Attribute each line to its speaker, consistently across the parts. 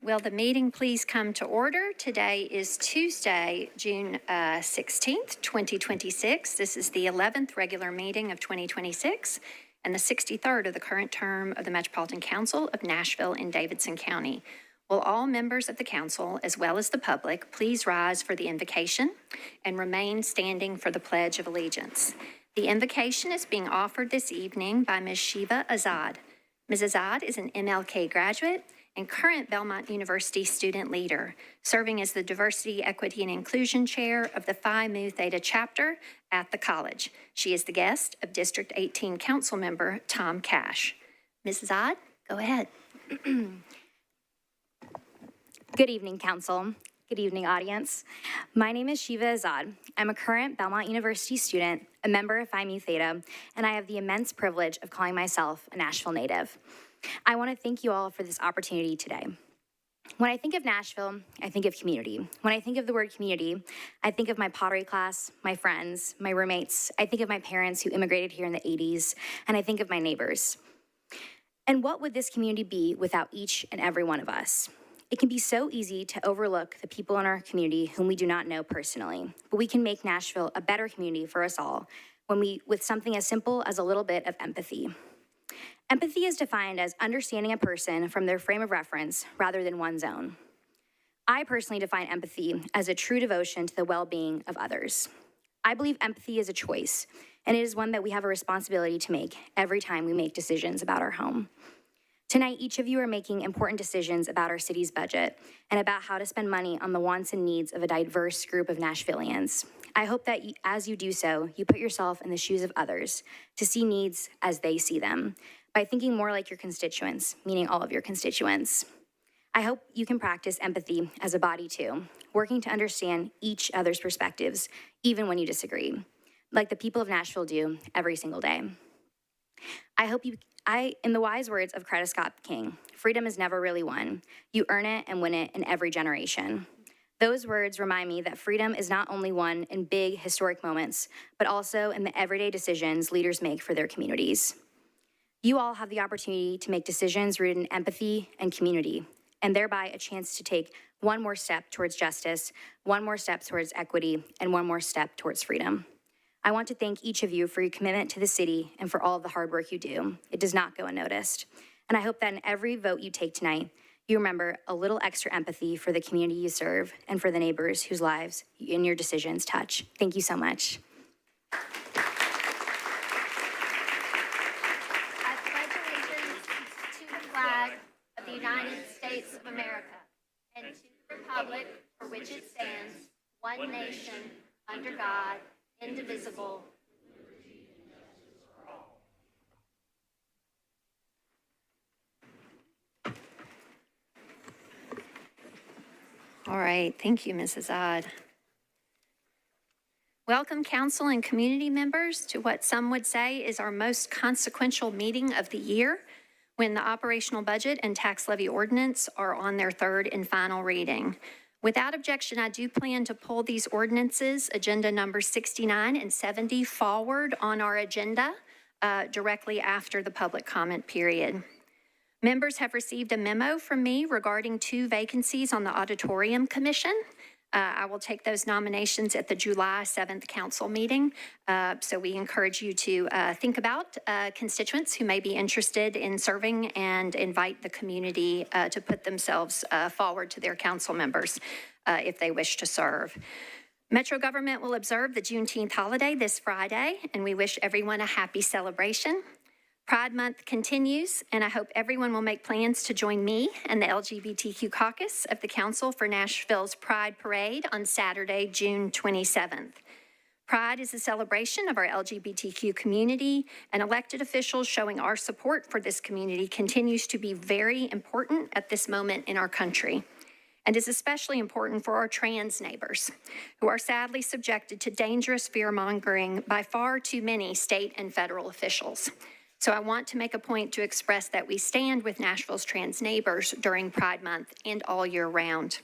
Speaker 1: Will the meeting please come to order? Today is Tuesday, June 16th, 2026. This is the 11th regular meeting of 2026 and the 63rd of the current term of the Metropolitan Council of Nashville and Davidson County. Will all members of the council, as well as the public, please rise for the invocation and remain standing for the Pledge of Allegiance. The invocation is being offered this evening by Ms. Shiva Azad. Ms. Azad is an MLK graduate and current Belmont University student leader, serving as the Diversity, Equity, and Inclusion Chair of the Phi Mu Theta chapter at the college. She is the guest of District 18 Council Member Tom Cash. Ms. Azad, go ahead.
Speaker 2: Good evening, Council. Good evening, audience. My name is Shiva Azad. I'm a current Belmont University student, a member of Phi Mu Theta, and I have the immense privilege of calling myself a Nashville native. I want to thank you all for this opportunity today. When I think of Nashville, I think of community. When I think of the word community, I think of my pottery class, my friends, my roommates. I think of my parents who immigrated here in the 80s, and I think of my neighbors. And what would this community be without each and every one of us? It can be so easy to overlook the people in our community whom we do not know personally, but we can make Nashville a better community for us all with something as simple as a little bit of empathy. Empathy is defined as understanding a person from their frame of reference rather than one's own. I personally define empathy as a true devotion to the well-being of others. I believe empathy is a choice, and it is one that we have a responsibility to make every time we make decisions about our home. Tonight, each of you are making important decisions about our city's budget and about how to spend money on the wants and needs of a diverse group of Nashvillians. I hope that as you do so, you put yourself in the shoes of others to see needs as they see them, by thinking more like your constituents, meaning all of your constituents. I hope you can practice empathy as a body too, working to understand each other's perspectives, even when you disagree, like the people of Nashville do every single day. In the wise words of Coretta Scott King, freedom is never really won. You earn it and win it in every generation. Those words remind me that freedom is not only won in big historic moments, but also in the everyday decisions leaders make for their communities. You all have the opportunity to make decisions rooted in empathy and community, and thereby a chance to take one more step towards justice, one more step towards equity, and one more step towards freedom. I want to thank each of you for your commitment to the city and for all of the hard work you do. It does not go unnoticed. And I hope that in every vote you take tonight, you remember a little extra empathy for the community you serve and for the neighbors whose lives and your decisions touch. Thank you so much.
Speaker 1: Of the United States of America, and to the republic for which it stands, one nation, under God, indivisible. All right, thank you, Mrs. Odd. Welcome, council and community members, to what some would say is our most consequential meeting of the year, when the operational budget and tax levy ordinance are on their third and final reading. Without objection, I do plan to pull these ordinances, agenda numbers 69 and 70, forward on our agenda directly after the public comment period. Members have received a memo from me regarding 2 vacancies on the Auditorium Commission. I will take those nominations at the July 7th council meeting. So we encourage you to think about constituents who may be interested in serving and invite the community to put themselves forward to their council members if they wish to serve. Metro government will observe the Juneteenth holiday this Friday, and we wish everyone a happy celebration. Pride Month continues, and I hope everyone will make plans to join me and the LGBTQ caucus of the Council for Nashville's Pride Parade on Saturday, June 27th. Pride is a celebration of our LGBTQ community, and elected officials showing our support for this community continues to be very important at this moment in our country, and is especially important for our trans neighbors, who are sadly subjected to dangerous fear-mongering by far too many state and federal officials. So I want to make a point to express that we stand with Nashville's trans neighbors during Pride Month and all year round.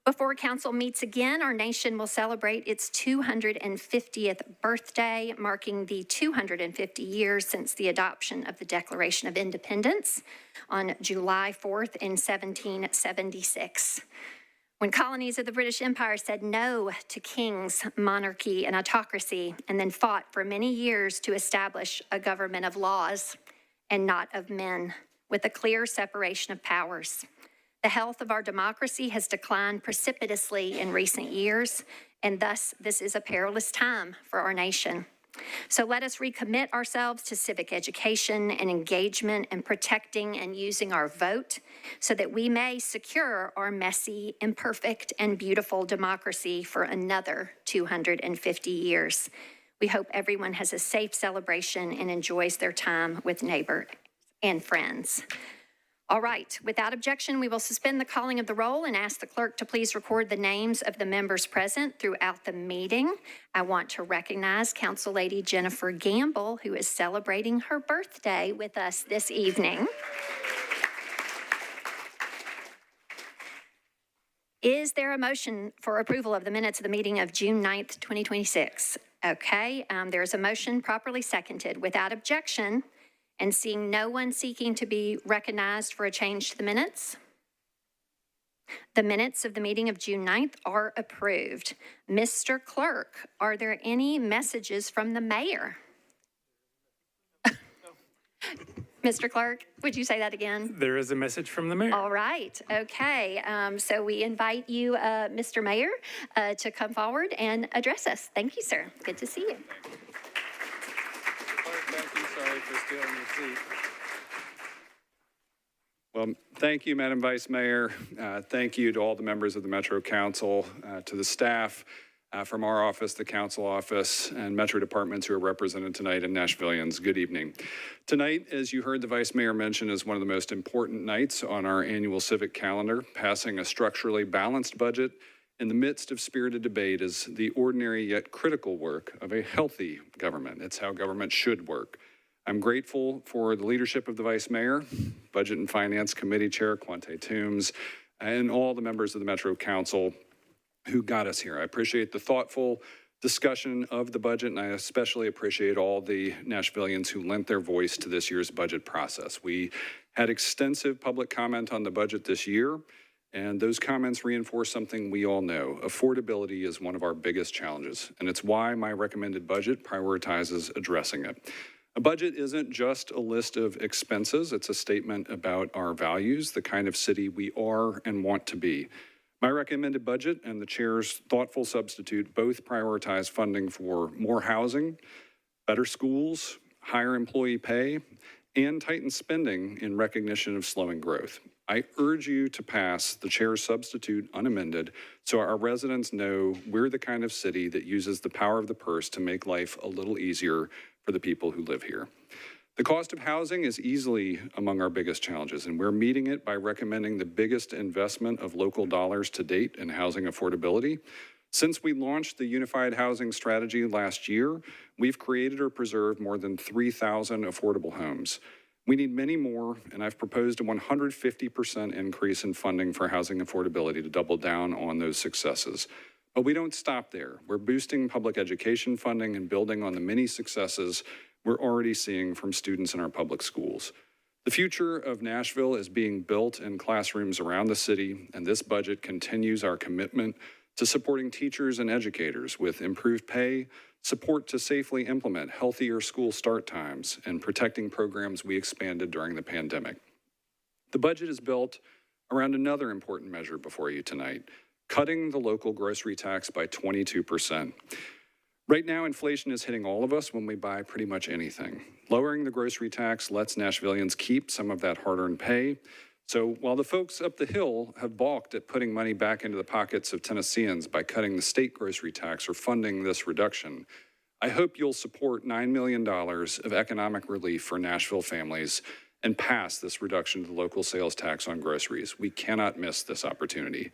Speaker 1: Before council meets again, our nation will celebrate its 250th birthday, marking the 250 years since the adoption of the Declaration of Independence on July 4th in 1776. When colonies of the British Empire said no to kings, monarchy, and autocracy, and then fought for many years to establish a government of laws and not of men, with a clear separation of powers. The health of our democracy has declined precipitously in recent years, and thus this is a perilous time for our nation. So let us recommit ourselves to civic education and engagement and protecting and using our vote so that we may secure our messy, imperfect, and beautiful democracy for another 250 years. We hope everyone has a safe celebration and enjoys their time with neighbors and friends. All right, without objection, we will suspend the calling of the roll and ask the clerk to please record the names of the members present throughout the meeting. I want to recognize Council Lady Jennifer Gamble, who is celebrating her birthday with us this evening. Is there a motion for approval of the minutes of the meeting of June 9th, 2026? Okay, there's a motion properly seconded. Without objection, and seeing no one seeking to be recognized for a change to the minutes, the minutes of the meeting of June 9th are approved. Mr. Clerk, are there any messages from the mayor? Mr. Clerk, would you say that again?
Speaker 3: There is a message from the mayor.
Speaker 1: All right, okay. So we invite you, Mr. Mayor, to come forward and address us. Thank you, sir. Good to see you.
Speaker 4: Thank you. Sorry for stealing your seat. Well, thank you, Madam Vice Mayor. Thank you to all the members of the Metro Council, to the staff from our office, the council office, and Metro departments who are represented tonight, and Nashvillians. Good evening. Tonight, as you heard the Vice Mayor mention, is one of the most important nights on our annual civic calendar. Passing a structurally balanced budget in the midst of spirited debate is the ordinary yet critical work of a healthy government. It's how government should work. I'm grateful for the leadership of the Vice Mayor, Budget and Finance Committee Chair Quante Toombs, and all the members of the Metro Council who got us here. I appreciate the thoughtful discussion of the budget, and I especially appreciate all the Nashvillians who lent their voice to this year's budget process. We had extensive public comment on the budget this year, and those comments reinforce something we all know. Affordability is one of our biggest challenges, and it's why my recommended budget prioritizes addressing it. A budget isn't just a list of expenses, it's a statement about our values, the kind of city we are and want to be. My recommended budget and the chair's thoughtful substitute both prioritize funding for more housing, better schools, higher employee pay, and tightened spending in recognition of slowing growth. I urge you to pass the chair's substitute unamended so our residents know we're the kind of city that uses the power of the purse to make life a little easier for the people who live here. The cost of housing is easily among our biggest challenges, and we're meeting it by recommending the biggest investment of local dollars to date in housing affordability. Since we launched the Unified Housing Strategy last year, we've created or preserved more than 3,000 affordable homes. We need many more, and I've proposed a 150% increase in funding for housing affordability to double down on those successes. But we don't stop there. We're boosting public education funding and building on the many successes we're already seeing from students in our public schools. The future of Nashville is being built in classrooms around the city, and this budget continues our commitment to supporting teachers and educators with improved pay, support to safely implement healthier school start times, and protecting programs we expanded during the pandemic. The budget is built around another important measure before you tonight, cutting the local grocery tax by 22%. Right now, inflation is hitting all of us when we buy pretty much anything. Lowering the grocery tax lets Nashvillians keep some of that hard-earned pay. So while the folks up the hill have balked at putting money back into the pockets of Tennesseans by cutting the state grocery tax or funding this reduction, I hope you'll support $9 million of economic relief for Nashville families and pass this reduction to the local sales tax on groceries. We cannot miss this opportunity.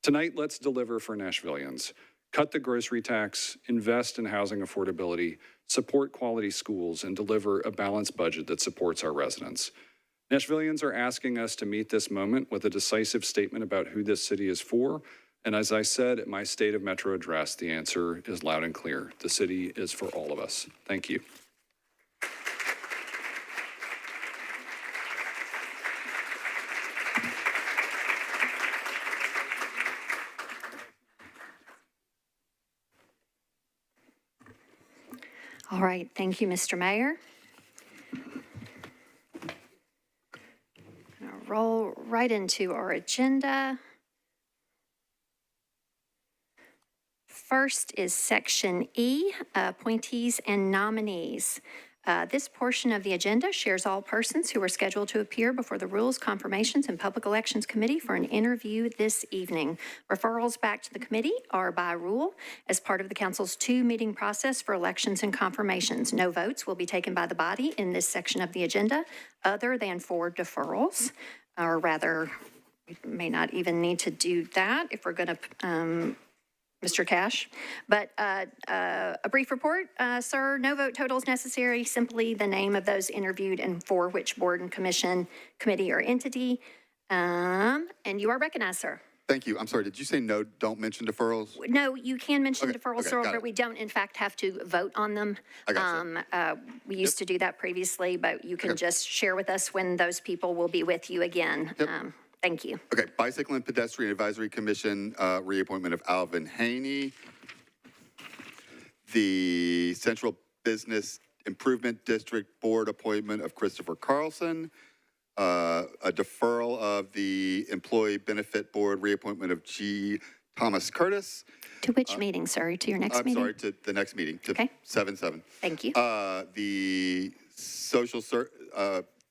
Speaker 4: Tonight, let's deliver for Nashvillians. Cut the grocery tax, invest in housing affordability, support quality schools, and deliver a balanced budget that supports our residents. Nashvillians are asking us to meet this moment with a decisive statement about who this city is for And as I said at my State of Metro address, the answer is loud and clear. The city is for all of us. Thank you.
Speaker 1: All right, thank you, Mr. Mayor. Gonna roll right into our agenda. First is Section E, appointees and nominees. This portion of the agenda shares all persons who are scheduled to appear before the Rules, Confirmations, and Public Elections Committee for an interview this evening. Referrals back to the committee are by rule as part of the council's two-meeting process for elections and confirmations. No votes will be taken by the body in this section of the agenda other than for deferrals, or rather, we may not even need to do that if we're going to Mr. Cash. But a brief report, sir, no vote totals necessary, simply the name of those interviewed and for which board and commission, committee, or entity. And you are recognized, sir.
Speaker 3: Thank you. I'm sorry, did you say no, don't mention deferrals?
Speaker 1: No, you can mention deferrals,
Speaker 3: okay,
Speaker 1: sir,
Speaker 3: got
Speaker 1: but
Speaker 3: it.
Speaker 1: we don't, in fact, have to vote on them.
Speaker 3: I got
Speaker 1: We used to do that previously, but you can just share with us when those people will be with you again. Thank you.
Speaker 3: Okay, Bicycle and Pedestrian Advisory Commission, reappointment of Alvin Haney. The Central Business Improvement District Board appointment of Christopher Carlson. A deferral of the Employee Benefit Board reappointment of G. Thomas Curtis.
Speaker 1: To which meeting, sir? To your next meeting?
Speaker 3: I'm sorry, to the next meeting, to
Speaker 1: Okay.
Speaker 3: 7/7.
Speaker 1: Thank you.
Speaker 3: The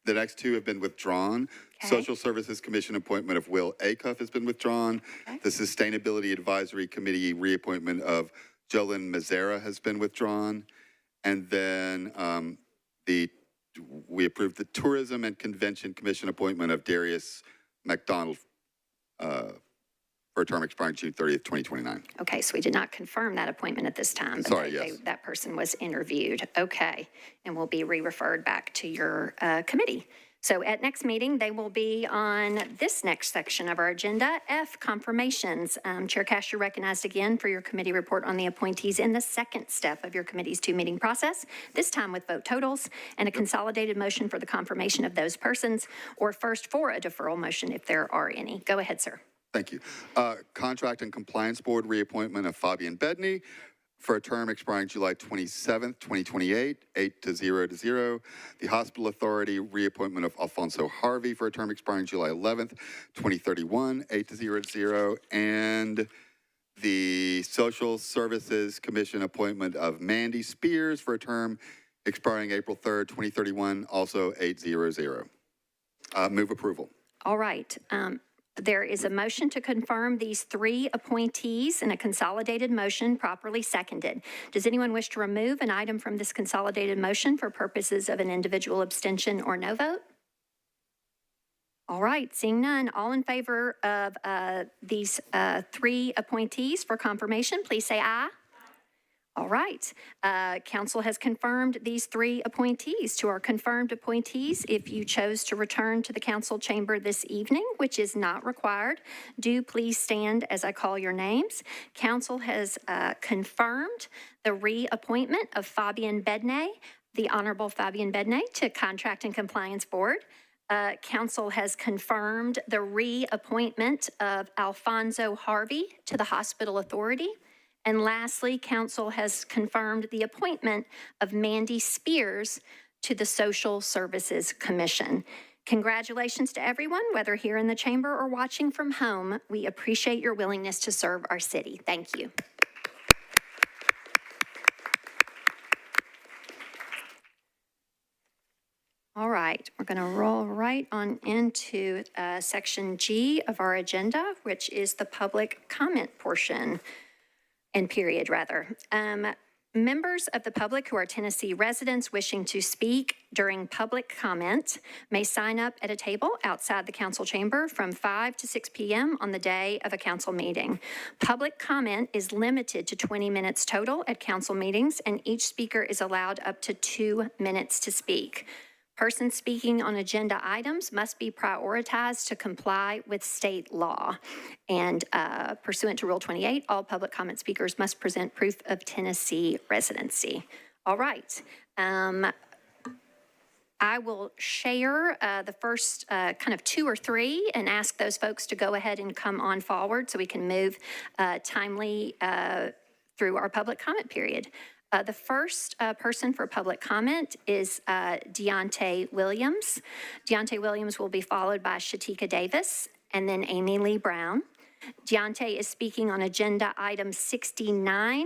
Speaker 3: the next two have been withdrawn.
Speaker 1: Okay.
Speaker 3: Social Services Commission appointment of Will Acuff has been withdrawn.
Speaker 1: Okay.
Speaker 3: The Sustainability Advisory Committee reappointment of Jolyn Mazzara has been withdrawn. And then we approved the Tourism and Convention Commission appointment of Darius McDonald for a term expiring June 30th, 2029.
Speaker 1: Okay, so we did not confirm that appointment at this time. But
Speaker 3: Sorry, yes.
Speaker 1: that person was interviewed. Okay, and will be re-referred back to your committee. So at next meeting, they will be on this next section of our agenda, F, confirmations. Chair Cash, you're recognized again for your committee report on the appointees in the second step of your committee's two-meeting process, this time with vote totals and a consolidated motion for the confirmation of those persons, or first for a deferral motion if there are any. Go ahead, sir.
Speaker 3: Thank you. Contract and Compliance Board reappointment of Fabian Bedney for a term expiring July 27th, 2028, 8-0. The Hospital Authority reappointment of Alfonso Harvey for a term expiring July 11th, 2031, 8-0. And the Social Services Commission appointment of Mandy Spears for a term expiring April 3rd, 2031, also 8-0. Move approval.
Speaker 1: All right. There is a motion to confirm these three appointees in a consolidated motion properly seconded. Does anyone wish to remove an item from this consolidated motion for purposes of an individual abstention or no vote? All right, seeing none, all in favor of these three appointees for confirmation, please say aye. All right, council has confirmed these three appointees. To our confirmed appointees, if you chose to return to the council chamber this evening, which is not required, do please stand as I call your names. Council has confirmed the reappointment of Fabian Bedney, the Honorable Fabian Bedney, to Contract and Compliance Board. Council has confirmed the reappointment of Alfonso Harvey to the Hospital Authority. And lastly, council has confirmed the appointment of Mandy Spears to the Social Services Commission. Congratulations to everyone, whether here in the chamber or watching from home. We appreciate your willingness to serve our city. Thank you. All right, we're going to roll right on into section G of our agenda, which is the public comment portion. And period, rather. Members of the public who are Tennessee residents wishing to speak during public comment may sign up at a table outside the council chamber from 5 to 6 p.m. on the day of a council meeting. Public comment is limited to 20 minutes total at council meetings, and each speaker is allowed up to 2 minutes to speak. Persons speaking on agenda items must be prioritized to comply with state law. And pursuant to Rule 28, all public comment speakers must present proof of Tennessee residency. All right. I will share the first kind of 2 or 3 and ask those folks to go ahead and come on forward so we can move timely through our public comment period. The first person for public comment is Deontay Williams. Deontay Williams will be followed by Shatika Davis and then Amy Lee Brown. Deontay is speaking on agenda item 69.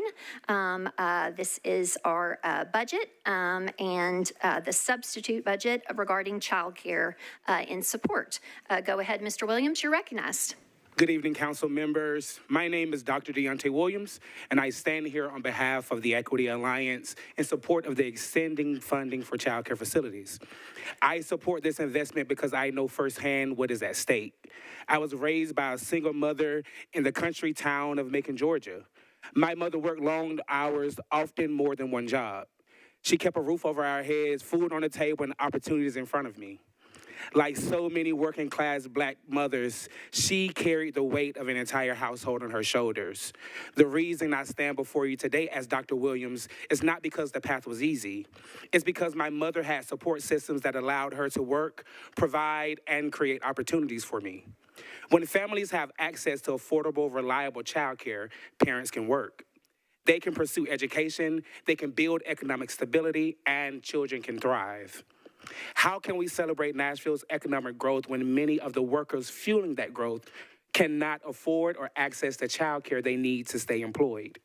Speaker 1: This is our budget and the substitute budget regarding childcare in support. Go ahead, Mr. Williams, you're recognized.
Speaker 5: Good evening, council members. My name is Dr. Deontay Williams, and I stand here on behalf of the Equity Alliance in support of the extending funding for child care facilities. I support this investment because I know firsthand what is at stake. I was raised by a single mother in the country town of Macon, Georgia. My mother worked long hours, often more than one job. She kept a roof over our heads, food on the table, and opportunities in front of me. Like so many working class Black mothers, she carried the weight of an entire household on her shoulders. The reason I stand before you today as Dr. Williams is not because the path was easy. It's because my mother had support systems that allowed her to work, provide, and create opportunities for me. When families have access to affordable, reliable childcare, parents can work. They can pursue education, they can build economic stability, and children can thrive. How can we celebrate Nashville's economic growth when many of the workers fueling that growth cannot afford or access the child care they need to stay employed?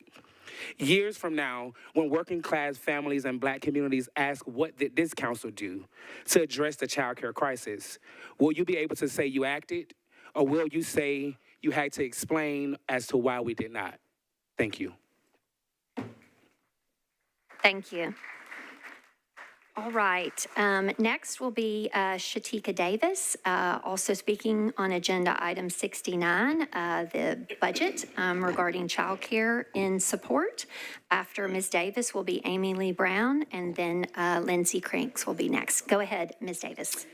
Speaker 5: Years from now, when working class families and Black communities ask what did this council do to address the child care crisis, will you be able to say you acted, or will you say you had to explain as to why we did not? Thank you.
Speaker 1: Thank you. All right. Next will be Shatika Davis, also speaking on agenda item 69, the budget regarding child care in support. After Ms. Davis will be Amy Lee Brown, and then Lindsay Cranks will be next. Go ahead, Ms. Davis.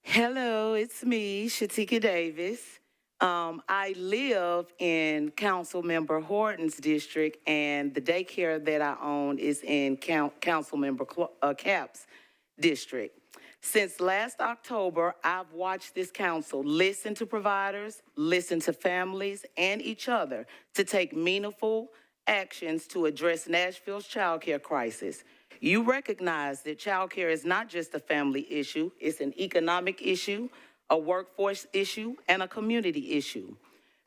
Speaker 6: Hello, it's me, Shatika Davis. I live in Councilmember Horton's district, and the daycare that I own is in Councilmember Cap's district. Since last October, I've watched this council listen to providers, listen to families and each other to take meaningful actions to address Nashville's child care crisis. You recognize that child care is not just a family issue, it's an economic issue, a workforce issue, and a community issue.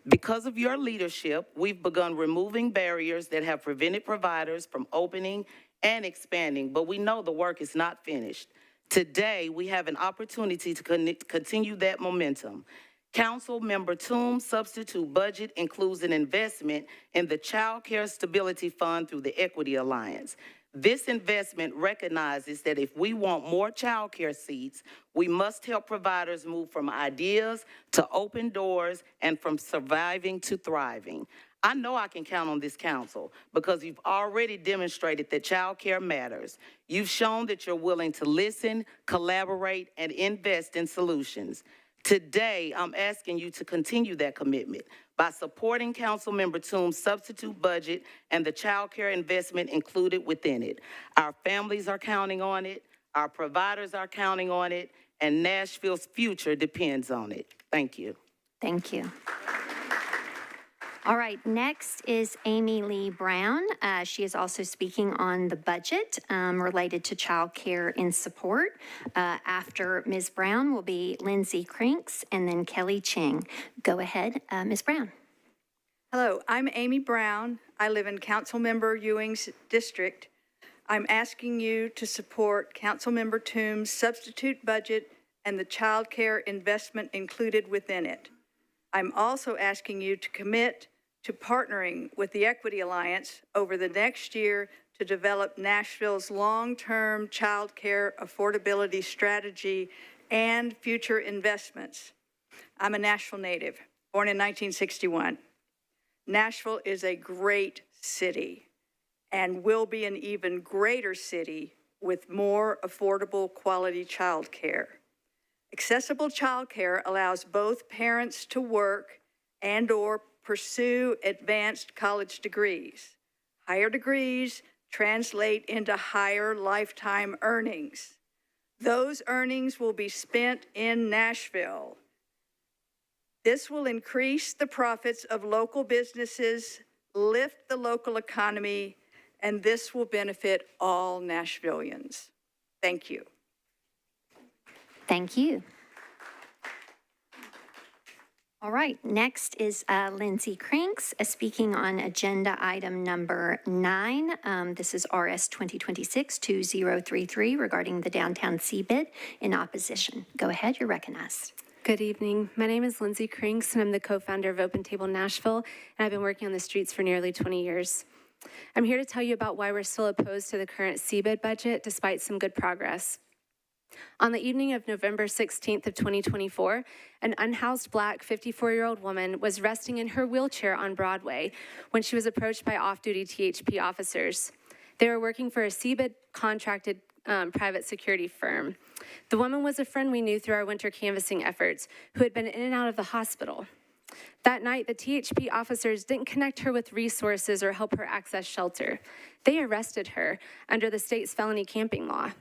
Speaker 6: Because of your leadership, we've begun removing barriers that have prevented providers from opening and expanding, but we know the work is not finished. Today, we have an opportunity to continue that momentum. Council Member Toombs' substitute budget includes an investment in the Child Care Stability Fund through the Equity Alliance. This investment recognizes that if we want more child care seats, we must help providers move from ideas to open doors and from surviving to thriving. I know I can count on this council because you've already demonstrated that child care matters. You've shown that you're willing to listen, collaborate, and invest in solutions. Today, I'm asking you to continue that commitment by supporting Councilmember Toombs' substitute budget and the child care investment included within it. Our families are counting on it, our providers are counting on it, and Nashville's future depends on it. Thank you.
Speaker 1: Thank you. All right, next is Amy Lee Brown. She is also speaking on the budget related to child care in support. After Ms. Brown will be Lindsay Cranks and then Kelly Ching. Go ahead, Ms. Brown.
Speaker 7: Hello, I'm Amy Brown. I live in Councilmember Ewing's district. I'm asking you to support Councilmember Toombs' substitute budget and the child care investment included within it. I'm also asking you to commit to partnering with the Equity Alliance over the next year to develop Nashville's long-term child care affordability strategy and future investments. I'm a Nashville native, born in 1961. Nashville is a great city and will be an even greater city with more affordable quality childcare. Accessible childcare allows both parents to work and/or pursue advanced college degrees. Higher degrees translate into higher lifetime earnings. Those earnings will be spent in Nashville. This will increase the profits of local businesses, lift the local economy, and this will benefit all Nashvillians. Thank you.
Speaker 1: Thank you. All right, next is Lindsay Crinks speaking on agenda item number 9. This is RS 2026-2033 regarding the downtown C-bid in opposition. Go ahead, you're recognized.
Speaker 8: Good evening. My name is Lindsay Crinks, and I'm the co-founder of Open Table Nashville, and I've been working on the streets for nearly 20 years. I'm here to tell you about why we're still opposed to the current C-bid budget, despite some good progress. On the evening of November 16th of 2024, an unhoused Black 54-year-old woman was resting in her wheelchair on Broadway when she was approached by off-duty THP officers. They were working for a C-bid contracted private security firm. The woman was a friend we knew through our winter canvassing efforts who had been in and out of the hospital. That night, the THP officers didn't connect her with resources or help her access shelter. They arrested her under the state's felony camping law.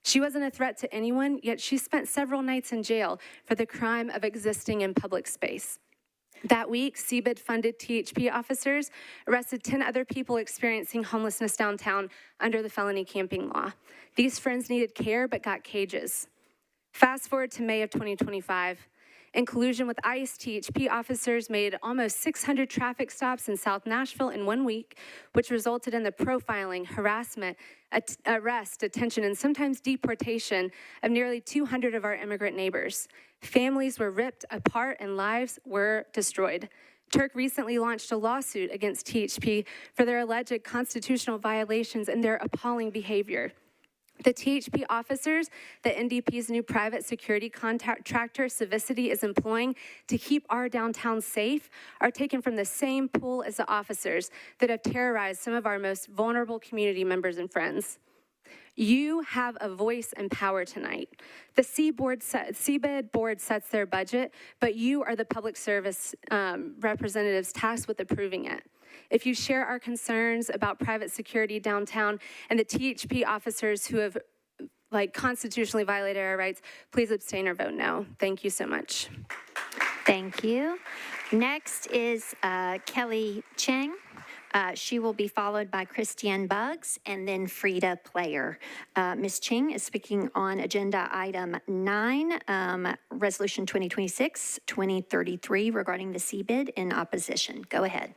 Speaker 8: She wasn't a threat to anyone, yet she spent several nights in jail for the crime of existing in public space. That week, CBID-funded THP officers arrested 10 other people experiencing homelessness downtown under the felony camping law. These friends needed care but got cages. Fast forward to May of 2025. In collusion with ICE, THP officers made almost 600 traffic stops in South Nashville in 1 week, which resulted in the profiling, harassment, arrest, detention, and sometimes deportation of nearly 200 of our immigrant neighbors. Families were ripped apart and lives were destroyed. Turk recently launched a lawsuit against THP for their alleged constitutional violations and their appalling behavior. The THP officers that NDP's new private security contractor, Civicity, is employing to keep our downtown safe are taken from the same pool as the officers that have terrorized some of our most vulnerable community members and friends. You have a voice and power tonight. The CBID board sets their budget, but you are the public service representatives tasked with approving it. If you share our concerns about private security downtown and the THP officers who have constitutionally violated our rights, please abstain or vote no. Thank you so much.
Speaker 1: Thank you. Next is Kelly Cheng. She will be followed by Christiane Buggs and then Frida Player. Ms. Cheng is speaking on agenda item 9, resolution 2026-2033 regarding the CBID in opposition. Go ahead.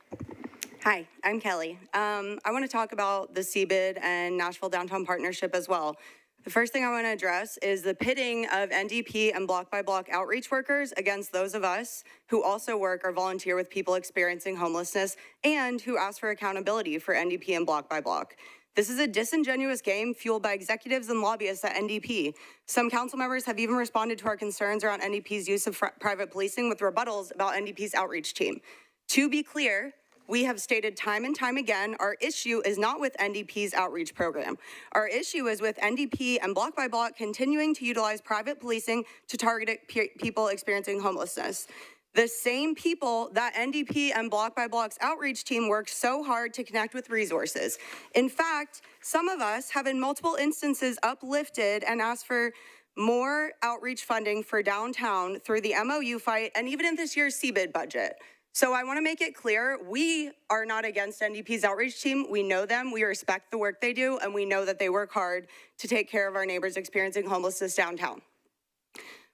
Speaker 9: Hi, I'm Kelly. I want to talk about the CBID and Nashville Downtown Partnership as well. The first thing I want to address is the pitting of NDP and block-by-block outreach workers against those of us who also work or volunteer with people experiencing homelessness and who ask for accountability for NDP and block-by-block. This is a disingenuous game fueled by executives and lobbyists at NDP. Some council members have even responded to our concerns around NDP's use of private policing with rebuttals about NDP's outreach team. To be clear, we have stated time and time again, our issue is not with NDP's outreach program. Our issue is with NDP and block by block continuing to utilize private policing to target people experiencing homelessness. The same people that NDP and block by block's outreach team worked so hard to connect with resources. In fact, some of us have in multiple instances uplifted and asked for more outreach funding for downtown through the MOU fight and even in this year's CBID budget. So I want to make it clear, we are not against NDP's outreach team. We know them, we respect the work they do, and we know that they work hard to take care of our neighbors experiencing homelessness downtown.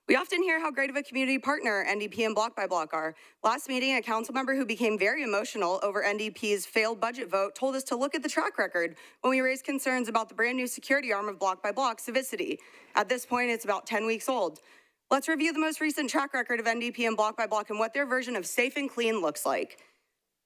Speaker 9: We often hear how great of a community partner NDP and Block by Block are. Last meeting, a council member who became very emotional over NDP's failed budget vote told us to look at the track record when we raised concerns about the brand new security arm of Block by Block, Civicity. At this point, it's about 10 weeks old. Let's review the most recent track record of NDP and Block by Block and what their version of safe and clean looks like.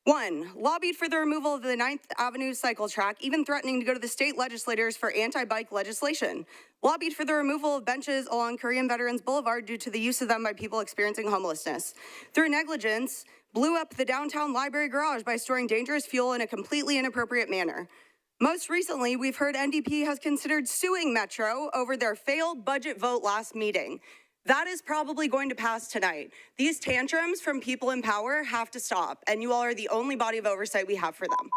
Speaker 9: 1, lobbied for the removal of the 9th Avenue cycle track, even threatening to go to the state legislators for anti-bike legislation. Lobbied for the removal of benches along Korean Veterans Boulevard due to the use of them by people experiencing homelessness. Through negligence, blew up the downtown library garage by storing dangerous fuel in a completely inappropriate manner. Most recently, we've heard NDP has considered suing Metro over their failed budget vote last meeting. That is probably going to pass tonight. These tantrums from people in power have to stop, and you all are the only body of oversight we have for them.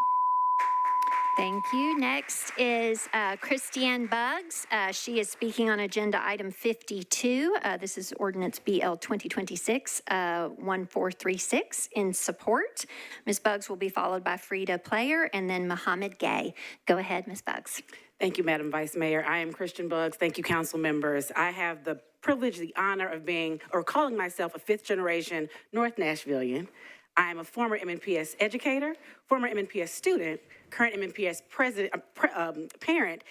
Speaker 1: Thank you. Next is Christiane Buggs. She is speaking on agenda item 52. This is ordinance BL 2026-1436 in support. Ms. Buggs will be followed by Frida Player and then Mohammed Gay. Go ahead, Ms. Buggs.
Speaker 10: Thank you, Madam Vice Mayor. I am Christian Buggs. Thank you, council members. I have the privilege, the honor of calling myself a fifth generation North Nashvilleian. I am a former MNPS educator, former MNPS student, current MNPS parent,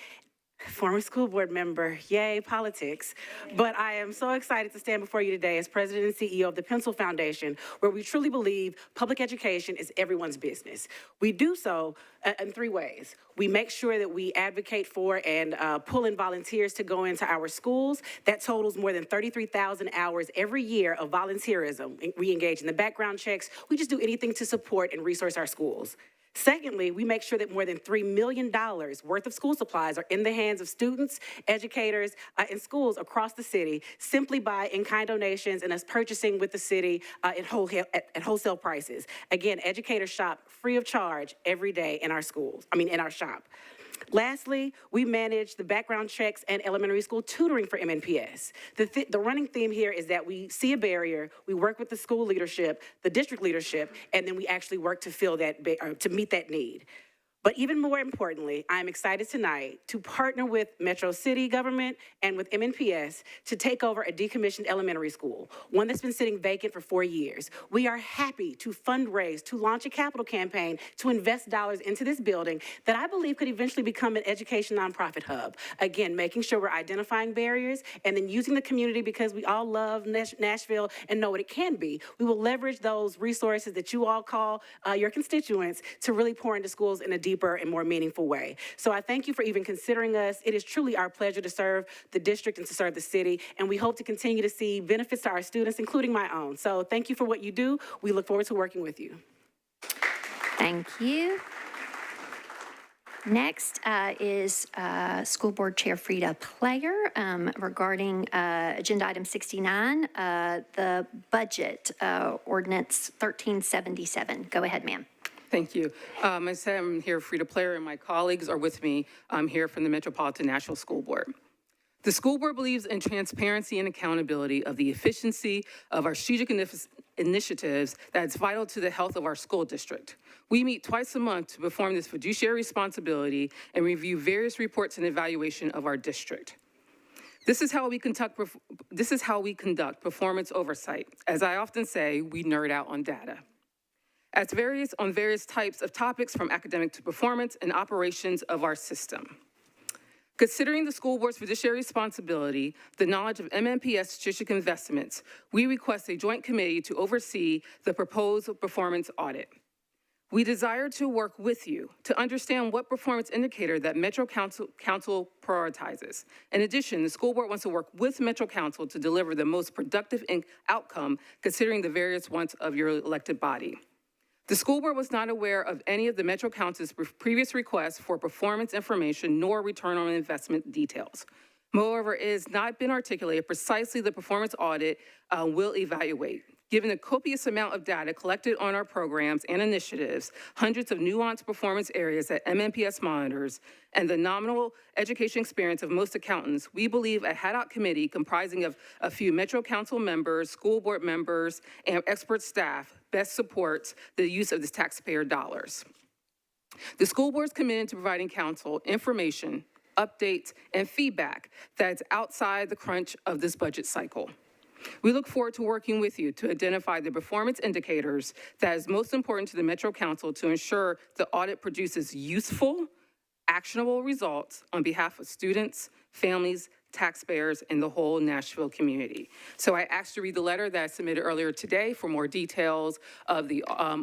Speaker 10: former school board member, yay, politics. But I am so excited to stand before you today as president and CEO of the Pencil Foundation, where we truly believe public education is everyone's business. We do so in three ways. We make sure that we advocate for and pull in volunteers to go into our schools. That totals more than 33,000 hours every year of volunteerism. We engage in the background checks. We just do anything to support and resource our schools. Secondly, we make sure that more than $3 million worth of school supplies are in the hands of students, educators, and schools across the city simply by in-kind donations and us purchasing with the city at wholesale prices. Again, educators shop free of charge every day in our schools, in our shop. Lastly, we manage the background checks and elementary school tutoring for MNPS. The running theme here is that we see a barrier, we work with the school leadership, the district leadership, and then we actually work to fill that, to meet that need. But even more importantly, I'm excited tonight to partner with Metro City government and with MNPS to take over a decommissioned elementary school, one that's been sitting vacant for 4 years. We are happy to fundraise, to launch a capital campaign, to invest dollars into this building that I believe could eventually become an education nonprofit hub. Again, making sure we're identifying barriers and then using the community because we all love Nashville and know what it can be. We will leverage those resources that you all call your constituents to really pour into schools in a deeper and more meaningful way. So I thank you for even considering us. It is truly our pleasure to serve the district and to serve the city, and we hope to continue to see benefits to our students, including my own. So thank you for what you do. We look forward to working with you.
Speaker 1: Thank you. Next is School Board Chair Frida Player regarding agenda item 69, the budget ordinance 1377. Go ahead, ma'am.
Speaker 11: Thank you. I said I'm here, Frida Player, and my colleagues are with me. I'm here from the Metropolitan National School Board. The school board believes in transparency and accountability of the efficiency of our strategic initiatives that's vital to the health of our school district. We meet twice a month to perform this fiduciary responsibility and review various reports and evaluation of our district. This is how we conduct performance oversight. As I often say, we nerd out on data. On various types of topics from academic to performance and operations of our system. Considering the school board's fiduciary responsibility, the knowledge of MNPS strategic investments, we request a joint committee to oversee the proposed performance audit. We desire to work with you to understand what performance indicator that Metro Council prioritizes. In addition, the school board wants to work with Metro Council to deliver the most productive outcome considering the various wants of your elected body. The school board was not aware of any of the Metro Council's previous requests for performance information nor return on investment details. Moreover, it has not been articulated precisely the performance audit will evaluate. Given the copious amount of data collected on our programs and initiatives, hundreds of nuanced performance areas that MNPS monitors, and the nominal education experience of most accountants, we believe a ad hoc committee comprising of a few Metro Council members, school board members, and expert staff best supports the use of this taxpayer dollars. The school board is committed to providing council information, updates, and feedback that's outside the crunch of this budget cycle. We look forward to working with you to identify the performance indicators that is most important to the Metro Council to ensure the audit produces useful, actionable results on behalf of students, families, taxpayers, and the whole Nashville community. So I asked to read the letter that I submitted earlier today for more details of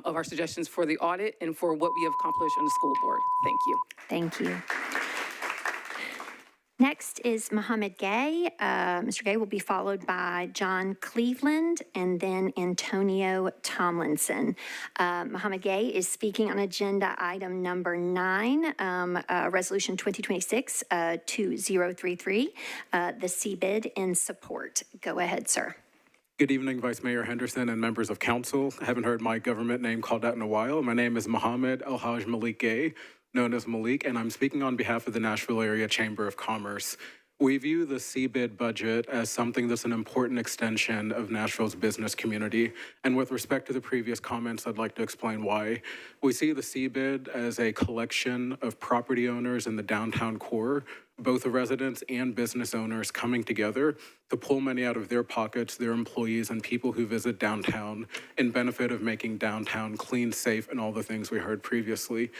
Speaker 11: our suggestions for the audit and for what we have accomplished on the school board. Thank you.
Speaker 1: Thank you. Next is Mohammed Gay. Mr. Gay will be followed by John Cleveland and then Antonio Tomlinson. Mohammed Gay is speaking on agenda item number 9, Resolution 2026-2033, the CBID in support. Go ahead, sir.
Speaker 12: Good evening, Vice Mayor Henderson and members of council. I haven't heard my government name called out in a while. My name is Mohammed El-Haj Malik Gay, known as Malik, and I'm speaking on behalf of the Nashville Area Chamber of Commerce. We view the CBID budget as something that's an important extension of Nashville's business community. And with respect to the previous comments, I'd like to explain why. We see the CBID as a collection of property owners in the downtown core, both the residents and business owners coming together to pull money out of their pockets, their employees, and people who visit downtown in benefit of making downtown clean, safe, and all the things we heard previously.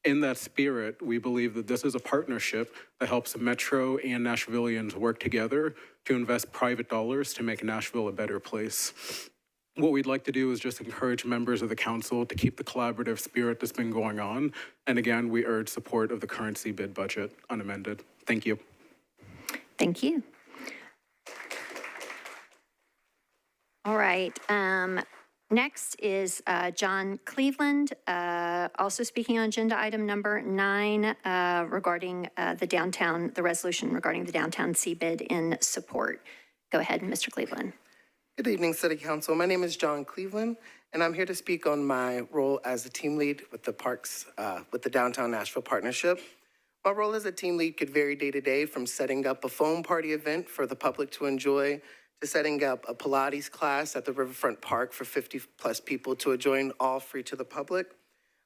Speaker 12: In that spirit, we believe that this is a partnership that helps Metro and Nashvillians work together to invest private dollars to make Nashville a better place. What we'd like to do is just encourage members of the council to keep the collaborative spirit that's been going on. And again, we urge support of the current CBID budget unamended. Thank you.
Speaker 1: Thank you. All right. Next is John Cleveland, also speaking on agenda item number 9 regarding the resolution regarding the downtown CBID in support. Go ahead, Mr. Cleveland.
Speaker 13: Good evening, City Council. My name is John Cleveland, and I'm here to speak on my role as a team lead with the parks, with the Downtown Nashville Partnership. My role as a team lead could vary day to day, from setting up a foam party event for the public to enjoy, to setting up a Pilates class at the Riverfront Park for 50+ people to join, all free to the public.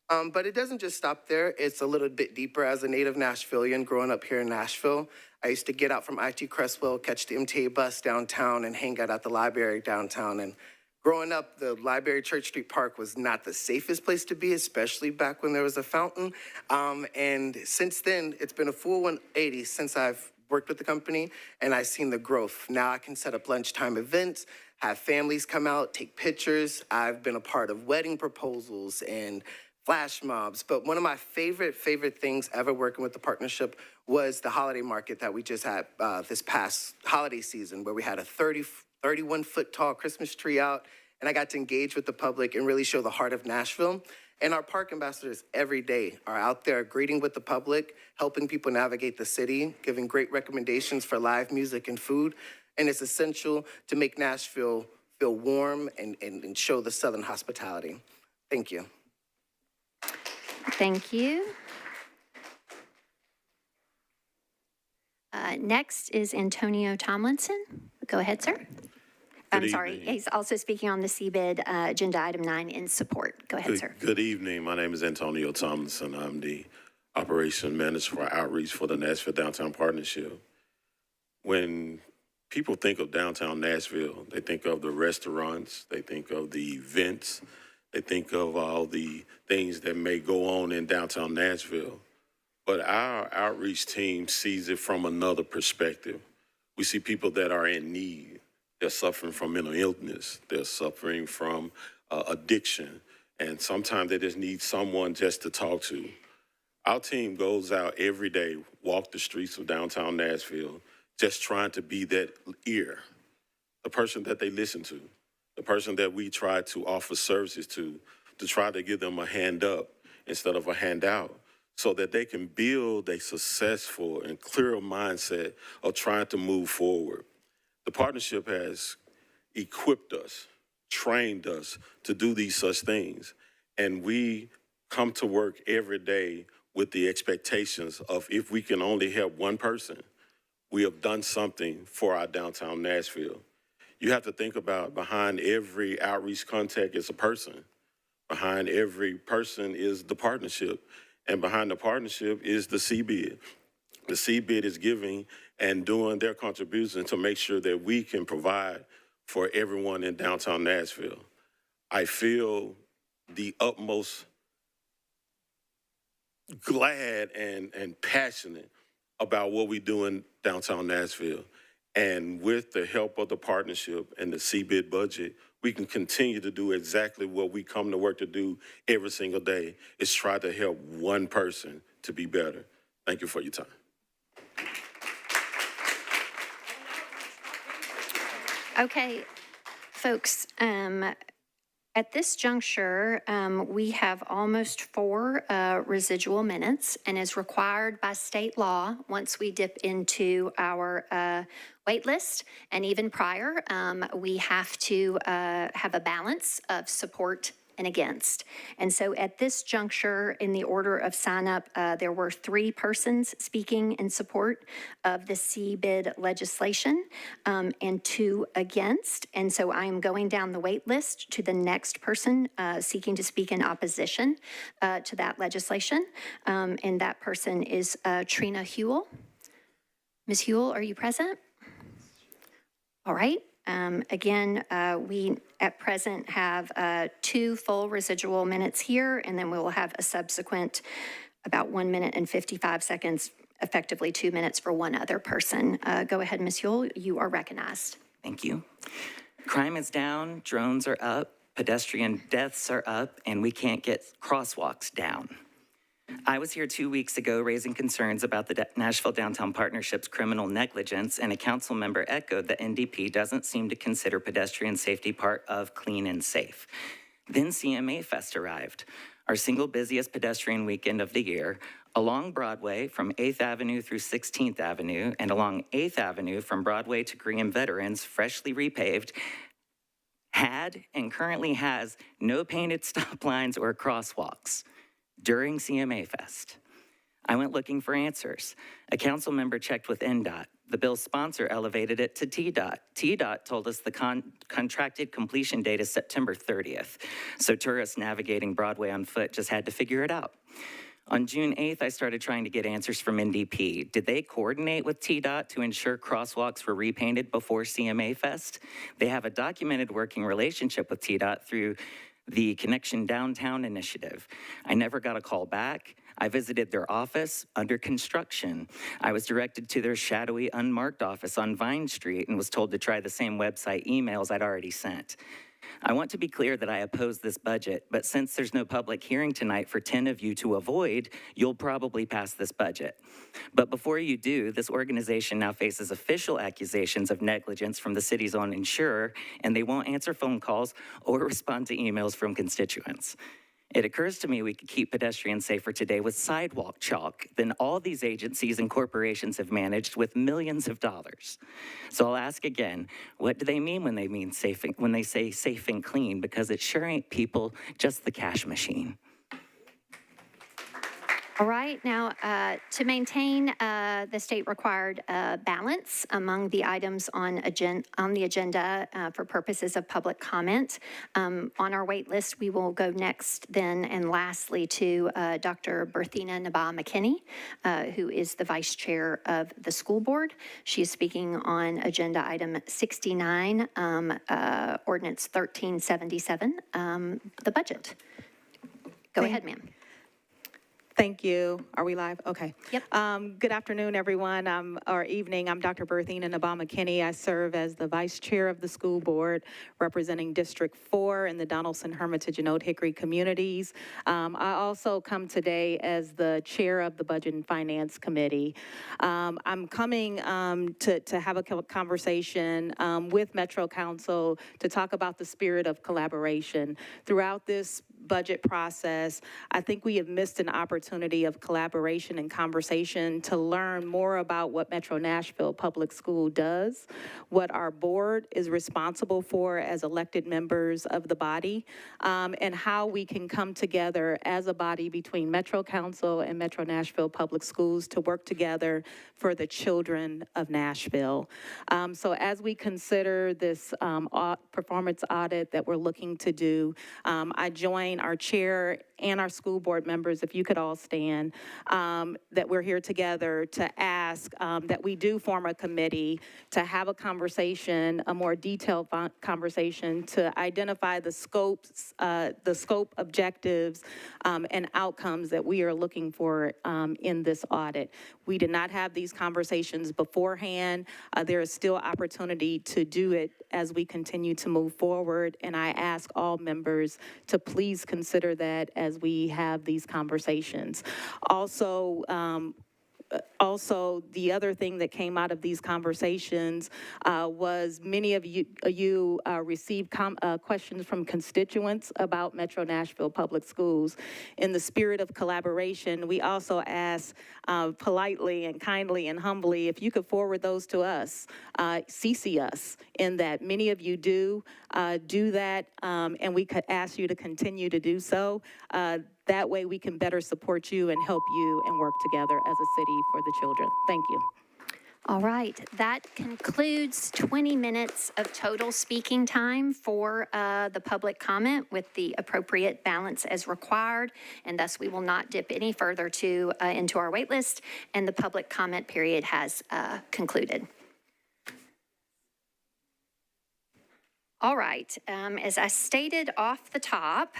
Speaker 13: But it doesn't just stop there. It's a little bit deeper. As a native Nashvilleian growing up here in Nashville, I used to get out from IT Crestwell, catch the MTA bus downtown, and hang out at the library downtown. And growing up, the library Church Street Park was not the safest place to be, especially back when there was a fountain. And since then, it's been a full 180 since I've worked with the company, and I've seen the growth. Now I can set up lunchtime events, have families come out, take pictures. I've been a part of wedding proposals and flash mobs. But one of my favorite things ever working with the partnership was the holiday market that we just had this past holiday season, where we had a 31-foot tall Christmas tree out, and I got to engage with the public and really show the heart of Nashville. And our park ambassadors every day are out there greeting with the public, helping people navigate the city, giving great recommendations for live music and food. And it's essential to make Nashville feel warm and show the Southern hospitality. Thank you.
Speaker 1: Thank you. Next is Antonio Tomlinson. Go ahead, sir. I'm sorry, he's also speaking on the CBID agenda item 9 in support. Go ahead, sir.
Speaker 14: Good evening. My name is Antonio Tomlinson. I'm the Operation Manager for Outreach for the Nashville Downtown Partnership. When people think of downtown Nashville, they think of the restaurants, they think of the events, they think of all the things that may go on in downtown Nashville. But our outreach team sees it from another perspective. We see people that are in need. They're suffering from mental illness. They're suffering from addiction. And sometimes they just need someone just to talk to. Our team goes out every day, walk the streets of downtown Nashville, just trying to be that ear, the person that they listen to, the person that we try to offer services to try to give them a hand up instead of a handout, so that they can build a successful and clear mindset of trying to move forward. The partnership has equipped us, trained us to do these such things. And we come to work every day with the expectations of, if we can only help one person, we have done something for our downtown Nashville. You have to think about, behind every outreach contact is a person. Behind every person is the partnership. And behind the partnership is the CBID. The CBID is giving and doing their contribution to make sure that we can provide for everyone in downtown Nashville. I feel the utmost glad and passionate about what we do in downtown Nashville. And with the help of the partnership and the CBID budget, we can continue to do exactly what we come to work to do every single day, is try to help one person to be better. Thank you for your time.
Speaker 1: Okay, folks, at this juncture, we have almost 4 residual minutes, and as required by state law, once we dip into our wait list, and even prior, we have to have a balance of support and against. And so at this juncture, in the order of sign up, there were 3 persons speaking in support of the CBID legislation and 2 against. And so I am going down the wait list to the next person seeking to speak in opposition to that legislation. And that person is Trina Hewell. Ms. Hewell, are you present? All right. Again, we at present have 2 full residual minutes here, and then we will have a subsequent about 1 minute and 55 seconds, effectively 2 minutes for one other person. Go ahead, Ms. Hewell, you are recognized.
Speaker 15: Thank you. Crime is down, drones are up, pedestrian deaths are up, and we can't get crosswalks down. I was here 2 weeks ago raising concerns about the Nashville Downtown Partnership's criminal negligence, and a council member echoed that NDP doesn't seem to consider pedestrian safety part of clean and safe. Then CMA Fest arrived, our single busiest pedestrian weekend of the year, along Broadway from 8th Avenue through 16th Avenue, and along 8th Avenue from Broadway to Korean Veterans, freshly repaved, had and currently has no painted stop lines or crosswalks. During CMA Fest, I went looking for answers. A council member checked with NDOT. The bill's sponsor elevated it to TDOT. TDOT told us the contracted completion date is September 30th. So tourists navigating Broadway on foot just had to figure it out. On June 8th, I started trying to get answers from NDP. Did they coordinate with TDOT to ensure crosswalks were repainted before CMA Fest? They have a documented working relationship with TDOT through the Connection Downtown initiative. I never got a call back. I visited their office under construction. I was directed to their shadowy, unmarked office on Vine Street and was told to try the same website emails I'd already sent. I want to be clear that I oppose this budget, but since there's no public hearing tonight for 10 of you to avoid, you'll probably pass this budget. But before you do, this organization now faces official accusations of negligence from the city's own insurer, and they won't answer phone calls or respond to emails from constituents. It occurs to me we could keep pedestrians safer today with sidewalk chalk than all these agencies and corporations have managed with millions of dollars. So I'll ask again, what do they mean when they say safe and clean? Because it sure ain't people, just the cash machine.
Speaker 1: All right, now to maintain the state-required balance among the items on the agenda for purposes of public comment, on our wait list, we will go next then and lastly to Dr. Berthina Nabah McKinney, who is the Vice Chair of the School Board. She is speaking on agenda item 69, ordinance 1377, the budget. Go ahead, ma'am.
Speaker 16: Thank you. Are we live? Okay.
Speaker 1: Yep.
Speaker 16: Good afternoon, everyone, or evening. I'm Dr. Berthina Nabah McKinney. I serve as the Vice Chair of the School Board, representing District 4 in the Donaldson, Hermitage, and Old Hickory communities. I also come today as the Chair of the Budget and Finance Committee. I'm coming to have a conversation with Metro Council to talk about the spirit of collaboration. Throughout this budget process, I think we have missed an opportunity of collaboration and conversation to learn more about what Metro Nashville Public School does, what our board is responsible for as elected members of the body, and how we can come together as a body between Metro Council and Metro Nashville Public Schools to work together for the children of Nashville. So as we consider this performance audit that we're looking to do, I join our chair and our school board members, if you could all stand, that we're here together to ask that we do form a committee to have a conversation, a more detailed conversation to identify the scope, objectives, and outcomes that we are looking for in this audit. We did not have these conversations beforehand. There is still opportunity to do it as we continue to move forward, and I ask all members to please consider that as we have these conversations. Also, Also, the other thing that came out of these conversations was many of you received questions from constituents about Metro Nashville Public Schools. In the spirit of collaboration, we also asked politely and kindly and humbly if you could forward those to us, CC us, in that many of you do that, and we could ask you to continue to do so. That way we can better support you and help you and work together as a city for the children. Thank you.
Speaker 1: All right, that concludes 20 minutes of total speaking time for the public comment with the appropriate balance as required, and thus we will not dip any further into our wait list, and the public comment period has concluded. All right, as I stated off the top,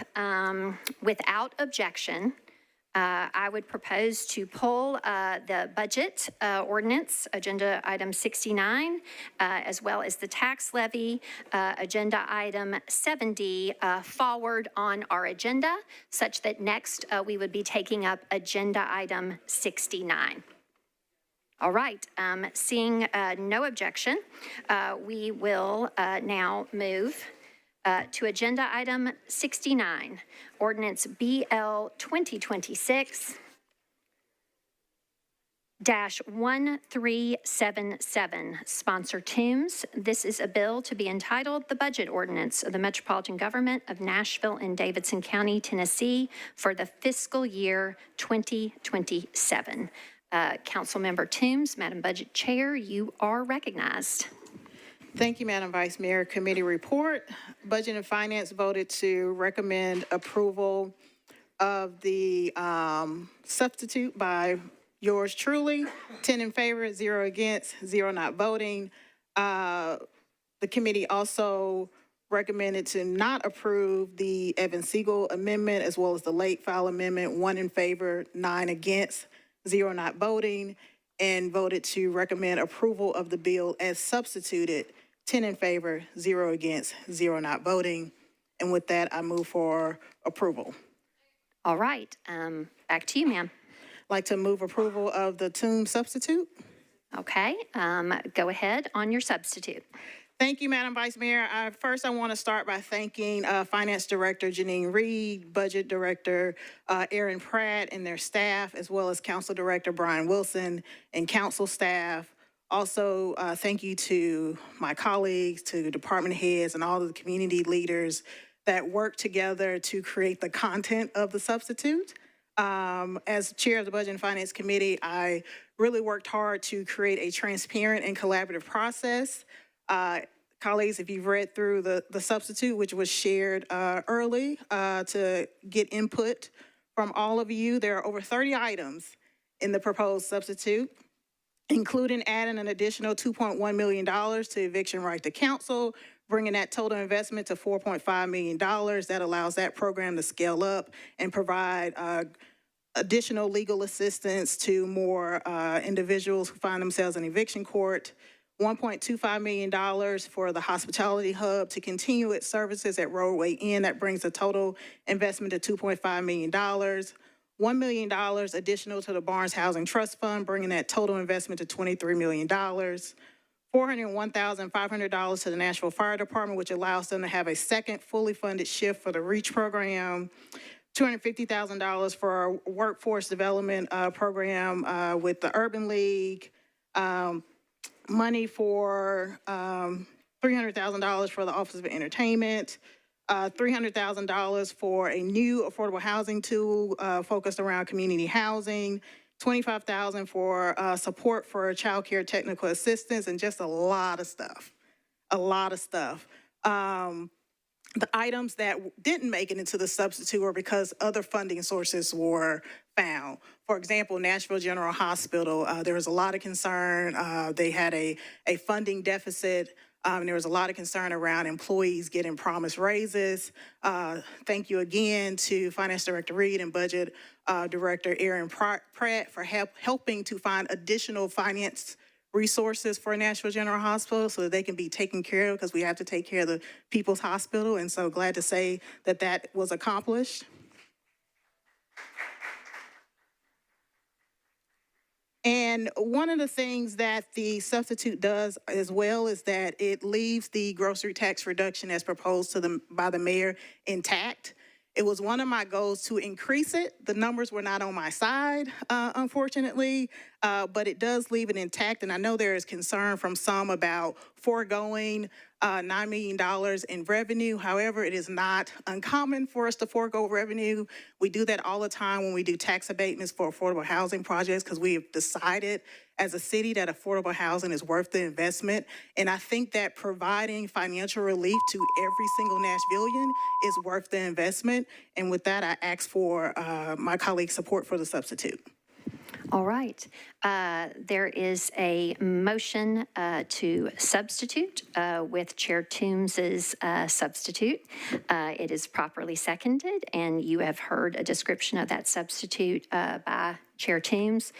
Speaker 1: without objection, I would propose to pull the budget ordinance, agenda item 69, as well as the tax levy, agenda item 70, forward on our agenda, such that next we would be taking up agenda item 69. All right, seeing no objection, we will now move to agenda item 69, ordinance BL 2026-1377, sponsor Toombs. This is a bill to be entitled the Budget Ordinance of the Metropolitan Government of Nashville and Davidson County, Tennessee for the fiscal year 2027. Councilmember Toombs, Madam Budget Chair, you are recognized.
Speaker 17: Thank you, Madam Vice Mayor. Committee report. Budget and Finance voted to recommend approval of the substitute by yours truly. 10 in favor, 0 against, 0 not voting. The committee also recommended to not approve the Evans Siegel amendment as well as the late file amendment. 1 in favor, 9 against, 0 not voting, and voted to recommend approval of the bill as substituted. 10 in favor, 0 against, 0 not voting. And with that, I move for approval.
Speaker 1: All right, back to you, ma'am.
Speaker 17: I'd like to move approval of the Toombs substitute.
Speaker 1: Okay, go ahead on your substitute.
Speaker 17: Thank you, Madam Vice Mayor. First, I want to start by thanking Finance Director Janine Reed, Budget Director Aaron Pratt and their staff, as well as Council Director Brian Wilson and council staff. Also, thank you to my colleagues, to department heads, and all of the community leaders that work together to create the content of the substitute. As chair of the Budget and Finance Committee, I really worked hard to create a transparent and collaborative process. Colleagues, if you've read through the substitute, which was shared early to get input from all of you, there are over 30 items in the proposed substitute, including adding an additional $2.1 million to eviction right to counsel, bringing that total investment to $4.5 million. That allows that program to scale up and provide additional legal assistance to more individuals who find themselves in eviction court. $1.25 million for the hospitality hub to continue its services at Roadway Inn. That brings the total investment to $2.5 million. $1 million additional to the Barnes Housing Trust Fund, bringing that total investment to $23 million. $401,500 to the Nashville Fire Department, which allows them to have a second fully funded shift for the REACH program. $250,000 for our workforce development program with the Urban League. Money for $300,000 for the Office of Entertainment, $300,000 for a new affordable housing tool focused around community housing, $25,000 for support for child care technical assistance, and just a lot of stuff, The items that didn't make it into the substitute were because other funding sources were found. For example, Nashville General Hospital, there was a lot of concern. They had a funding deficit. There was a lot of concern around employees getting promised raises. Thank you again to Finance Director Reed and Budget Director Aaron Pratt for helping to find additional finance resources for Nashville General Hospital so that they can be taken care of, because we have to take care of the people's hospital. And so glad to say that that was accomplished. And one of the things that the substitute does as well is that it leaves the grocery tax reduction as proposed by the mayor intact. It was one of my goals to increase it. The numbers were not on my side, unfortunately, but it does leave it intact. And I know there is concern from some about foregoing $9 million in revenue. However, it is not uncommon for us to forego revenue. We do that all the time when we do tax abatements for affordable housing projects because we have decided as a city that affordable housing is worth the investment. And I think that providing financial relief to every single Nashvilleian is worth the investment. And with that, I ask for my colleague's support for the substitute.
Speaker 1: All right. There is a motion to substitute with Chair Toombs's substitute. It is properly seconded, and you have heard a description of that substitute by Chair Toombs,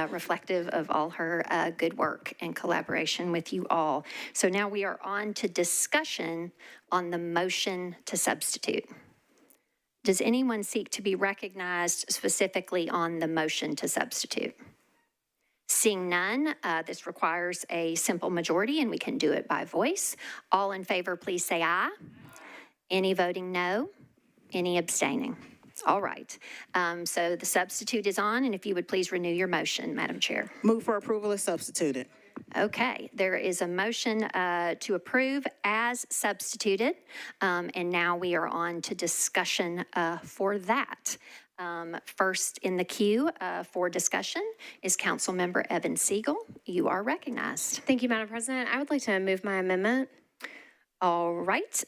Speaker 1: reflective of all her good work and collaboration with you all. So now we are on to discussion on the motion to substitute. Does anyone seek to be recognized specifically on the motion to substitute? Seeing none, this requires a simple majority and we can do it by voice. All in favor, please say aye. Any voting no? Any abstaining? All right. So the substitute is on, and if you would please renew your motion, Madam Chair.
Speaker 17: Move for approval as substituted.
Speaker 1: Okay, there is a motion to approve as substituted, and now we are on to discussion for that. First in the queue for discussion is Councilmember Evan Siegel. You are recognized.
Speaker 18: Thank you, Madam President. I would like to move my amendment.
Speaker 1: All right.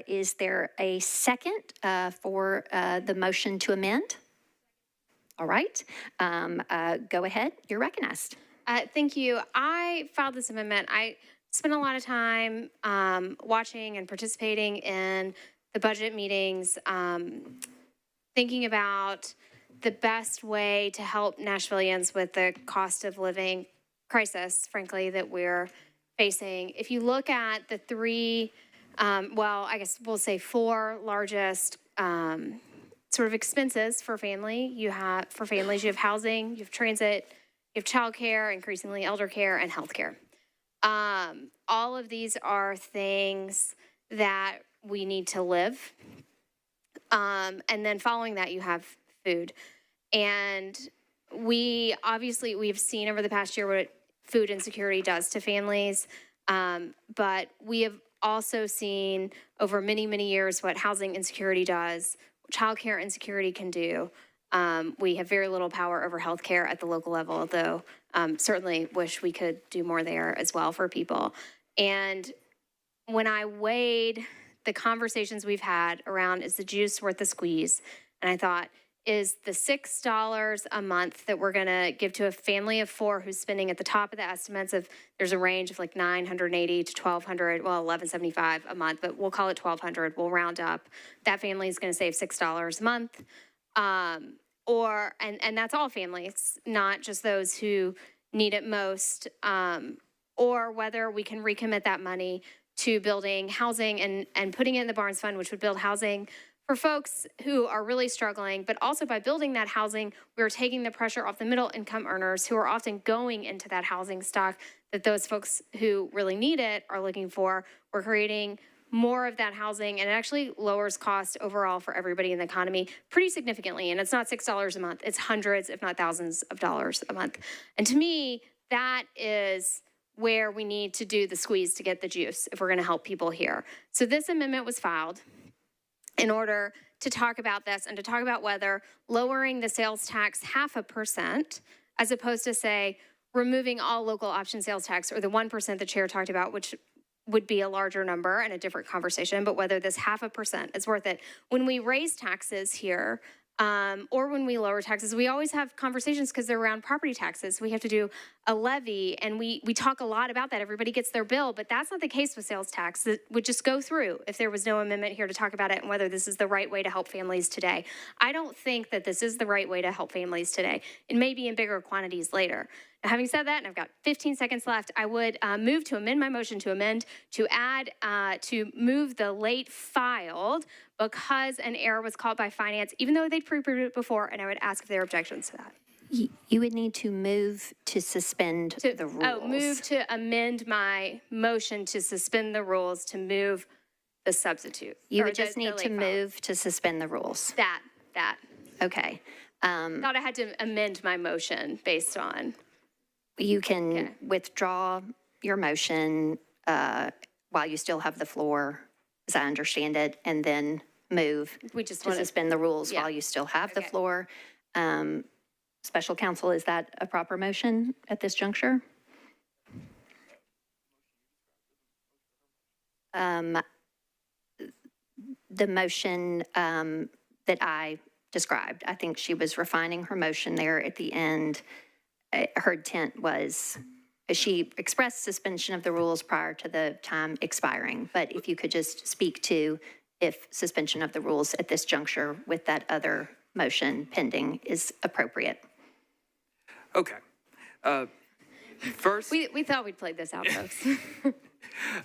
Speaker 1: Is there a second for the motion to amend? All right. Go ahead. You're recognized.
Speaker 18: Thank you. I filed this amendment. I spent a lot of time watching and participating in the budget meetings, thinking about the best way to help Nashvilleians with the cost of living crisis, frankly, that we're facing. If you look at the three, well, I guess we'll say four largest sort of expenses for families, you have housing, you have transit, you have childcare, increasingly elder care, and healthcare. All of these are things that we need to live. And then following that, you have food. And we've seen over the past year what food insecurity does to families. But we have also seen over many, many years what housing insecurity does, what childcare insecurity can do. We have very little power over healthcare at the local level, though certainly wish we could do more there as well for people. And when I weighed the conversations we've had around, is the juice worth the squeeze? And I thought, is the $6 a month that we're going to give to a family of four who's spending at the top of the estimates of, there's a range of like $980 to $1,200, well, $1,175 a month, but we'll call it $1,200. We'll round up. That family is going to save $6 a month. And that's all families, not just those who need it most, or whether we can recommit that money to building housing and putting it in the Barnes Fund, which would build housing for folks who are really struggling. But also by building that housing, we're taking the pressure off the middle income earners who are often going into that housing stock that those folks who really need it are looking for. We're creating more of that housing, and it actually lowers cost overall for everybody in the economy pretty significantly. And it's not $6 a month, it's hundreds, if not thousands of dollars a month. And to me, that is where we need to do the squeeze to get the juice if we're going to help people here. So this amendment was filed in order to talk about this and to talk about whether lowering the sales tax 0.5%, as opposed to, say, removing all local option sales tax, or the 1% the chair talked about, which would be a larger number and a different conversation, but whether this 0.5% is worth it. When we raise taxes here, or when we lower taxes, we always have conversations because they're around property taxes. We have to do a levy, and we talk a lot about that. Everybody gets their bill, but that's not the case with sales tax. It would just go through if there was no amendment here to talk about it and whether this is the right way to help families today. I don't think that this is the right way to help families today. It may be in bigger quantities later. Now, having said that, and I've got 15 seconds left, I would move to amend my motion to move the late filed because an error was caught by finance, even though they'd pre-approved it before, and I would ask if there are objections to that.
Speaker 1: You would need to move to suspend the rules.
Speaker 18: Oh, move to amend my motion to suspend the rules to move the substitute.
Speaker 1: You
Speaker 18: or
Speaker 1: would just
Speaker 18: the
Speaker 1: need to
Speaker 18: late file.
Speaker 1: move to suspend the rules.
Speaker 18: That.
Speaker 1: Okay.
Speaker 18: Thought I had to amend my motion based on.
Speaker 1: You can withdraw your motion while you still have the floor, as I understand it, and then move
Speaker 18: We just
Speaker 1: to
Speaker 18: want to.
Speaker 1: suspend the rules
Speaker 18: Yeah.
Speaker 1: while you still have the
Speaker 18: Okay.
Speaker 1: floor. Special counsel, is that a proper motion at this juncture? The motion that I described, I think she was refining her motion there at the end. Her intent was, she expressed suspension of the rules prior to the time expiring, but if you could just speak to if suspension of the rules at this juncture with that other motion pending is appropriate.
Speaker 19: Okay. First,
Speaker 18: We thought we'd played this out, folks.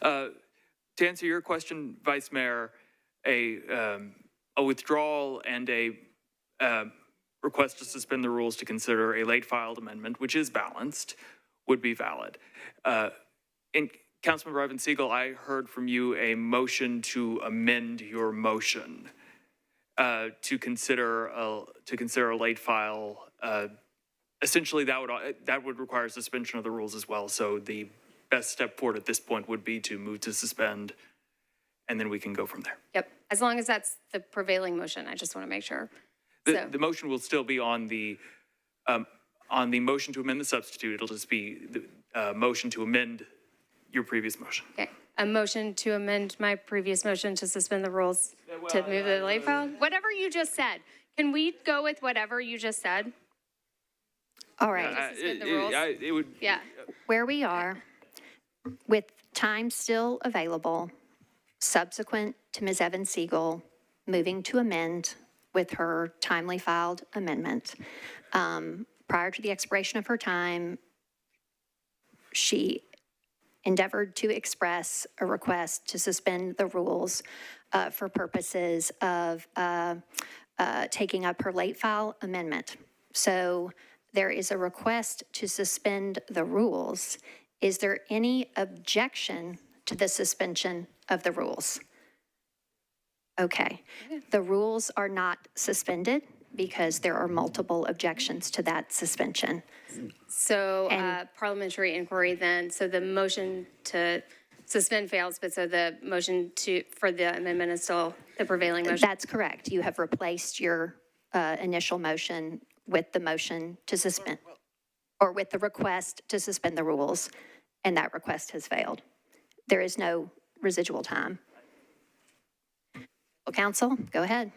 Speaker 19: to answer your question, Vice Mayor, a withdrawal and a request to suspend the rules to consider a late filed amendment, which is balanced, would be valid. In Councilmember Ivan Siegel, I heard from you a motion to amend your motion to consider a late file. Essentially, that would require suspension of the rules as well. So the best step forward at this point would be to move to suspend, and then we can go from there.
Speaker 18: Yep, as long as that's the prevailing motion, I just want to make sure.
Speaker 19: The motion will still be on the motion to amend the substitute. It'll just be the motion to amend your previous motion.
Speaker 18: Okay, a motion to amend my previous motion to suspend the rules to move the late file? Whatever you just said. Can we go with whatever you just said?
Speaker 1: All right.
Speaker 18: Suspend the rules?
Speaker 19: It would.
Speaker 18: Yeah.
Speaker 1: Where we are, with time still available, subsequent to Ms. Evans Siegel moving to amend with her timely filed amendment, prior to the expiration of her time, she endeavored to express a request to suspend the rules for purposes of taking up her late file amendment. So there is a request to suspend the rules. Is there any objection to the suspension of the rules? Okay. The rules are not suspended because there are multiple objections to that suspension.
Speaker 18: So parliamentary inquiry then, so the motion to suspend fails, but so the motion for the amendment is still the prevailing motion?
Speaker 1: That's correct. You have replaced your initial motion with the motion to suspend, or with the request to suspend the rules, and that request has failed. There is no residual time. Well, counsel, go ahead.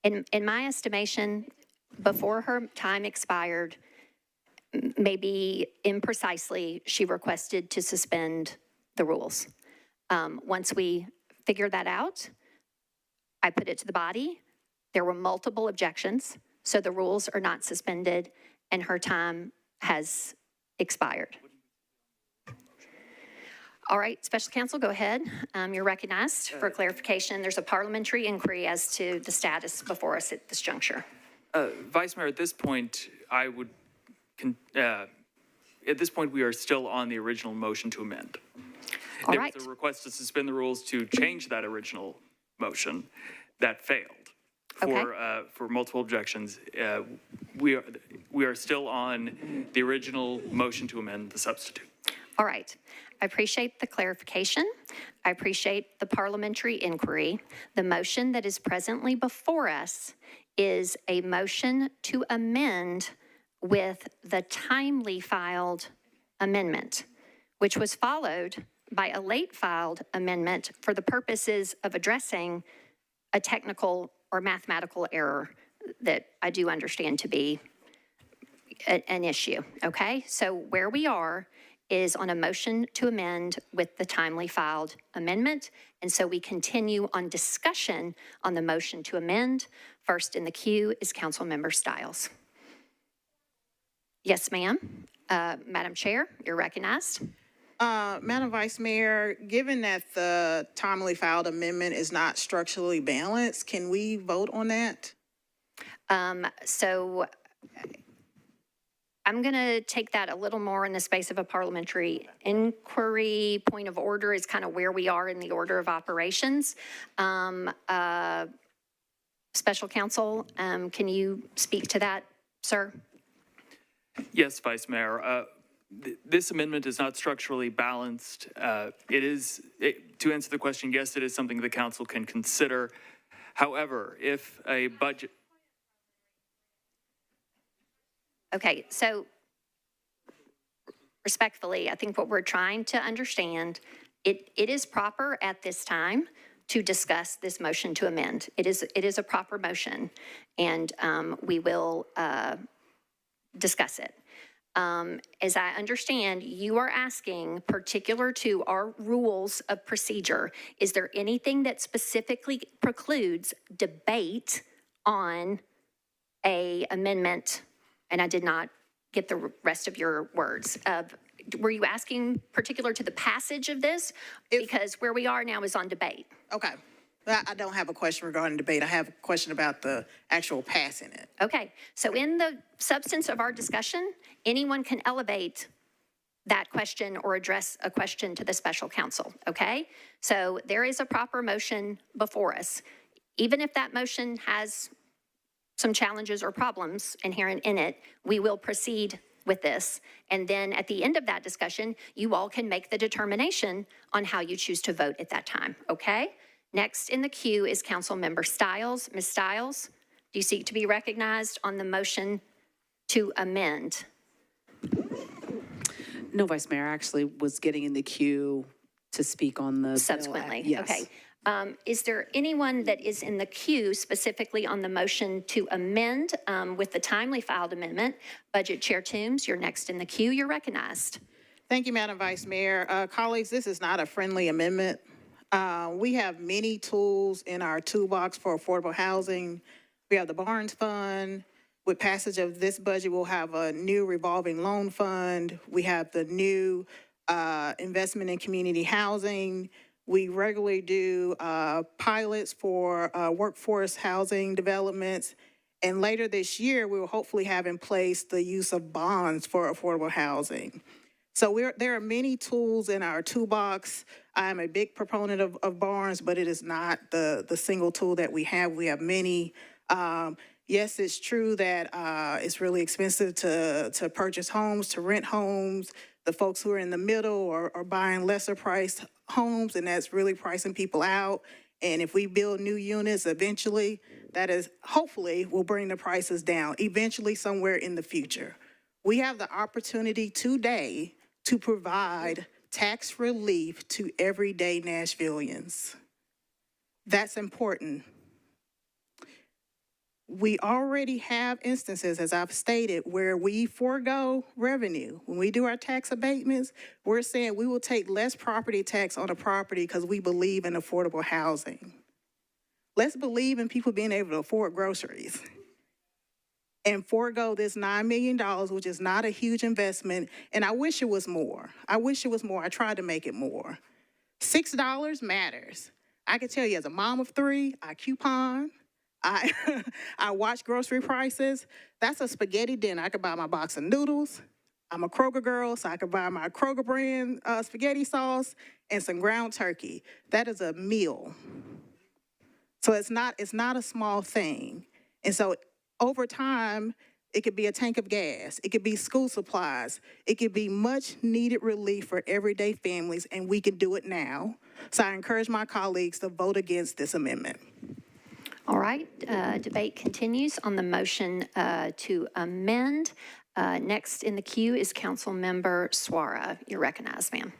Speaker 1: In my estimation, before her time expired, maybe imprecisely, she requested to suspend the rules. Once we figured that out, I put it to the body. There were multiple objections, so the rules are not suspended, and her time has expired. All right, special counsel, go ahead. You're recognized for clarification. There's a parliamentary inquiry as to the status before us at this juncture.
Speaker 19: Vice Mayor, at this point, we are still on the original motion to amend.
Speaker 1: All
Speaker 19: there
Speaker 1: right.
Speaker 19: was a request to suspend the rules to change that original motion that failed for multiple objections. We are still on the original motion to amend the substitute.
Speaker 1: All right. I appreciate the clarification. I appreciate the parliamentary inquiry. The motion that is presently before us is a motion to amend with the timely filed amendment, which was followed by a late filed amendment for the purposes of addressing a technical or mathematical error that I do understand to be an issue, okay? So where we are is on a motion to amend with the timely filed amendment, and so we continue on discussion on the motion to amend. First in the queue is Councilmember Stiles. Yes, ma'am. Madam Chair, you're recognized.
Speaker 17: Madam Vice Mayor, given that the timely filed amendment is not structurally balanced, can we vote on that?
Speaker 1: So I'm going to take that a little more in the space of a parliamentary inquiry. Point of order is kind of where we are in the order of operations. Special counsel, can you speak to that, sir?
Speaker 19: Yes, Vice Mayor. This amendment is not structurally balanced. To answer the question, yes, it is something the council can consider. However, if a budget...
Speaker 1: Okay, so respectfully, I think what we're trying to understand, it is proper at this time to discuss this motion to amend. It is a proper motion, and we will discuss it. As I understand, you are asking, particular to our rules of procedure, is there anything that specifically precludes debate on a amendment? And I did not get the rest of your words. Were you asking particular to the passage of this? Because where we are now is on debate.
Speaker 17: Okay. I don't have a question regarding debate. I have a question about the actual passing it.
Speaker 1: Okay. So in the substance of our discussion, anyone can elevate that question or address a question to the special counsel, okay? So there is a proper motion before us. Even if that motion has some challenges or problems inherent in it, we will proceed with this. And then at the end of that discussion, you all can make the determination on how you choose to vote at that time, okay? Next in the queue is Councilmember Stiles. Ms. Stiles, do you seek to be recognized on the motion to amend?
Speaker 20: No, Vice Mayor, I actually was getting in the queue to speak on the
Speaker 1: Subsequently,
Speaker 20: bill. Yes.
Speaker 1: Okay. Is there anyone that is in the queue specifically on the motion to amend with the timely filed amendment? Budget Chair Toombs, you're next in the queue. You're recognized.
Speaker 17: Thank you, Madam Vice Mayor. Colleagues, this is not a friendly amendment. We have many tools in our toolbox for affordable housing. We have the Barnes Fund. With passage of this budget, we'll have a new revolving loan fund. We have the new investment in community housing. We regularly do pilots for workforce housing developments. And later this year, we will hopefully have in place the use of bonds for affordable housing. So there are many tools in our toolbox. I am a big proponent of Barnes, but it is not the single tool that we have. We have many. Yes, it's true that it's really expensive to purchase homes, to rent homes. The folks who are in the middle are buying lesser priced homes, and that's really pricing people out. And if we build new units, eventually, that is hopefully will bring the prices down, eventually somewhere in the future. We have the opportunity today to provide tax relief to everyday Nashvillians. That's important. We already have instances, as I've stated, where we forego revenue. When we do our tax abatements, we're saying we will take less property tax on a property because we believe in affordable housing. Let's believe in people being able to afford groceries and forego this $9 million, which is not a huge investment. And I wish it was more. I wish it was more. I tried to make it more. $6 matters. I can tell you as a mom of 3, I coupon. I watch grocery prices. That's a spaghetti dinner. I could buy my box of noodles. I'm a Kroger girl, so I could buy my Kroger brand spaghetti sauce and some ground turkey. That is a meal. So it's not a small thing. And so over time, it could be a tank of gas. It could be school supplies. It could be much needed relief for everyday families, and we can do it now. So I encourage my colleagues to vote against this amendment.
Speaker 1: All right, debate continues on the motion to amend. Next in the queue is Councilmember Suara. You're recognized, ma'am.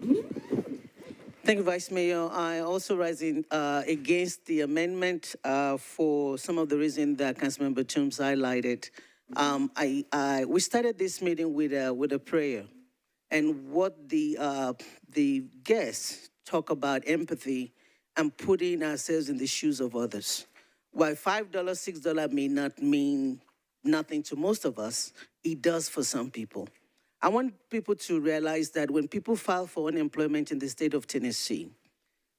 Speaker 21: Thank you, Vice Mayor. I also rising against the amendment for some of the reasons that Councilmember Toombs highlighted. We started this meeting with a prayer, and what the guests talk about empathy and putting ourselves in the shoes of others. While $5, $6 may not mean nothing to most of us, it does for some people. I want people to realize that when people file for unemployment in the state of Tennessee,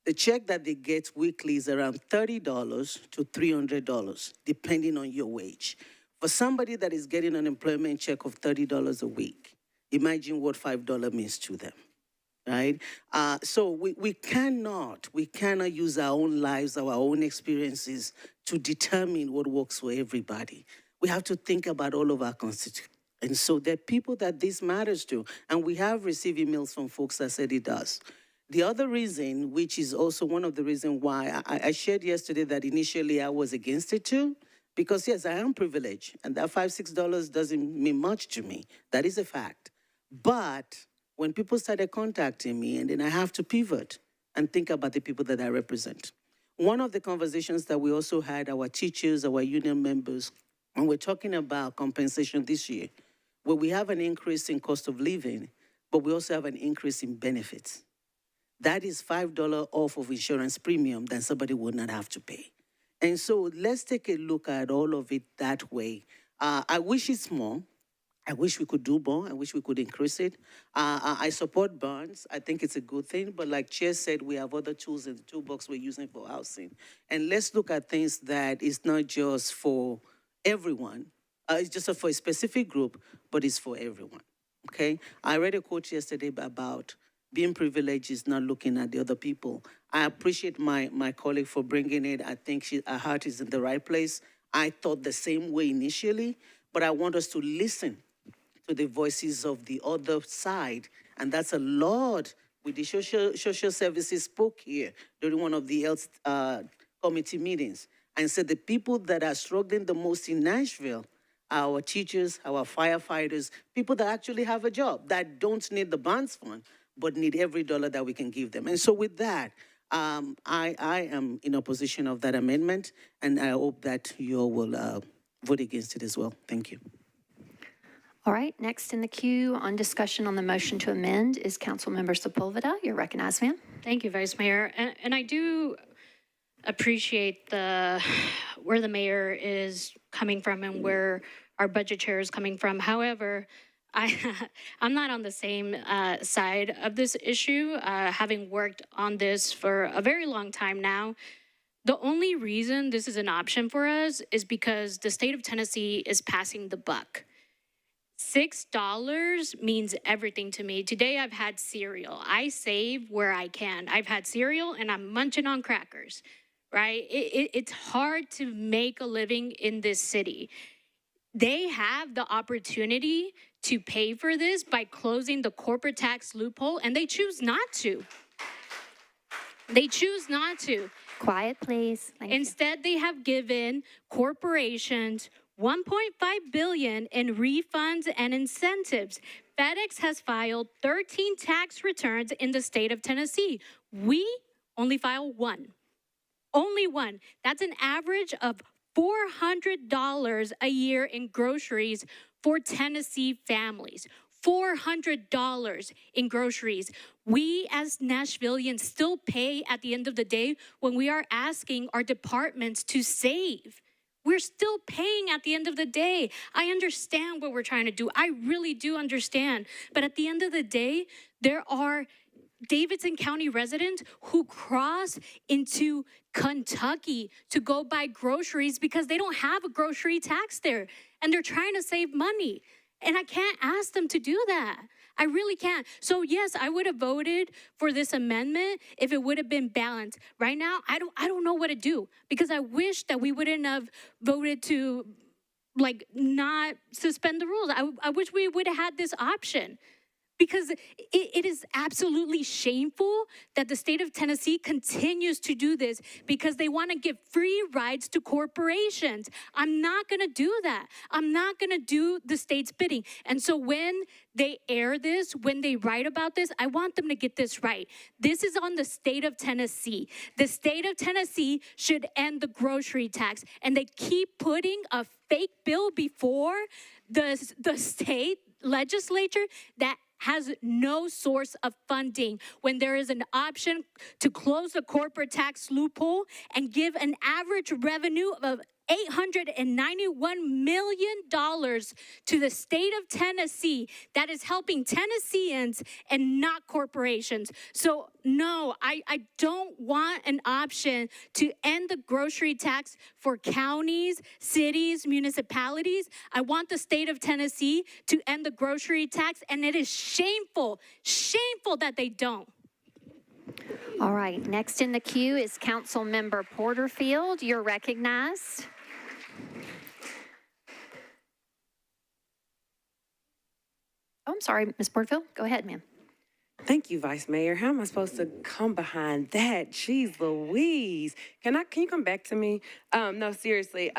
Speaker 21: the check that they get weekly is around $30 to $300, depending on your wage. For somebody that is getting an unemployment check of $30 a week, imagine what $5 means to them, right? So we cannot use our own lives, our own experiences to determine what works for everybody. We have to think about all of our constituents. And so there are people that this matters to, and we have received emails from folks that said it does. The other reason, which is also one of the reasons why I shared yesterday that initially I was against it too, because yes, I am privileged, and that $5, $6 doesn't mean much to me. That is a fact. But when people started contacting me, and then I have to pivot and think about the people that I represent. One of the conversations that we also had, our teachers, our union members, when we're talking about compensation this year, where we have an increase in cost of living, but we also have an increase in benefits. That is $5 off of insurance premium that somebody would not have to pay. And so let's take a look at all of it that way. I wish it's more. I wish we could do more. I wish we could increase it. I support bonds. I think it's a good thing. But like Chair said, we have other tools in the toolbox we're using for housing. And let's look at things that is not just for everyone. It's just for a specific group, but it's for everyone, okay? I read a quote yesterday about being privileged is not looking at the other people. I appreciate my colleague for bringing it. I think her heart is in the right place. I thought the same way initially, but I want us to listen to the voices of the other side, and that's a lot. With the social services spoke here during one of the health committee meetings and said the people that are struggling the most in Nashville, our teachers, our firefighters, people that actually have a job, that don't need the bonds fund, but need every dollar that we can give them. And so with that, I am in opposition of that amendment, and I hope that you all will vote against it as well. Thank you.
Speaker 1: All right, next in the queue on discussion on the motion to amend is Councilmember Sepulveda. You're recognized, ma'am.
Speaker 2: Thank you, Vice Mayor. And I do appreciate where the mayor is coming from and where our budget chair is coming from. However, I'm not on the same side of this issue, having worked on this for a very long time now. The only reason this is an option for us is because the state of Tennessee is passing the buck. $6 means everything to me. Today I've had cereal. I save where I can. I've had cereal and I'm munching on crackers, right? It's hard to make a living in this city. They have the opportunity to pay for this by closing the corporate tax loophole, and they choose not to. They choose not to.
Speaker 1: Quiet, please.
Speaker 2: Instead, they have given corporations $1.5 billion in refunds and incentives. FedEx has filed 13 tax returns in the state of Tennessee. We only file one. Only one. That's an average of $400 a year in groceries for Tennessee families. $400 in groceries. We as Nashvillians still pay at the end of the day when we are asking our departments to save. We're still paying at the end of the day. I understand what we're trying to do. I really do understand. But at the end of the day, there are Davidson County residents who cross into Kentucky to go buy groceries because they don't have a grocery tax there. And they're trying to save money. And I can't ask them to do that. I really can't. So yes, I would have voted for this amendment if it would have been balanced. Right now, I don't know what to do because I wish that we wouldn't have voted to not suspend the rules. I wish we would have had this option. Because it is absolutely shameful that the state of Tennessee continues to do this because they want to give free rides to corporations. I'm not going to do that. I'm not going to do the state's bidding. And so when they air this, when they write about this, I want them to get this right. This is on the state of Tennessee. The state of Tennessee should end the grocery tax. And they keep putting a fake bill before the state legislature that has no source of funding when there is an option to close the corporate tax loophole and give an average revenue of $891 million to the state of Tennessee that is helping Tennesseans and not corporations. So no, I don't want an option to end the grocery tax for counties, cities, municipalities. I want the state of Tennessee to end the grocery tax, and it is shameful that they don't.
Speaker 1: All right, next in the queue is Councilmember Porterfield. You're recognized. Oh, I'm sorry, Ms. Porterfield. Go ahead, ma'am.
Speaker 4: Thank you, Vice Mayor. How am I supposed to come behind that? Jeez Louise. Can you come back to me? No, seriously.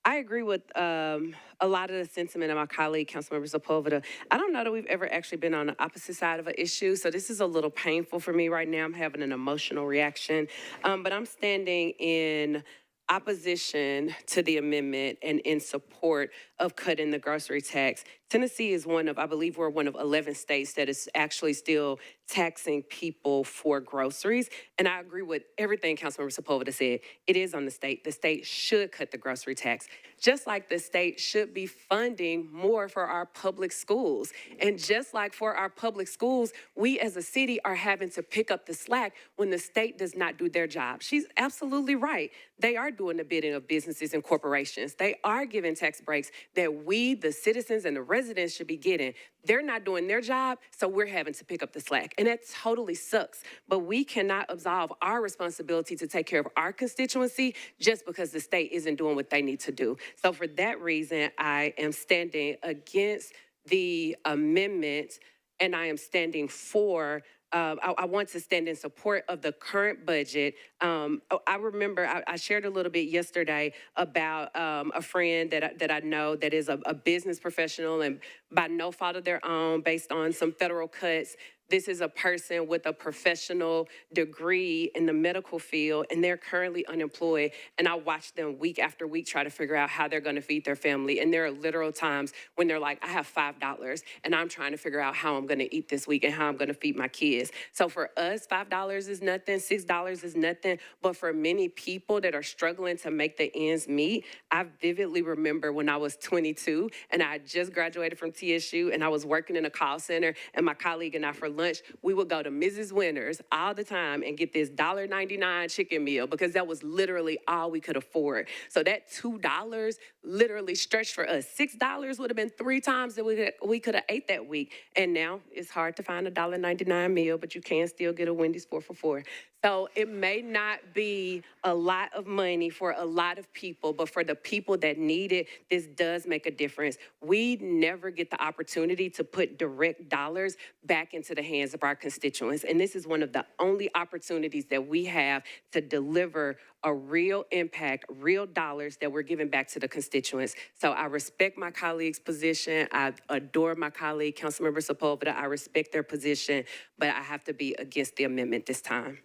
Speaker 4: I agree with a lot of the sentiment of my colleague, Councilmember Sepulveda. I don't know that we've ever actually been on the opposite side of an issue, so this is a little painful for me right now. I'm having an emotional reaction, but I'm standing in opposition to the amendment and in support of cutting the grocery tax. Tennessee is I believe we're one of 11 states that is actually still taxing people for groceries. And I agree with everything Councilmember Sepulveda said. It is on the state. The state should cut the grocery tax, just like the state should be funding more for our public schools. And just like for our public schools, we as a city are having to pick up the slack when the state does not do their job. She's absolutely right. They are doing the bidding of businesses and corporations. They are giving tax breaks that we, the citizens and the residents, should be getting. They're not doing their job, so we're having to pick up the slack. And that totally sucks. But we cannot absolve our responsibility to take care of our constituency just because the state isn't doing what they need to do. So for that reason, I am standing against the amendment, and I am standing for I want to stand in support of the current budget. I remember I shared a little bit yesterday about a friend that I know that is a business professional, and by no fault of their own, based on some federal cuts, this is a person with a professional degree in the medical field, and they're currently unemployed. And I watch them week after week try to figure out how they're going to feed their family. And there are literal times when they're like, I have $5, and I'm trying to figure out how I'm going to eat this week and how I'm going to feed my kids. So for us, $5 is nothing, $6 is nothing. But for many people that are struggling to make the ends meet, I vividly remember when I was 22 and I had just graduated from TSU, and I was working in a call center, and my colleague and I, for lunch, we would go to Mrs. Winter's all the time and get this $1.99 chicken meal because that was literally all we could afford. So that $2 literally stretched for us. $6 would have been 3 times that we could have ate that week. And now it's hard to find a $1.99 meal, but you can still get a Wendy's 4 for $4. So it may not be a lot of money for a lot of people, but for the people that need it, this does make a difference. We never get the opportunity to put direct dollars back into the hands of our constituents. And this is one of the only opportunities that we have to deliver a real impact, real dollars that we're giving back to the constituents. So I respect my colleague's position. I adore my colleague, Councilmember Sepulveda. I respect their position, but I have to be against the amendment this time.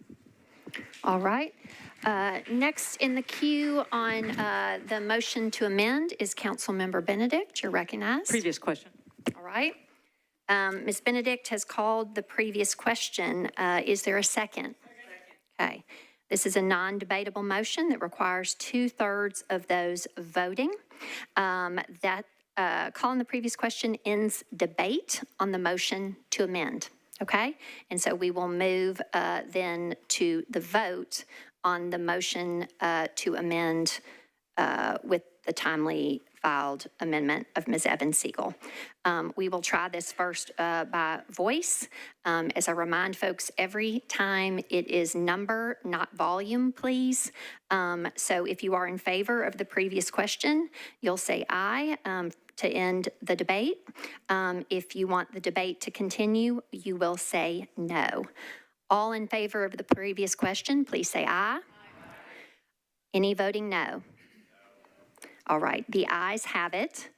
Speaker 1: All right. Next in the queue on the motion to amend is Councilmember Benedict. You're recognized.
Speaker 22: Previous question.
Speaker 1: All right. Ms. Benedict has called the previous question. Is there a second? Okay. This is a non-debatable motion that requires 2/3 of those voting. Calling the previous question ends debate on the motion to amend. Okay, and so we will move then to the vote on the motion to amend with the timely filed amendment of Ms. Evans-Siegel. We will try this first by voice. As I remind folks, every time it is number, not volume, please. So if you are in favor of the previous question, you'll say aye. To end the debate. If you want the debate to continue, you will say no. All in favor of the previous question, please say aye. Any voting no? All right, the ayes have it.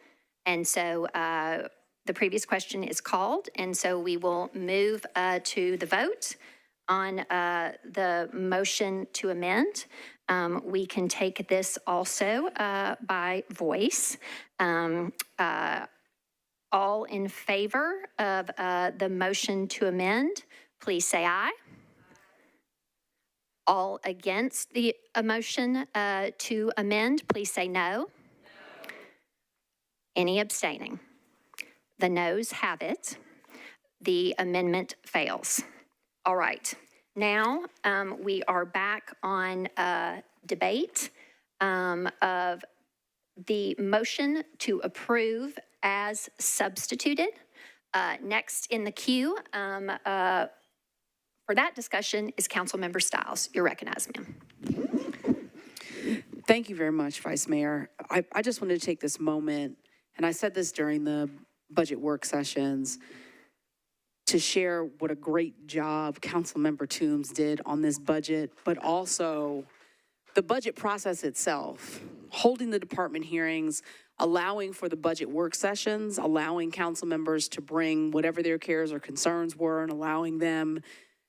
Speaker 1: And so the previous question is called. And so we will move to the vote on the motion to amend. We can take this also by voice. All in favor of the motion to amend, please say aye. All against the motion to amend, please say no. Any abstaining? The noes have it. The amendment fails. All right. Now we are back on debate of the motion to approve as substituted. Next in the queue for that discussion is Councilmember Stiles. You're recognized, ma'am.
Speaker 20: Thank you very much, Vice Mayor. I just wanted to take this moment, and I said this during the budget work sessions, to share what a great job Councilmember Toombs did on this budget, but also the budget process itself, holding the department hearings, allowing for the budget work sessions, allowing council members to bring whatever their cares or concerns were, and allowing them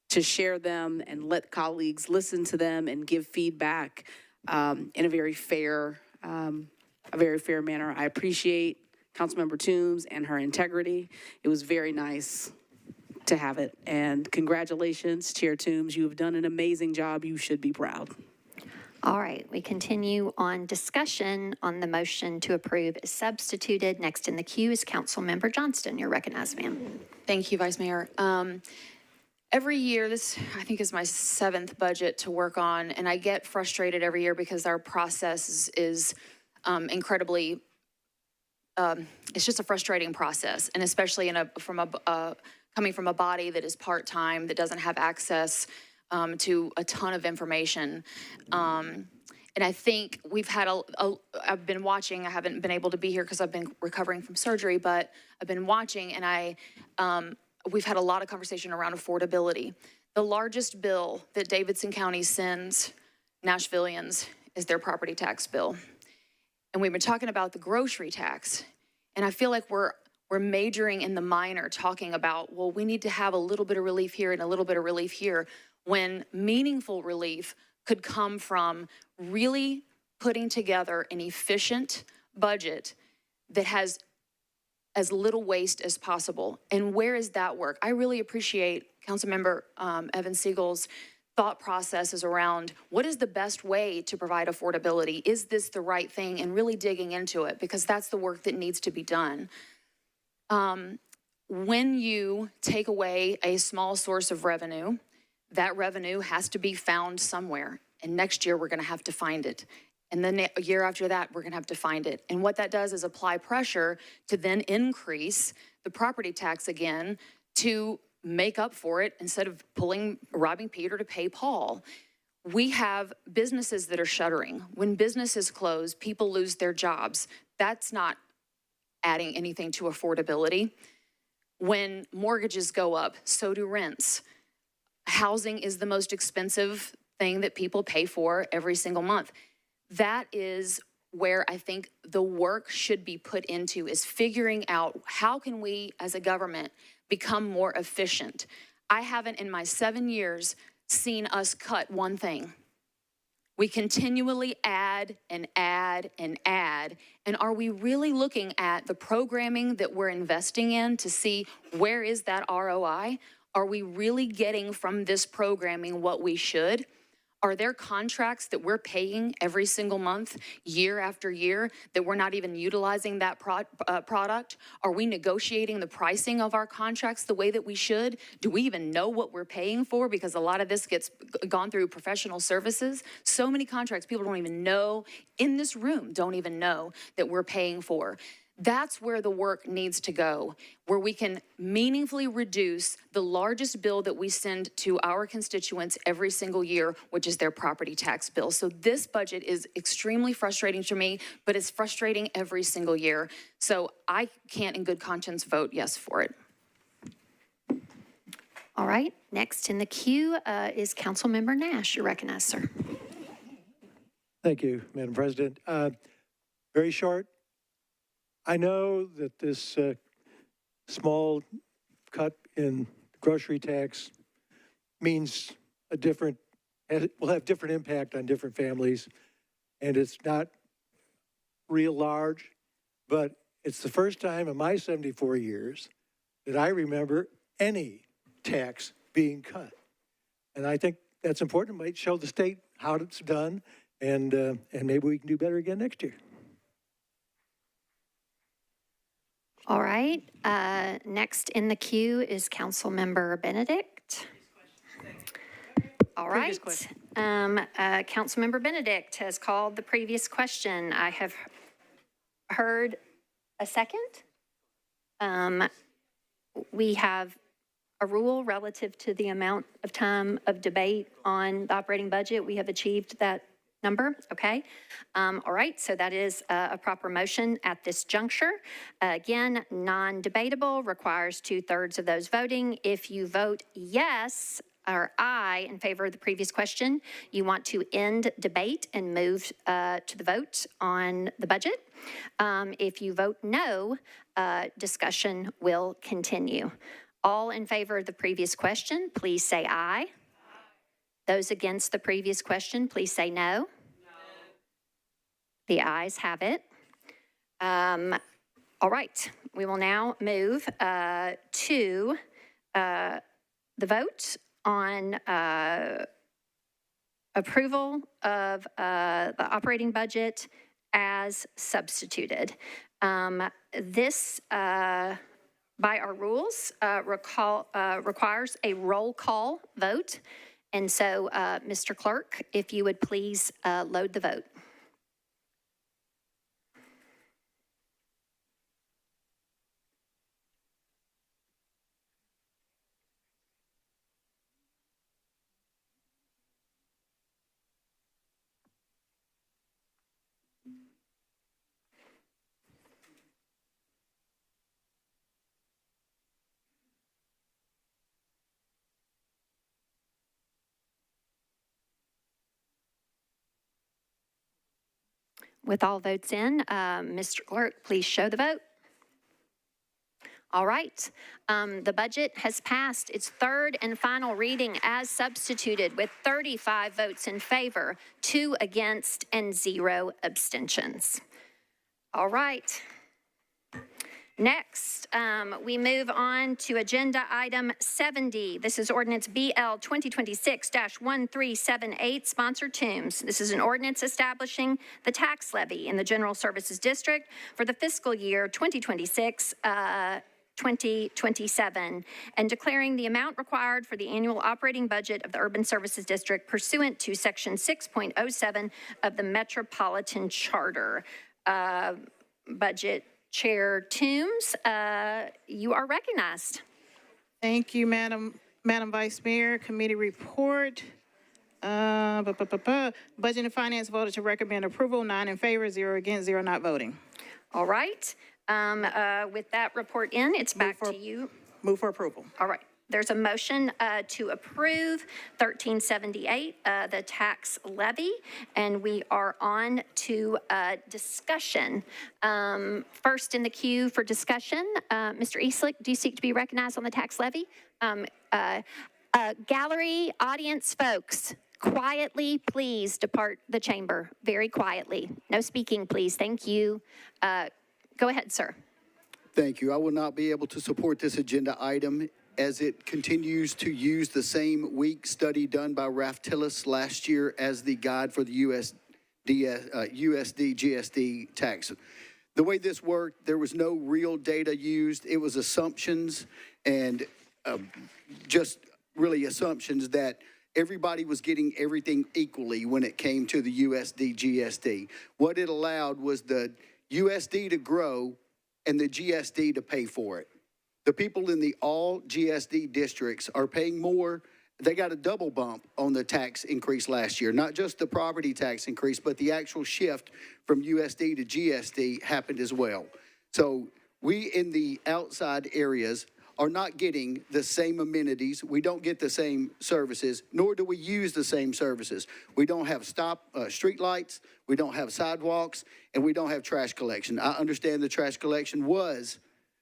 Speaker 20: to share them and let colleagues listen to them and give feedback in a very fair manner. I appreciate Councilmember Toombs and her integrity. It was very nice to have it. And congratulations, Chair Toombs. You have done an amazing job. You should be proud.
Speaker 1: All right, we continue on discussion on the motion to approve as substituted. Next in the queue is Councilmember Johnston. You're recognized, ma'am.
Speaker 3: Thank you, Vice Mayor. Every year, this I think is my 7th budget to work on, and I get frustrated every year because our process is incredibly, it's just a frustrating process, and especially coming from a body that is part-time, that doesn't have access to a ton of information. And I think we've had I've been watching, I haven't been able to be here because I've been recovering from surgery, but I've been watching, and we've had a lot of conversation around affordability. The largest bill that Davidson County sends Nashvillians is their property tax bill. And we've been talking about the grocery tax, and I feel like we're majoring in the minor, talking about, well, we need to have a little bit of relief here and a little bit of relief here, when meaningful relief could come from really putting together an efficient budget that has as little waste as possible. And where is that work? I really appreciate Councilmember Evan Siegel's thought processes around what is the best way to provide affordability? Is this the right thing? And really digging into it, because that's the work that needs to be done. When you take away a small source of revenue, that revenue has to be found somewhere. And next year, we're going to have to find it. And then a year after that, we're going to have to find it. And what that does is apply pressure to then increase the property tax again to make up for it, instead of robbing Peter to pay Paul. We have businesses that are shuttering. When businesses close, people lose their jobs. That's not adding anything to affordability. When mortgages go up, so do rents. Housing is the most expensive thing that people pay for every single month. That is where I think the work should be put into, is figuring out how can we as a government become more efficient. I haven't in my 7 years seen us cut one thing. We continually add and add and add. And are we really looking at the programming that we're investing in to see where is that ROI? Are we really getting from this programming what we should? Are there contracts that we're paying every single month, year after year, that we're not even utilizing that product? Are we negotiating the pricing of our contracts the way that we should? Do we even know what we're paying for? Because a lot of this gets gone through professional services. So many contracts people don't even know, in this room, don't even know that we're paying for. That's where the work needs to go, where we can meaningfully reduce the largest bill that we send to our constituents every single year, which is their property tax bill. So this budget is extremely frustrating to me, but it's frustrating every single year. So I can't in good conscience vote yes for it.
Speaker 1: All right, next in the queue is Councilmember Nash. You're recognized, sir.
Speaker 22: Thank you, Madam President. Very short. I know that this small cut in grocery tax means will have different impact on different families, and it's not real large, but it's the first time in my 74 years that I remember any tax being cut. And I think that's important. It might show the state how it's done, and maybe we can do better again next year.
Speaker 1: All right, next in the queue is Councilmember Benedict. All right, Councilmember Benedict has called the previous question. I have heard a second. We have a rule relative to the amount of time of debate on the operating budget. We have achieved that number, okay? All right, so that is a proper motion at this juncture. Again, non-debatable, requires 2/3 of those voting. If you vote yes or aye in favor of the previous question, you want to end debate and move to the vote on the budget. If you vote no, discussion will continue. All in favor of the previous question, please say aye. Those against the previous question, please say no. No. The ayes have it. All right, we will now move to the vote on approval of the operating budget as substituted. This, by our rules, requires a roll call vote. And so, Mr. Clerk, if you would please load the vote. With all votes in, Mr. Clerk, please show the vote. All right, the budget has passed its third and final reading as substituted with 35 votes in favor, 2 against, and 0 abstentions. All right. Next, we move on to agenda item 70. This is ordinance BL 2026-1378, sponsored Toombs. This is an ordinance establishing the tax levy in the General Services District for the fiscal year 2026-2027 and declaring the amount required for the annual operating budget of the Urban Services District pursuant to Section 6.07 of the Metropolitan Charter. Budget Chair Toombs, you are recognized.
Speaker 17: Thank you, Madam Vice Mayor. Committee report. Budget and Finance voted to recommend approval, 9 in favor, 0 against, 0 not voting.
Speaker 1: All right. With that report in, it's back to you.
Speaker 17: Move for approval.
Speaker 1: All right. There's a motion to approve 1378, the tax levy, and we are on to discussion. First in the queue for discussion, Mr. Eastlick, do you seek to be recognized on the tax levy? Gallery audience folks, quietly, please depart the chamber, very quietly. No speaking, please. Thank you. Go ahead, sir.
Speaker 5: Thank you. I will not be able to support this agenda item as it continues to use the same weak study done by Raftillis last year as the guide for the USD GSD tax. The way this worked, there was no real data used. It was assumptions and just really assumptions that everybody was getting everything equally when it came to the USD GSD. What it allowed was the USD to grow and the GSD to pay for it. The people in the all GSD districts are paying more. They got a double bump on the tax increase last year, not just the property tax increase, but the actual shift from USD to GSD happened as well. So we in the outside areas are not getting the same amenities. We don't get the same services, nor do we use the same services. We don't have street lights, we don't have sidewalks, and we don't have trash collection. I understand the trash collection was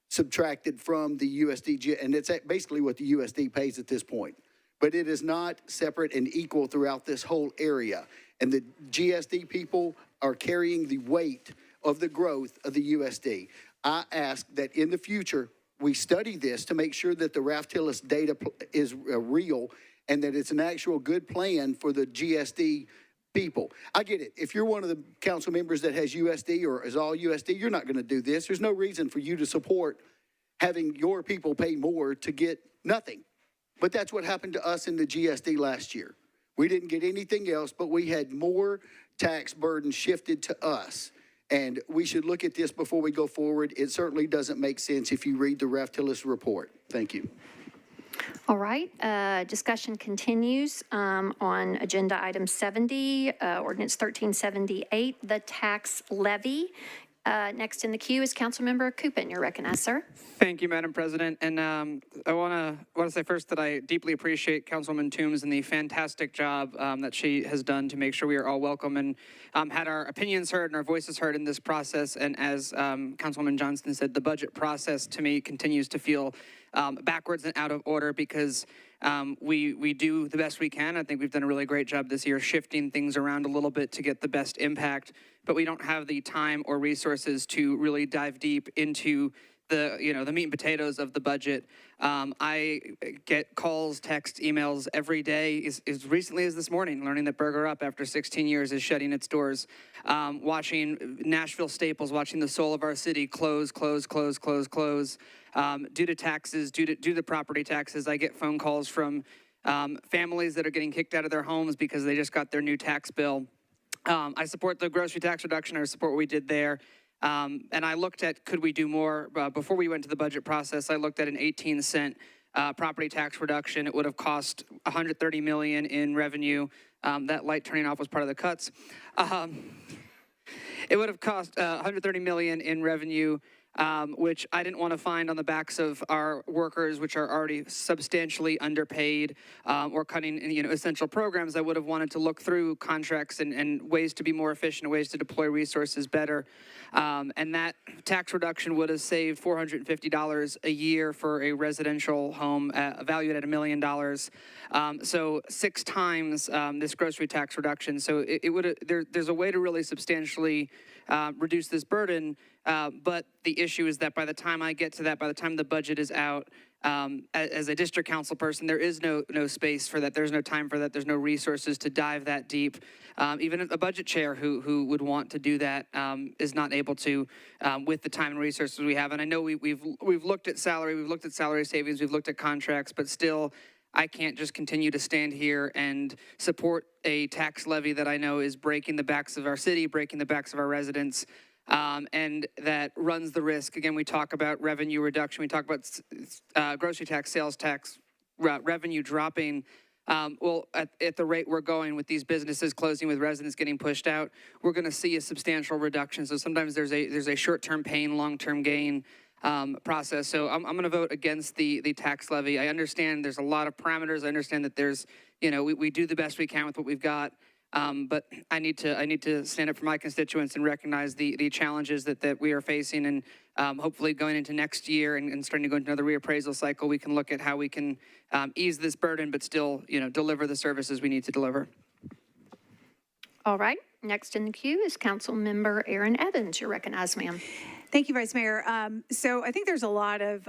Speaker 5: subtracted from the USD, and it's basically what the USD pays at this point. But it is not separate and equal throughout this whole area. And the GSD people are carrying the weight of the growth of the USD. I ask that in the future, we study this to make sure that the Raftillis data is real and that it's an actual good plan for the GSD people. I get it. If you're one of the council members that has USD or is all USD, you're not going to do this. There's no reason for you to support having your people pay more to get nothing. But that's what happened to us in the GSD last year. We didn't get anything else, but we had more tax burden shifted to us. And we should look at this before we go forward. It certainly doesn't make sense if you read the Raftillis report. Thank you.
Speaker 1: All right, discussion continues on agenda item 70, ordinance 1378, the tax levy. Next in the queue is Councilmember Coopin. You're recognized, sir.
Speaker 6: Thank you, Madam President. And I want to say first that I deeply appreciate Councilwoman Toombs and the fantastic job that she has done to make sure we are all welcome and had our opinions heard and our voices heard in this process. And as Councilwoman Johnston said, the budget process to me continues to feel backwards and out of order because we do the best we can. I think we've done a really great job this year shifting things around a little bit to get the best impact, but we don't have the time or resources to really dive deep into the meat and potatoes of the budget. I get calls, texts, emails every day, as recently as this morning, learning that Burger Up, after 16 years, is shutting its doors. Watching Nashville Staples, watching the soul of our city close. Due to taxes, due to property taxes, I get phone calls from families that are getting kicked out of their homes because they just got their new tax bill. I support the grocery tax reduction. I support what we did there. And I looked at, could we do more? Before we went to the budget process, I looked at an 18-cent property tax reduction. It would have cost $130 million in revenue. That light turning off was part of the cuts. It would have cost $130 million in revenue, which I didn't want to find on the backs of our workers, which are already substantially underpaid, or cutting essential programs. I would have wanted to look through contracts and ways to be more efficient, ways to deploy resources better. And that tax reduction would have saved $450 a year for a residential home valued at $1 million. So 6 times this grocery tax reduction. So it would there's a way to really substantially reduce this burden. But the issue is that by the time I get to that, by the time the budget is out, as a district council person, there is no space for that. There's no time for that. There's no resources to dive that deep. Even a budget chair who would want to do that is not able to with the time and resources we have. And I know we've looked at salary, we've looked at salary savings, we've looked at contracts, but still, I can't just continue to stand here and support a tax levy that I know is breaking the backs of our city, breaking the backs of our residents. And that runs the risk. Again, we talk about revenue reduction. We talk about grocery tax, sales tax, revenue dropping. Well, at the rate we're going with these businesses closing, with residents getting pushed out, we're going to see a substantial reduction. So sometimes there's a short-term pain, long-term gain process. So I'm going to vote against the tax levy. I understand there's a lot of parameters. I understand that there's, we do the best we can with what we've got. But I need to stand up for my constituents and recognize the challenges that we are facing, and hopefully going into next year and starting to go into another reappraisal cycle, we can look at how we can ease this burden, but still, deliver the services we need to deliver.
Speaker 1: All right. Next in the queue is Councilmember Erin Evans. You're recognized, ma'am.
Speaker 7: Thank you, Vice Mayor. So I think there's a lot of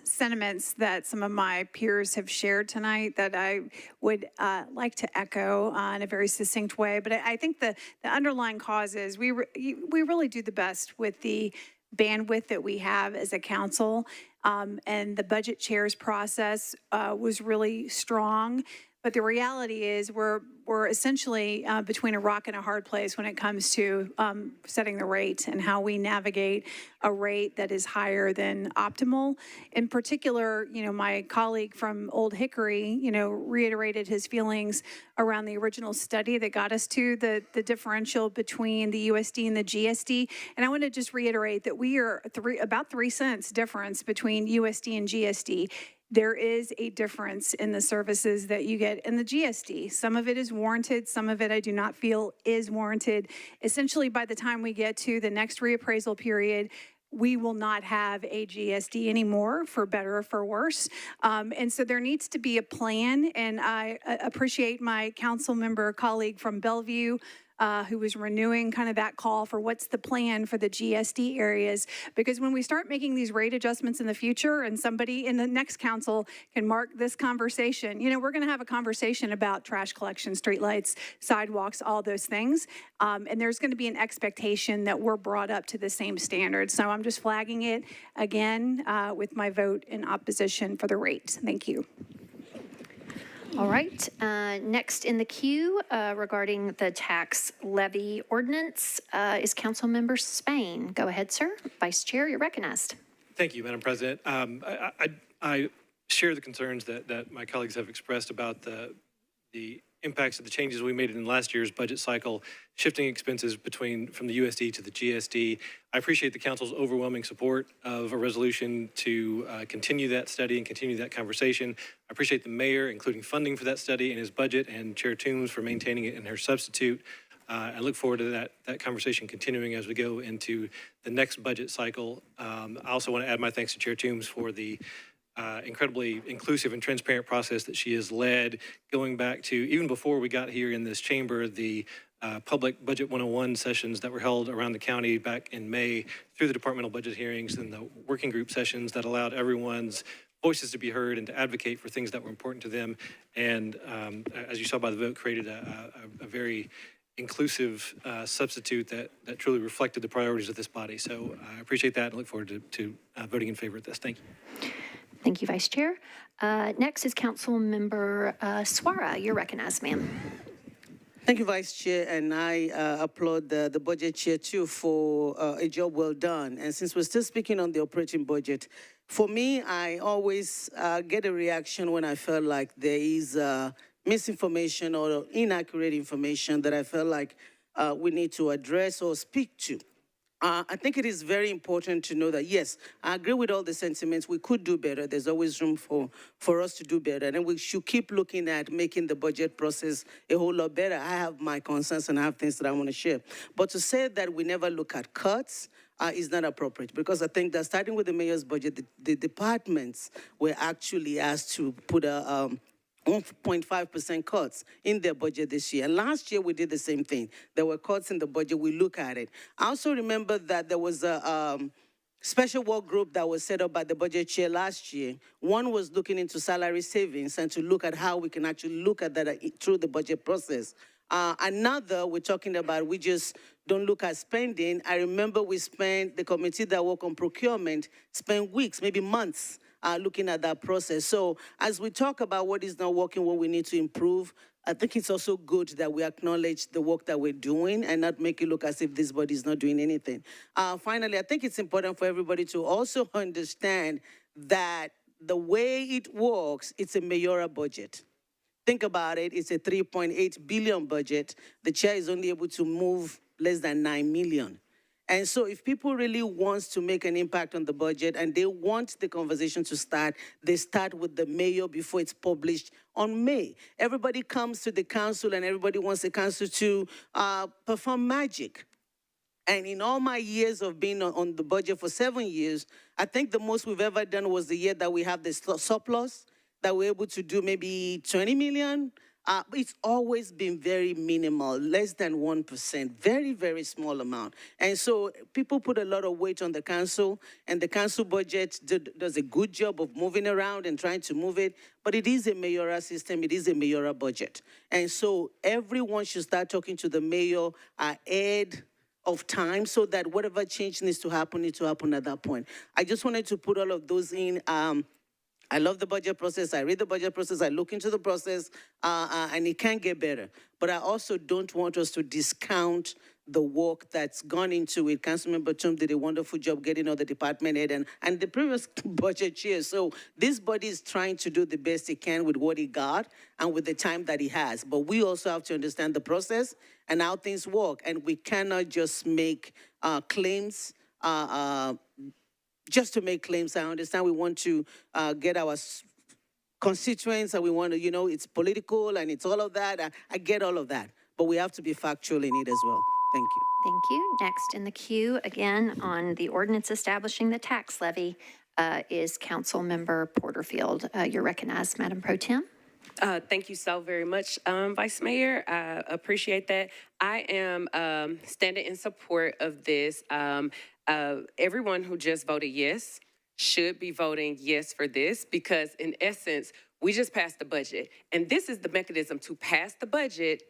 Speaker 7: sentiments that some of my peers have shared tonight that I would like to echo in a very succinct way. But I think the underlying cause is we really do the best with the bandwidth that we have as a council. And the budget chairs process was really strong. But the reality is we're essentially between a rock and a hard place when it comes to setting the rate and how we navigate a rate that is higher than optimal. In particular, my colleague from Old Hickory, reiterated his feelings around the original study that got us to the differential between the USD and the GSD. And I want to just reiterate that we are about 3 cents difference between USD and GSD. There is a difference in the services that you get in the GSD. Some of it is warranted. Some of it I do not feel is warranted. Essentially, by the time we get to the next reappraisal period, we will not have a GSD anymore, for better or for worse. And so there needs to be a plan. And I appreciate my council member colleague from Bellevue who was renewing kind of that call for what's the plan for the GSD areas. Because when we start making these rate adjustments in the future and somebody in the next council can mark this conversation, you know, we're going to have a conversation about trash collection, streetlights, sidewalks, all those things. And there's going to be an expectation that we're brought up to the same standards. So I'm just flagging it again with my vote in opposition for the rate. Thank you.
Speaker 1: All right, next in the queue regarding the tax levy ordinance is Councilmember Spain. Go ahead, sir. Vice Chair, you're recognized.
Speaker 8: Thank you, Madam President. I share the concerns that my colleagues have expressed about the impacts of the changes we made in last year's budget cycle, shifting expenses from the USD to the GSD. I appreciate the council's overwhelming support of a resolution to continue that study and continue that conversation. I appreciate the mayor including funding for that study in his budget, and Chair Toombs for maintaining it in her substitute. I look forward to that conversation continuing as we go into the next budget cycle. I also want to add my thanks to Chair Toombs for the incredibly inclusive and transparent process that she has led, going back to even before we got here in this chamber, the public budget 101 sessions that were held around the county back in May, through the departmental budget hearings and the working group sessions that allowed everyone's voices to be heard and to advocate for things that were important to them. And as you saw by the vote, created a very inclusive substitute that truly reflected the priorities of this body. So I appreciate that and look forward to voting in favor of this. Thank you.
Speaker 1: Thank you, Vice Chair. Next is Councilmember Suara. You're recognized, ma'am.
Speaker 21: Thank you, Vice Chair, and I applaud the budget chair too for a job well done. And since we're still speaking on the operating budget, for me, I always get a reaction when I feel like there is misinformation or inaccurate information that I feel like we need to address or speak to. I think it is very important to know that, yes, I agree with all the sentiments. We could do better. There's always room for us to do better. And we should keep looking at making the budget process a whole lot better. I have my concerns and I have things that I want to share. But to say that we never look at cuts is not appropriate, because I think that starting with the mayor's budget, the departments were actually asked to put a 1.5% cuts in their budget this year. And last year, we did the same thing. There were cuts in the budget. We look at it. I also remember that there was a special work group that was set up by the budget chair last year. One was looking into salary savings and to look at how we can actually look at that through the budget process. Another, we're talking about, we just don't look at spending. I remember the committee that worked on procurement spent weeks, maybe months, looking at that process. So as we talk about what is not working, what we need to improve, I think it's also good that we acknowledge the work that we're doing and not make it look as if this body is not doing anything. Finally, I think it's important for everybody to also understand that the way it works, it's a mayoral budget. Think about it, it's a 3.8 billion budget. The chair is only able to move less than 9 million. And so if people really want to make an impact on the budget and they want the conversation to start, they start with the mayor before it's published on May. Everybody comes to the council and everybody wants the council to perform magic. And in all my years of being on the budget for 7 years, I think the most we've ever done was the year that we have the surplus, that we're able to do maybe 20 million. It's always been very minimal, less than 1%, very, very small amount. And so people put a lot of weight on the council, and the council budget does a good job of moving around and trying to move it, but it is a mayoral system, it is a mayoral budget. And so everyone should start talking to the mayor ahead of time so that whatever change needs to happen at that point. I just wanted to put all of those in. I love the budget process. I read the budget process. I look into the process, and it can get better. But I also don't want us to discount the work that's gone into it. Councilmember Toombs did a wonderful job getting all the department head and the previous budget chair. So this body is trying to do the best it can with what he got and with the time that he has. But we also have to understand the process and how things work. And we cannot just make claims just to make claims. I understand we want to get our constituents and we want to, it's political and it's all of that. I get all of that, but we have to be factual in it as well. Thank you.
Speaker 1: Thank you. Next in the queue, again, on the ordinance establishing the tax levy is Councilmember Porterfield. You're recognized, Madam Pro Tem.
Speaker 4: Thank you so very much, Vice Mayor. I appreciate that. I am standing in support of this. Everyone who just voted yes should be voting yes for this because, in essence, we just passed the budget. And this is the mechanism to pass the budget,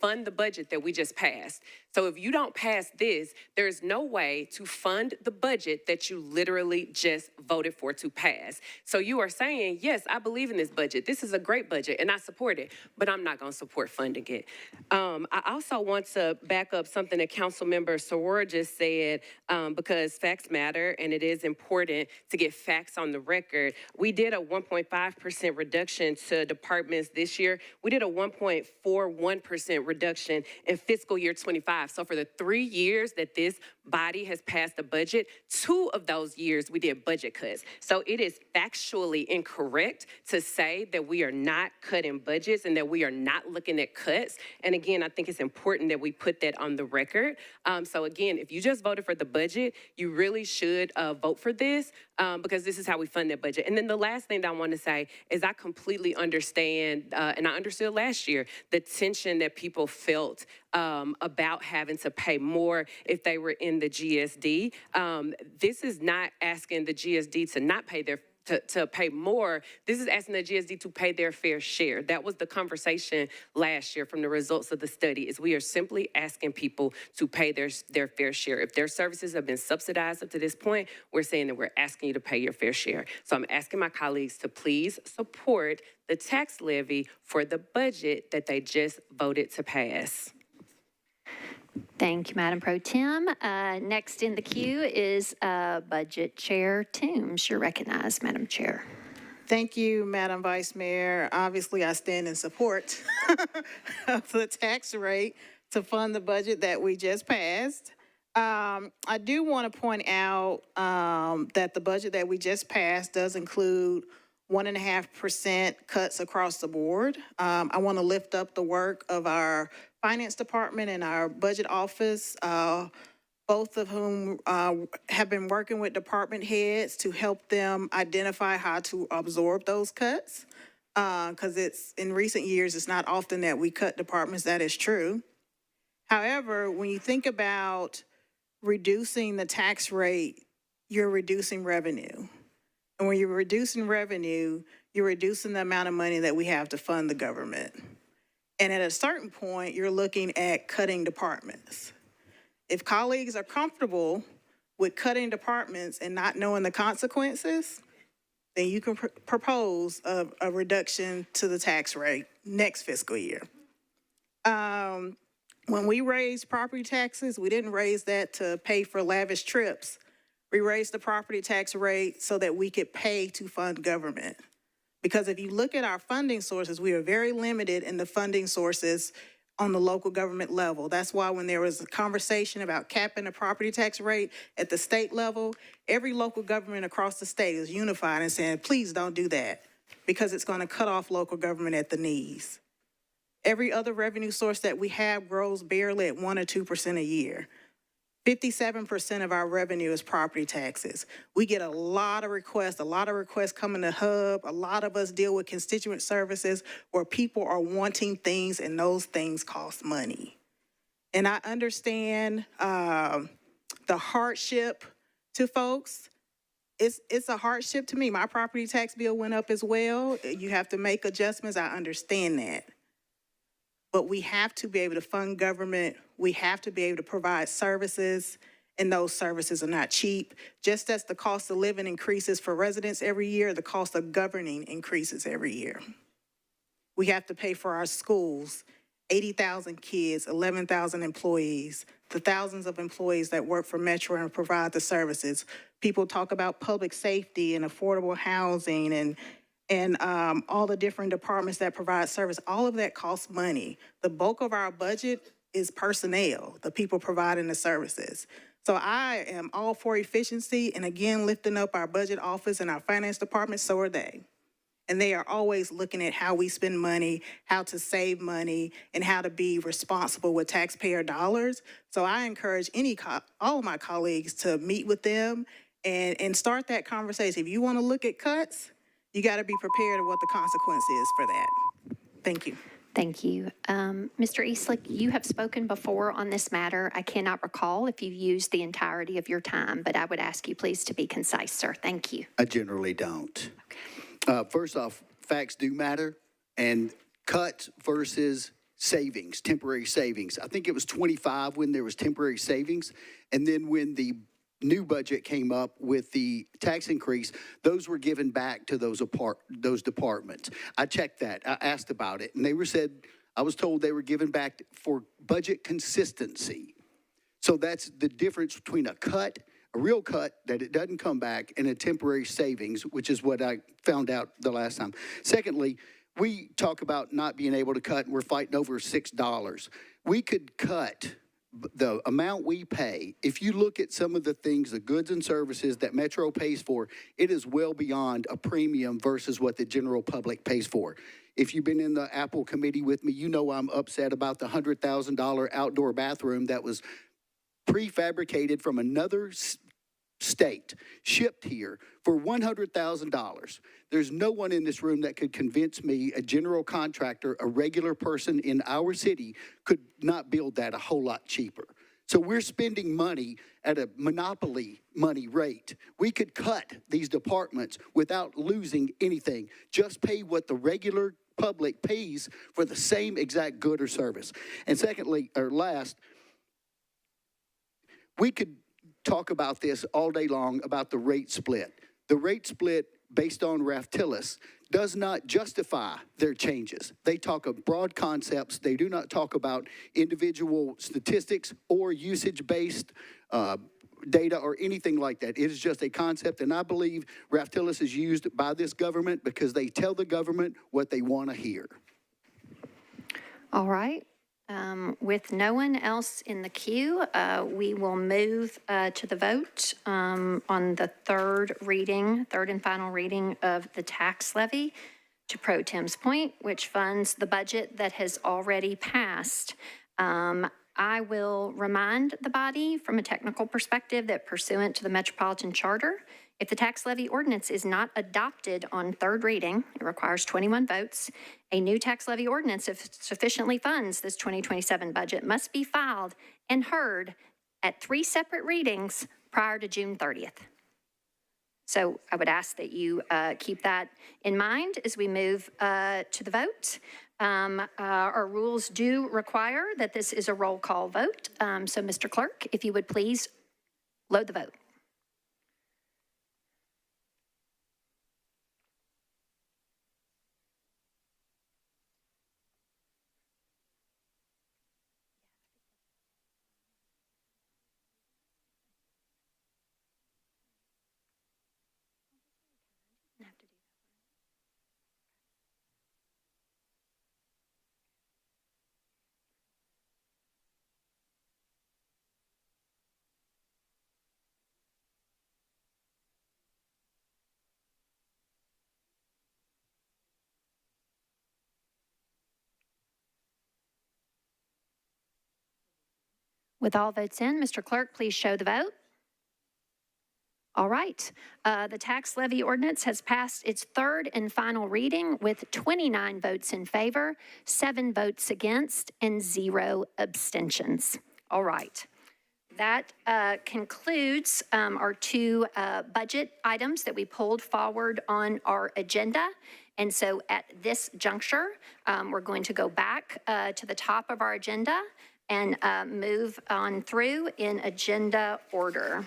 Speaker 4: fund the budget that we just passed. So if you don't pass this, there is no way to fund the budget that you literally just voted for to pass. So you are saying, yes, I believe in this budget. This is a great budget and I support it, but I'm not gonna support funding it. I also want to back up something that Councilmember Soror just said, because facts matter and it is important to get facts on the record. We did a 1.5% reduction to departments this year. We did a 1.41% reduction in fiscal year 25. So for the 3 years that this body has passed the budget, 2 of those years we did budget cuts. So it is factually incorrect to say that we are not cutting budgets and that we are not looking at cuts. And again, I think it's important that we put that on the record. So again, if you just voted for the budget, you really should vote for this because this is how we fund that budget. And then the last thing that I want to say is I completely understand, and I understood last year, the tension that people felt about having to pay more if they were in the GSD. This is not asking the GSD to not pay their to pay more. This is asking the GSD to pay their fair share. That was the conversation last year from the results of the study, is we are simply asking people to pay their fair share. If their services have been subsidized up to this point, we're saying that we're asking you to pay your fair share. So I'm asking my colleagues to please support the tax levy for the budget that they just voted to pass.
Speaker 1: Thank you, Madam Pro Tem. Next in the queue is Budget Chair Toombs. You're recognized, Madam Chair.
Speaker 17: Thank you, Madam Vice Mayor. Obviously, I stand in support of the tax rate to fund the budget that we just passed. I do want to point out that the budget that we just passed does include 1.5% cuts across the board. I want to lift up the work of our Finance Department and our Budget Office, both of whom have been working with department heads to help them identify how to absorb those cuts. Because it's in recent years, it's not often that we cut departments, that is true. However, when you think about reducing the tax rate, you're reducing revenue. And when you're reducing revenue, you're reducing the amount of money that we have to fund the government. And at a certain point, you're looking at cutting departments. If colleagues are comfortable with cutting departments and not knowing the consequences, then you can propose a reduction to the tax rate next fiscal year. When we raised property taxes, we didn't raise that to pay for lavish trips. We raised the property tax rate so that we could pay to fund government. Because if you look at our funding sources, we are very limited in the funding sources on the local government level. That's why when there was a conversation about capping the property tax rate at the state level, every local government across the state is unified and saying, please don't do that, because it's going to cut off local government at the knees. Every other revenue source that we have grows barely at 1 or 2% a year. 57% of our revenue is property taxes. We get a lot of requests coming to Hub. A lot of us deal with constituent services where people are wanting things and those things cost money. And I understand the hardship to folks. It's a hardship to me. My property tax bill went up as well. You have to make adjustments. I understand that. But we have to be able to fund government. We have to be able to provide services, and those services are not cheap. Just as the cost of living increases for residents every year, the cost of governing increases every year. We have to pay for our schools, 80,000 kids, 11,000 employees, the thousands of employees that work for Metro and provide the services. People talk about public safety and affordable housing and all the different departments that provide service. All of that costs money. The bulk of our budget is personnel, the people providing the services. So I am all for efficiency, and again, lifting up our budget office and our finance department, so are they. And they are always looking at how we spend money, how to save money, and how to be responsible with taxpayer dollars. So I encourage all of my colleagues to meet with them and start that conversation. If you want to look at cuts, you got to be prepared of what the consequence is for that. Thank you.
Speaker 1: Thank you. Mr. Eastlick, you have spoken before on this matter. I cannot recall if you used the entirety of your time, but I would ask you please to be concise, sir. Thank you.
Speaker 5: I generally don't. First off, facts do matter, and cuts versus savings, temporary savings. I think it was 25 when there was temporary savings, and then when the new budget came up with the tax increase, those were given back to those departments. I checked that. I asked about it, and I was told they were given back for budget consistency. So that's the difference between a real cut that it doesn't come back, and a temporary savings, which is what I found out the last time. Secondly, we talk about not being able to cut, and we're fighting over $6. We could cut the amount we pay. If you look at some of the things, the goods and services that Metro pays for, it is well beyond a premium versus what the general public pays for. If you've been in the Apple committee with me, you know I'm upset about the $100,000 outdoor bathroom that was prefabricated from another state, shipped here for $100,000. There's no one in this room that could convince me a general contractor, a regular person in our city, could not build that a whole lot cheaper. So we're spending money at a monopoly money rate. We could cut these departments without losing anything. Just pay what the regular public pays for the same exact good or service. And secondly, or last, we could talk about this all day long about the rate split. The rate split based on Raftillus does not justify their changes. They talk of broad concepts. They do not talk about individual statistics or usage-based data or anything like that. It is just a concept, and I believe Raftillus is used by this government because they tell the government what they want to hear.
Speaker 1: All right. With no one else in the queue, we will move to the vote on the third and final reading of the tax levy. To Pro Tem's point, which funds the budget that has already passed. I will remind the body from a technical perspective that pursuant to the Metropolitan Charter, if the tax levy ordinance is not adopted on third reading, it requires 21 votes. A new tax levy ordinance, if sufficiently funds this 2027 budget, must be filed and heard at 3 separate readings prior to June 30th. So I would ask that you keep that in mind as we move to the vote. Our rules do require that this is a roll call vote. So Mr. Clerk, if you would please load the vote. With all votes in, Mr. Clerk, please show the vote. All right. The tax levy ordinance has passed its third and final reading with 29 votes in favor, 7 votes against, and 0 abstentions. All right. That concludes our 2 budget items that we pulled forward on our agenda. And so at this juncture, we're going to go back to the top of our agenda and move on through in agenda order.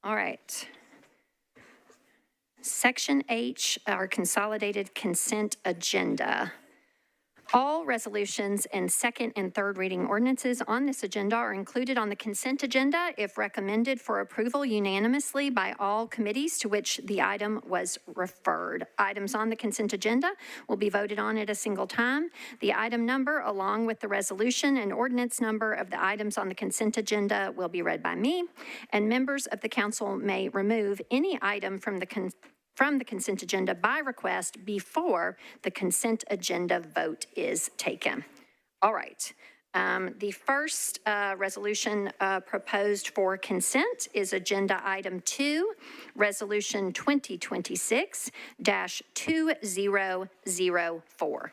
Speaker 1: All right. Section H, our consolidated consent agenda. All resolutions and second and third reading ordinances on this agenda are included on the consent agenda if recommended for approval unanimously by all committees to which the item was referred. Items on the consent agenda will be voted on at a single time. The item number, along with the resolution and ordinance number of the items on the consent agenda, will be read by me, and members of the council may remove any item from the from the consent agenda by request before the consent agenda vote is taken. All right. The first resolution proposed for consent is Agenda Item 2, Resolution 2026-2004.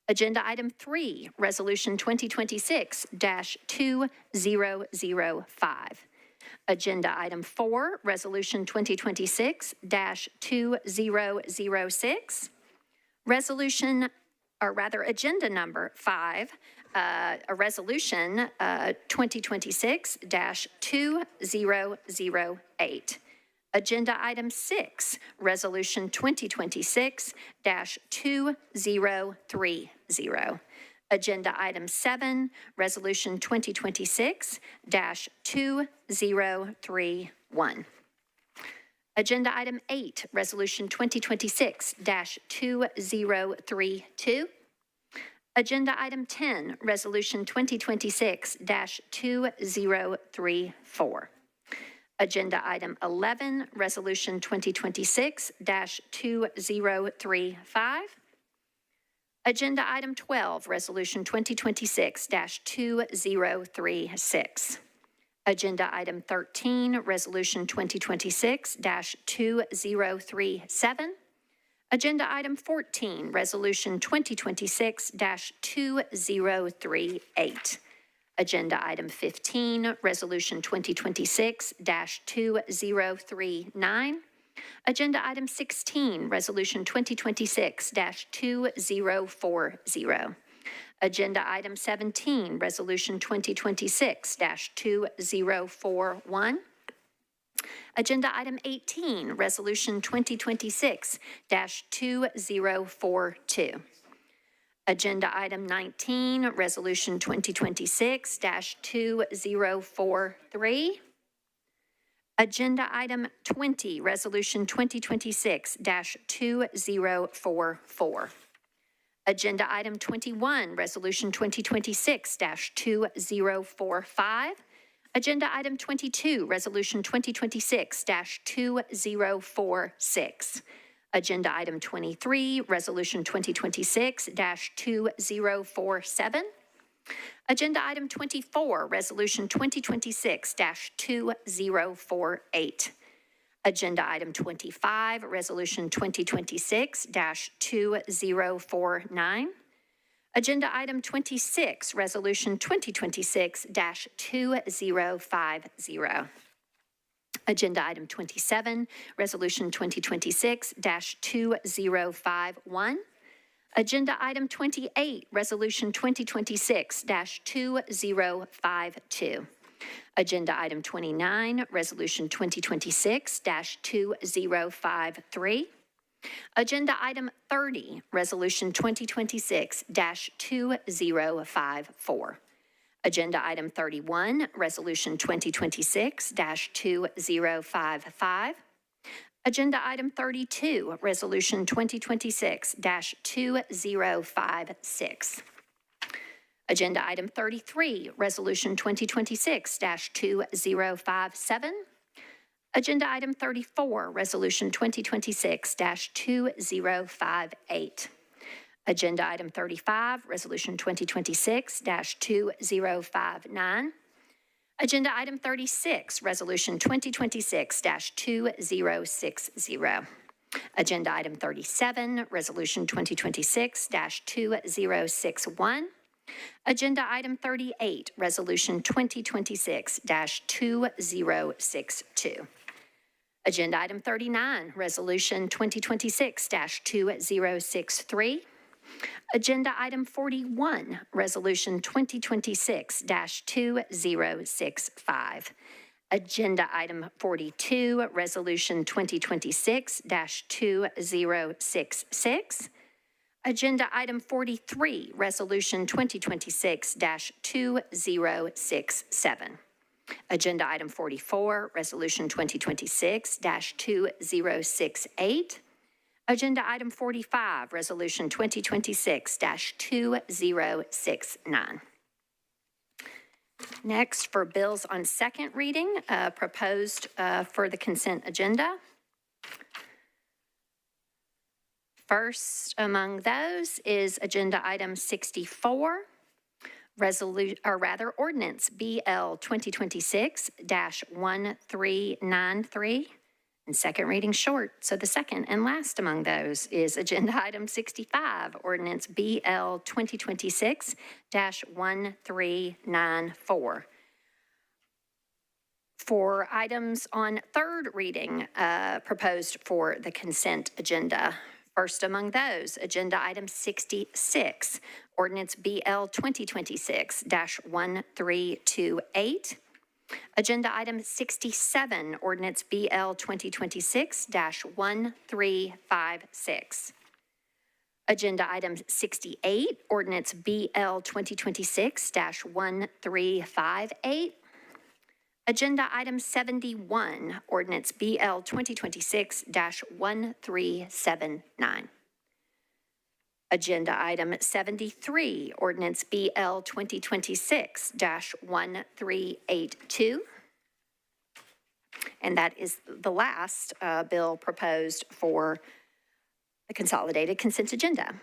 Speaker 1: Agenda Item 3, Resolution 2026-2005. Agenda Item 4, Resolution 2026-2006. Agenda Number 5, a Resolution 2026-2008. Agenda Item 6, Resolution 2026-2030. Agenda Item 7, Resolution 2026-2031. Agenda Item 8, Resolution 2026-2032. Agenda Item 10, Resolution 2026-2034. Agenda Item 11, Resolution 2026-2035. Agenda Item 12, Resolution 2026-2036. Agenda Item 13, Resolution 2026-2037. Agenda Item 14, Resolution 2026-2038. Agenda Item 15, Resolution 2026-2039. Agenda Item 16, Resolution 2026-2040. Agenda Item 17, Resolution 2026-2041. Agenda Item 18, Resolution 2026-2042. Agenda Item 19, Resolution 2026-2043. Agenda Item 20, Resolution 2026-2044. Agenda Item 21, Resolution 2026-2045. Agenda Item 22, Resolution 2026-2046. Agenda Item 23, Resolution 2026-2047. Agenda Item 24, Resolution 2026-2048. Agenda Item 25, Resolution 2026-2049. Agenda Item 26, Resolution 2026-2050. Agenda Item 27, Resolution 2026-2051. Agenda Item 28, Resolution 2026-2052. Agenda Item 29, Resolution 2026-2053. Agenda Item 30, Resolution 2026-2054. Agenda Item 31, Resolution 2026-2055. Agenda Item 32, Resolution 2026-2056. Agenda Item 33, Resolution 2026-2057. Agenda Item 34, Resolution 2026-2058. Agenda Item 35, Resolution 2026-2059. Agenda Item 36, Resolution 2026-2060. Agenda Item 37, Resolution 2026-2061. Agenda Item 38, Resolution 2026-2062. Agenda Item 39, Resolution 2026-2063. Agenda Item 41, Resolution 2026-2065. Agenda Item 42, Resolution 2026-2066. Agenda Item 43, Resolution 2026-2067. Agenda Item 44, Resolution 2026-2068. Agenda Item 45, Resolution 2026-2069. Next, for bills on second reading, proposed for the consent agenda. First among those is Agenda Item 64, Ordinance BL 2026-1393, and second reading short. So the second and last among those is Agenda Item 65, Ordinance BL 2026-1394. For items on third reading proposed for the consent agenda, first among those, Agenda Item 66, Ordinance BL 2026-1328. Agenda Item 67, Ordinance BL 2026-1356. Agenda Item 68, Ordinance BL 2026-1358. Agenda Item 71, Ordinance BL 2026-1379. Agenda Item 73, Ordinance BL 2026-1382. And that is the last bill proposed for the consolidated consent agenda.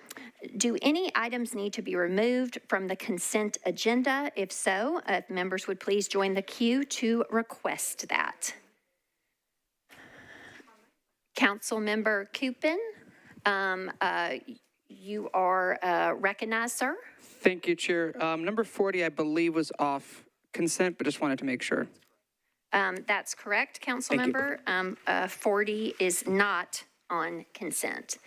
Speaker 1: Do any items need to be removed from the consent agenda? If so, if members would please join the queue to request that. Councilmember Cupin, you are recognized, sir.
Speaker 6: Thank you, Chair. Number 40, I believe, was off consent, but just wanted to make sure.
Speaker 1: That's correct, Councilmember. 40 is not on consent.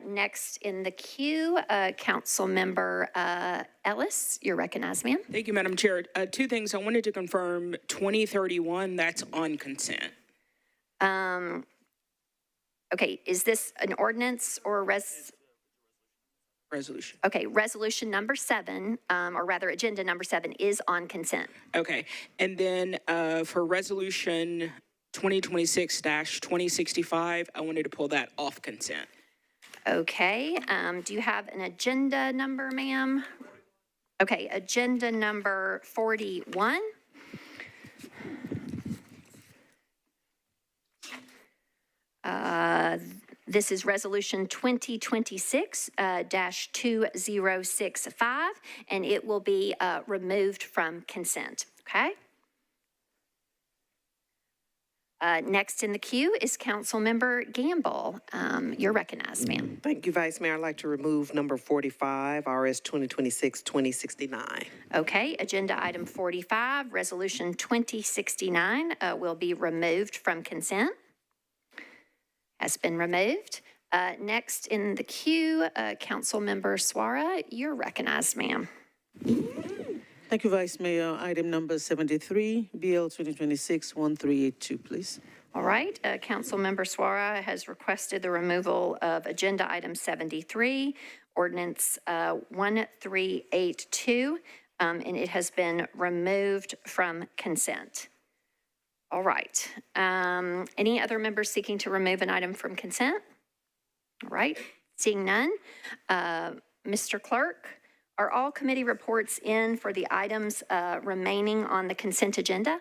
Speaker 1: Next in the queue, Councilmember Ellis, you're recognized, ma'am.
Speaker 9: Thank you, Madam Chair. Two things. I wanted to confirm 2031, that's on consent.
Speaker 1: Okay, is this an ordinance or a
Speaker 9: resolution?
Speaker 1: Okay, resolution number 7, or rather agenda number 7 is on consent.
Speaker 9: Okay, and then for resolution 2026-2065, I wanted to pull that off consent.
Speaker 1: Okay, do you have an agenda number, ma'am? Okay, agenda number 41. This is resolution 2026-2065, and it will be removed from consent, okay? Next in the queue is Councilmember Gamble. You're recognized, ma'am.
Speaker 10: Thank you, Vice Mayor. I'd like to remove number 45, RS 2026-2069.
Speaker 1: Okay, agenda item 45, resolution 2069 will be removed from consent. Has been removed. Next in the queue, Councilmember Suara, you're recognized, ma'am.
Speaker 21: Thank you, Vice Mayor. Item number 73, BL 2026-1382, please.
Speaker 1: All right, Councilmember Suara has requested the removal of agenda item 73, ordinance 1382, and it has been removed from consent. All right. Any other members seeking to remove an item from consent? All right. Seeing none. Mr. Clerk, are all committee reports in for the items remaining on the consent agenda?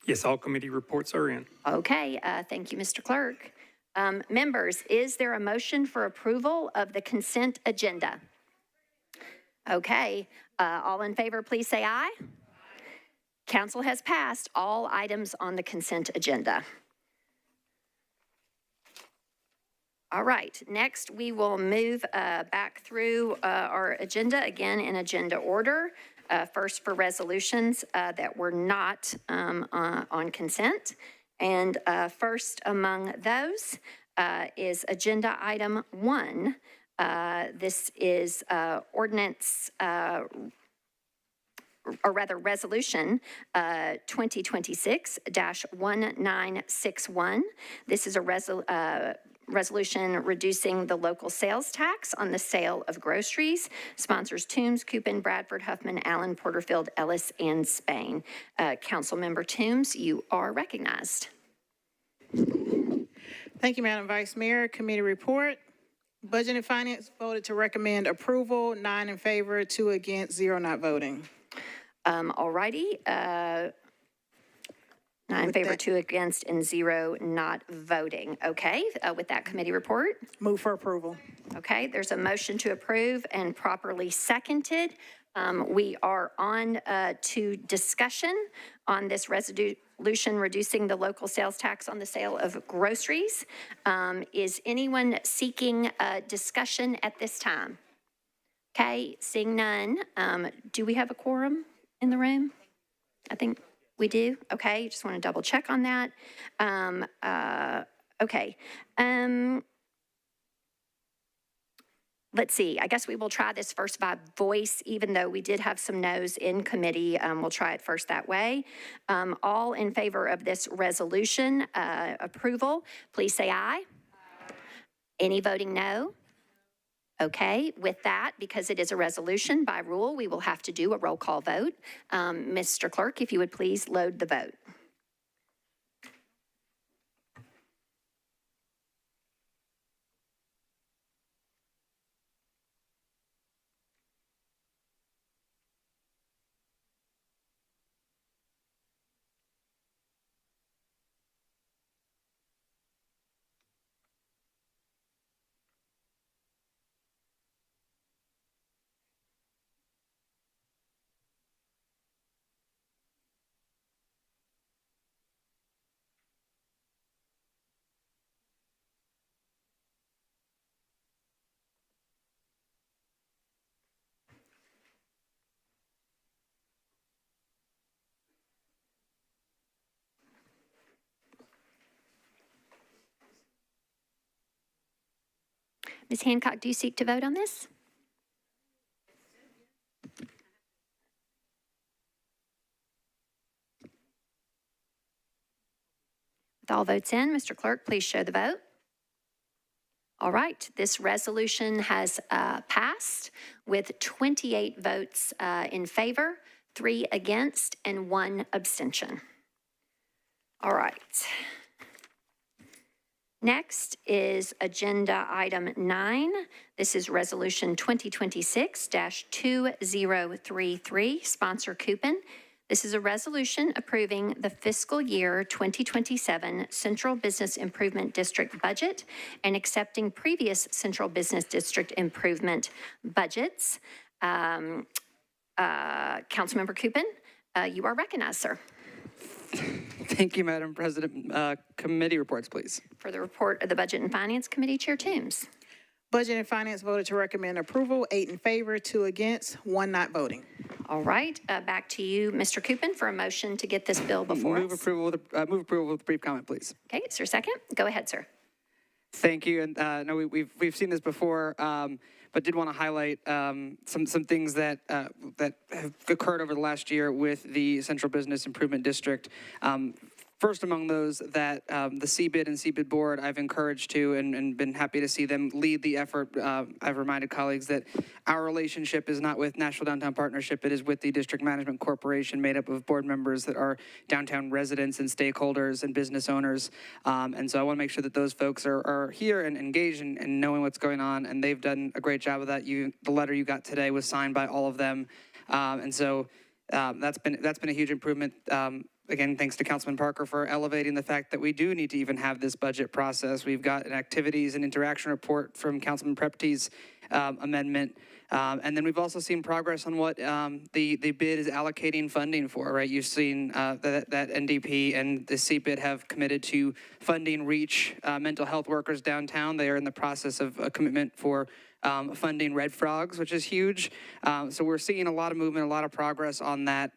Speaker 23: Yes, all committee reports are in.
Speaker 1: Okay. Thank you, Mr. Clerk. Members, is there a motion for approval of the consent agenda? Okay. All in favor, please say aye. Council has passed all items on the consent agenda. All right, next we will move back through our agenda, again in agenda order. First for resolutions that were not on consent. And first among those is agenda item 1. This is ordinance or rather resolution 2026-1961. This is a resolution reducing the local sales tax on the sale of groceries. Sponsors Toombs, Cupin, Bradford, Huffman, Allen, Porterfield, Ellis, and Spain. Councilmember Toombs, you are recognized.
Speaker 17: Thank you, Madam Vice Mayor. Committee report. Budget and Finance voted to recommend approval, 9 in favor, 2 against, 0 not voting.
Speaker 1: All righty. 9 in
Speaker 17: With
Speaker 1: favor,
Speaker 17: that-
Speaker 1: 2 against, and 0 not voting. Okay, with that committee report.
Speaker 17: Move for approval.
Speaker 1: Okay, there's a motion to approve and properly seconded. We are on to discussion on this resolution reducing the local sales tax on the sale of groceries. Is anyone seeking discussion at this time? Okay, seeing none. Do we have a quorum in the room? I think we do. Okay, just want to double check on that. Okay. Let's see, I guess we will try this first by voice, even though we did have some no's in committee. We'll try it first that way. All in favor of this resolution approval, please say aye. Any voting no? Okay, with that, because it is a resolution by rule, we will have to do a roll call vote. Mr. Clerk, if you would please load the vote. Ms. Hancock, do you seek to vote on this? With all votes in, Mr. Clerk, please show the vote. All right, this resolution has passed with 28 votes in favor, 3 against, and 1 abstention. All right. Next is agenda item 9. This is resolution 2026-2033, sponsor Coupon. This is a resolution approving the fiscal year 2027 Central Business Improvement District budget and accepting previous Central Business District improvement budgets. Councilmember Coupon, you are recognized, sir.
Speaker 6: Thank you, Madam President. Committee reports, please.
Speaker 1: For the report of the Budget and Finance Committee, Chair Toombs.
Speaker 17: Budget and Finance voted to recommend approval, 8 in favor, 2 against, 1 not voting.
Speaker 1: All right, back to you, Mr. Coupon, for a motion to get this bill before
Speaker 6: Move
Speaker 1: us.
Speaker 6: approval with a brief comment, please.
Speaker 1: Okay, is there a second? Go ahead, sir.
Speaker 6: Thank you. And no, we've seen this before, but did want to highlight some things that that have occurred over the last year with the Central Business Improvement District. First among those that the CBID and CBID board I've encouraged to and been happy to see them lead the effort. I've reminded colleagues that our relationship is not with Nashville Downtown Partnership, it is with the District Management Corporation made up of board members that are downtown residents and stakeholders and business owners. And so I want to make sure that those folks are here and engaged and knowing what's going on, and they've done a great job of that. The letter you got today was signed by all of them. And so that's been a huge improvement. Again, thanks to Councilman Parker for elevating the fact that we do need to even have this budget process. We've got an activities and interaction report from Councilman Prepty's amendment. And then we've also seen progress on what the bid is allocating funding for, right? You've seen that NDP and the CBID have committed to funding REACH mental health workers downtown. They are in the process of a commitment for funding Red Frogs, which is huge. So we're seeing a lot of movement, a lot of progress on that.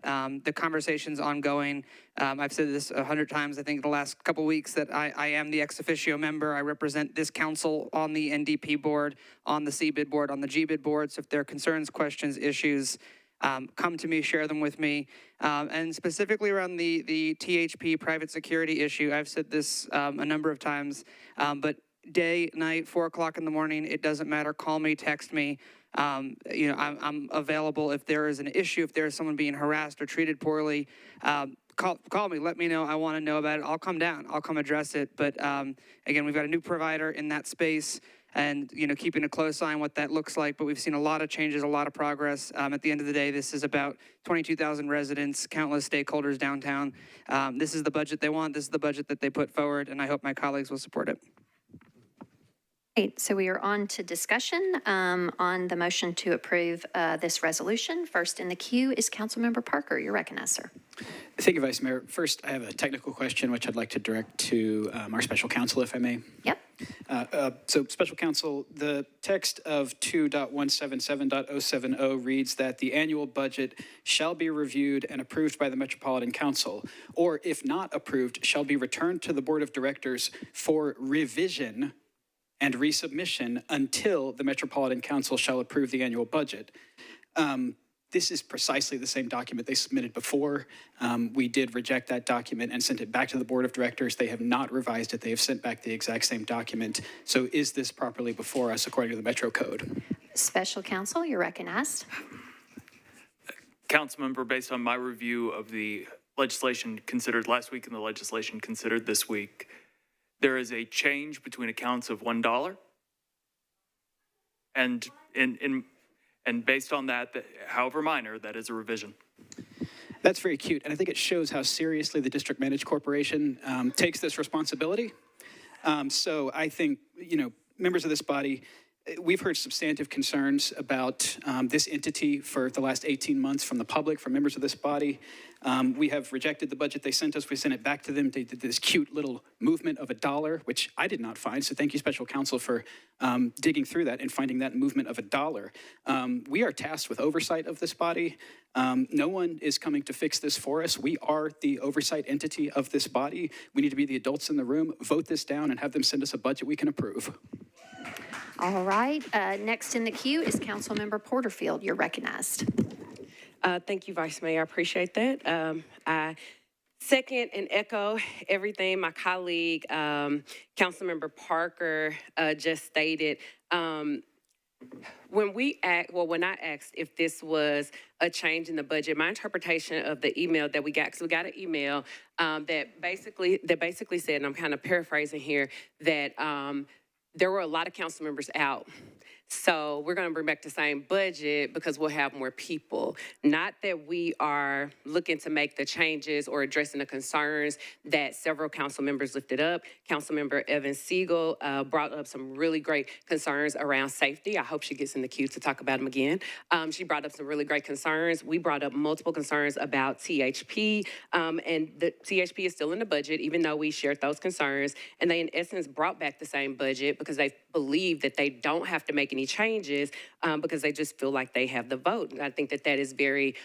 Speaker 6: The conversation's ongoing. I've said this 100 times, I think, the last couple weeks that I am the ex officio member. I represent this council on the NDP board, on the CBID board, on the GBID board. So if there are concerns, questions, issues, come to me, share them with me. And specifically around the THP private security issue, I've said this a number of times, but day, night, 4 o'clock in the morning, it doesn't matter. Call me, text me. You know, I'm available if there is an issue, if there is someone being harassed or treated poorly. Call me, let me know. I want to know about it. I'll come down. I'll come address it. But again, we've got a new provider in that space. and, keeping a close eye on what that looks like. But we've seen a lot of changes, a lot of progress. At the end of the day, this is about 22,000 residents, countless stakeholders downtown. This is the budget they want. This is the budget that they put forward, and I hope my colleagues will support it.
Speaker 1: Great. So we are on to discussion on the motion to approve this resolution. First in the queue is Councilmember Parker. You're recognized, sir.
Speaker 11: Thank you, Vice Mayor. First, I have a technical question, which I'd like to direct to our special counsel, if I may.
Speaker 1: Yep.
Speaker 11: So, special counsel, the text of 2.177.070 reads that the annual budget shall be reviewed and approved by the Metropolitan Council, or if not approved, shall be returned to the Board of Directors for revision and resubmission until the Metropolitan Council shall approve the annual budget. This is precisely the same document they submitted before. We did reject that document and sent it back to the Board of Directors. They have not revised it. They have sent back the exact same document. So is this properly before us according to the Metro Code?
Speaker 1: Special counsel, you're recognized.
Speaker 19: Councilmember, based on my review of the legislation considered last week and the legislation considered this week, there is a change between accounts of $1, and based on that, however minor, that is a revision.
Speaker 11: That's very cute, and I think it shows how seriously the district managed corporation takes this responsibility. So I think, members of this body, we've heard substantive concerns about this entity for the last 18 months from the public, from members of this body. We have rejected the budget they sent us. We sent it back to them. They did this cute little movement of $1, which I did not find. So thank you, special counsel, for digging through that and finding that movement of $1. We are tasked with oversight of this body. No one is coming to fix this for us. We are the oversight entity of this body. We need to be the adults in the room, vote this down, and have them send us a budget we can approve.
Speaker 1: All right. Next in the queue is Councilmember Porterfield. You're recognized.
Speaker 4: Thank you, Vice Mayor. I appreciate that. I second and echo everything my colleague, Councilmember Parker, just stated. When I asked if this was a change in the budget, my interpretation of the email that we got, because we got an email that basically said, and I'm kind of paraphrasing here, that there were a lot of council members out. So we're going to bring back the same budget because we'll have more people. Not that we are looking to make the changes or addressing the concerns that several council members lifted up. Councilmember Evan Siegel brought up some really great concerns around safety. I hope she gets in the queue to talk about them again. She brought up some really great concerns. We brought up multiple concerns about THP, and the THP is still in the budget, even though we shared those concerns. And they, in essence, brought back the same budget because they believe that they don't have to make any changes because they just feel like they have the vote. And I think that that is very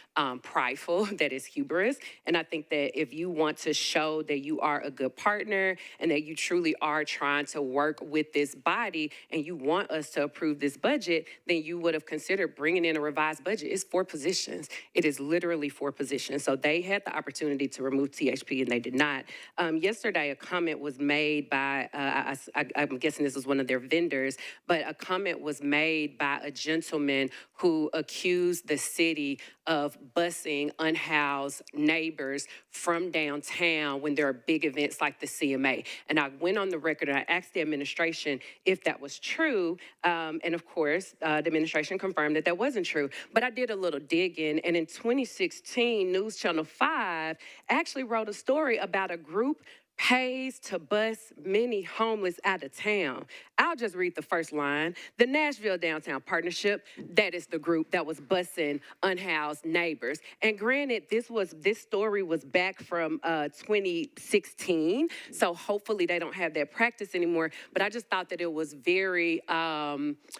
Speaker 4: prideful, that is hubris. And I think that if you want to show that you are a good partner and that you truly are trying to work with this body and you want us to approve this budget, then you would have considered bringing in a revised budget. It's 4 positions. It is literally 4 positions. So they had the opportunity to remove THP and they did not. Yesterday, a comment was made by, I'm guessing this was one of their vendors, but a comment was made by a gentleman who accused the city of busing unhoused neighbors from downtown when there are big events like the CMA. And I went on the record and I asked the administration if that was true. And of course, the administration confirmed that that wasn't true. But I did a little digging, and in 2016, News Channel 5 actually wrote a story about a group pays to bus many homeless out of town. I'll just read the first line. The Nashville Downtown Partnership, that is the group that was busing unhoused neighbors. And granted, this story was back from 2016, so hopefully they don't have that practice anymore. But I just thought that it was very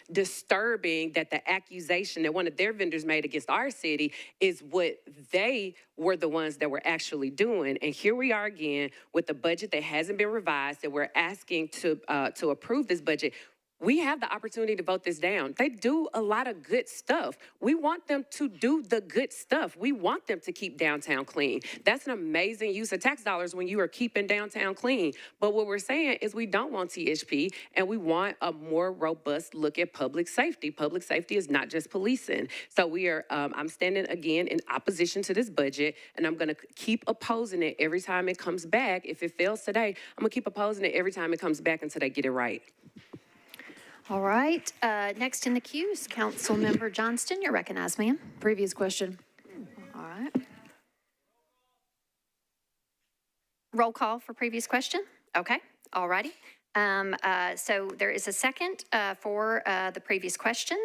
Speaker 4: disturbing that the accusation that one of their vendors made against our city is what they were the ones that were actually doing. And here we are again with the budget that hasn't been revised, that we're asking to approve this budget. We have the opportunity to vote this down. They do a lot of good stuff. We want them to do the good stuff. We want them to keep downtown clean. That's an amazing use of tax dollars when you are keeping downtown clean. But what we're saying is we don't want THP, and we want a more robust look at public safety. Public safety is not just policing. So we are, I'm standing again in opposition to this budget, and I'm gonna keep opposing it every time it comes back. If it fails today, I'm gonna keep opposing it every time it comes back until they get it right.
Speaker 1: All right, next in the queue is Councilmember Johnston. You're recognized, ma'am.
Speaker 12: Previous question.
Speaker 1: All right. Roll call for previous question? Okay, all righty. So there is a second for the previous question.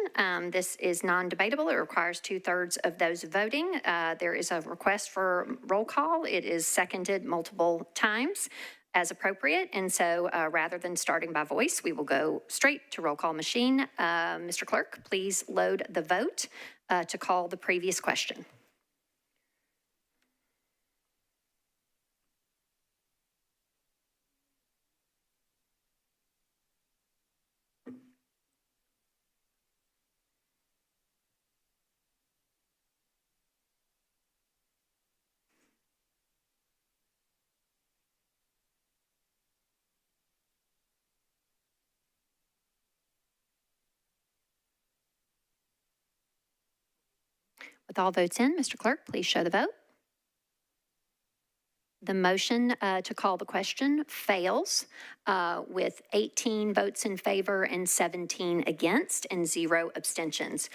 Speaker 1: This is non-debatable. It requires 2/3 of those voting. There is a request for roll call. It is seconded multiple times as appropriate. And so rather than starting by voice, we will go straight to roll call machine. Mr. Clerk, please load the vote to call the previous question. With all votes in, Mr. Clerk, please show the vote. The motion to call the question fails with 18 votes in favor and 17 against and 0 abstentions.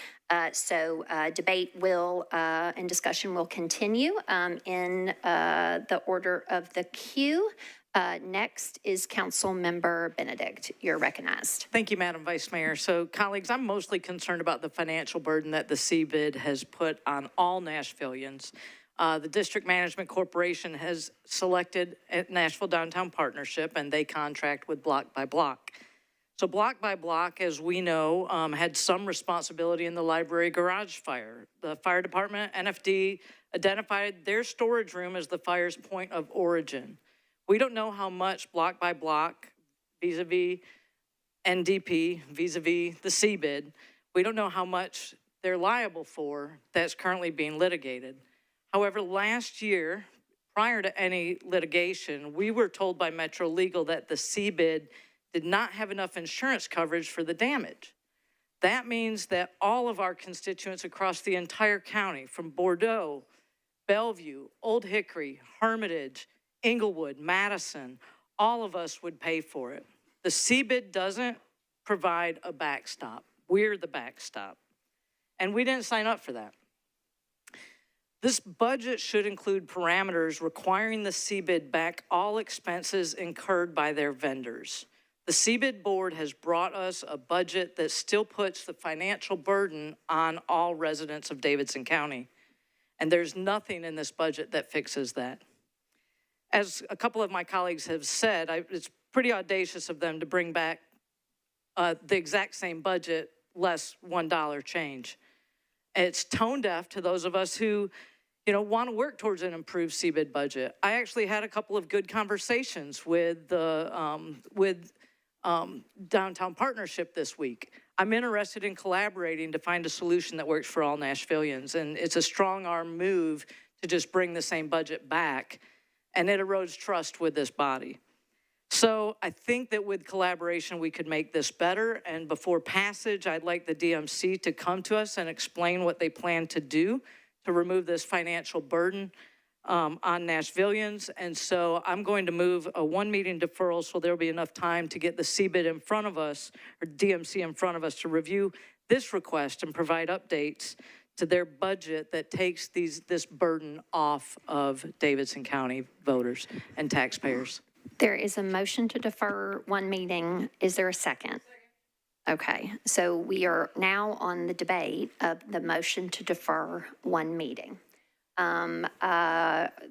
Speaker 1: So debate will and discussion will continue in the order of the queue. Next is Councilmember Benedict. You're recognized.
Speaker 13: Thank you, Madam Vice Mayor. So, colleagues, I'm mostly concerned about the financial burden that the CBID has put on all Nashvillians. The District Management Corporation has selected a Nashville Downtown Partnership, and they contract with Block by Block. So Block by Block, as we know, had some responsibility in the library garage fire. The fire department, NFD, identified their storage room as the fire's point of origin. We don't know how much Block by Block, vis-a-vis NDP, vis-a-vis the CBID, we don't know how much they're liable for that's currently being litigated. However, last year, prior to any litigation, we were told by Metro Legal that the CBID did not have enough insurance coverage for the damage. That means that all of our constituents across the entire county, from Bordeaux, Bellevue, Old Hickory, Hermitage, Inglewood, Madison, all of us would pay for it. The CBID doesn't provide a backstop. We're the backstop. And we didn't sign up for that. This budget should include parameters requiring the CBID back all expenses incurred by their vendors. The CBID board has brought us a budget that still puts the financial burden on all residents of Davidson County. And there's nothing in this budget that fixes that. As a couple of my colleagues have said, it's pretty audacious of them to bring back the exact same budget, less $1 change. It's tone deaf to those of us who, want to work towards an improved CBID budget. I actually had a couple of good conversations with the Downtown Partnership this week. I'm interested in collaborating to find a solution that works for all Nashvillians, and it's a strong arm move to just bring the same budget back, and it erodes trust with this body. So I think that with collaboration, we could make this better. And before passage, I'd like the DMC to come to us and explain what they plan to do to remove this financial burden on Nashvillians. And so I'm going to move a 1-meeting deferral so there'll be enough time to get the CBID in front of us, or DMC in front of us, to review this request and provide updates to their budget that takes this burden off of Davidson County voters and taxpayers.
Speaker 1: There is a motion to defer 1 meeting. Is there a second? Okay, so we are now on the debate of the motion to defer 1 meeting.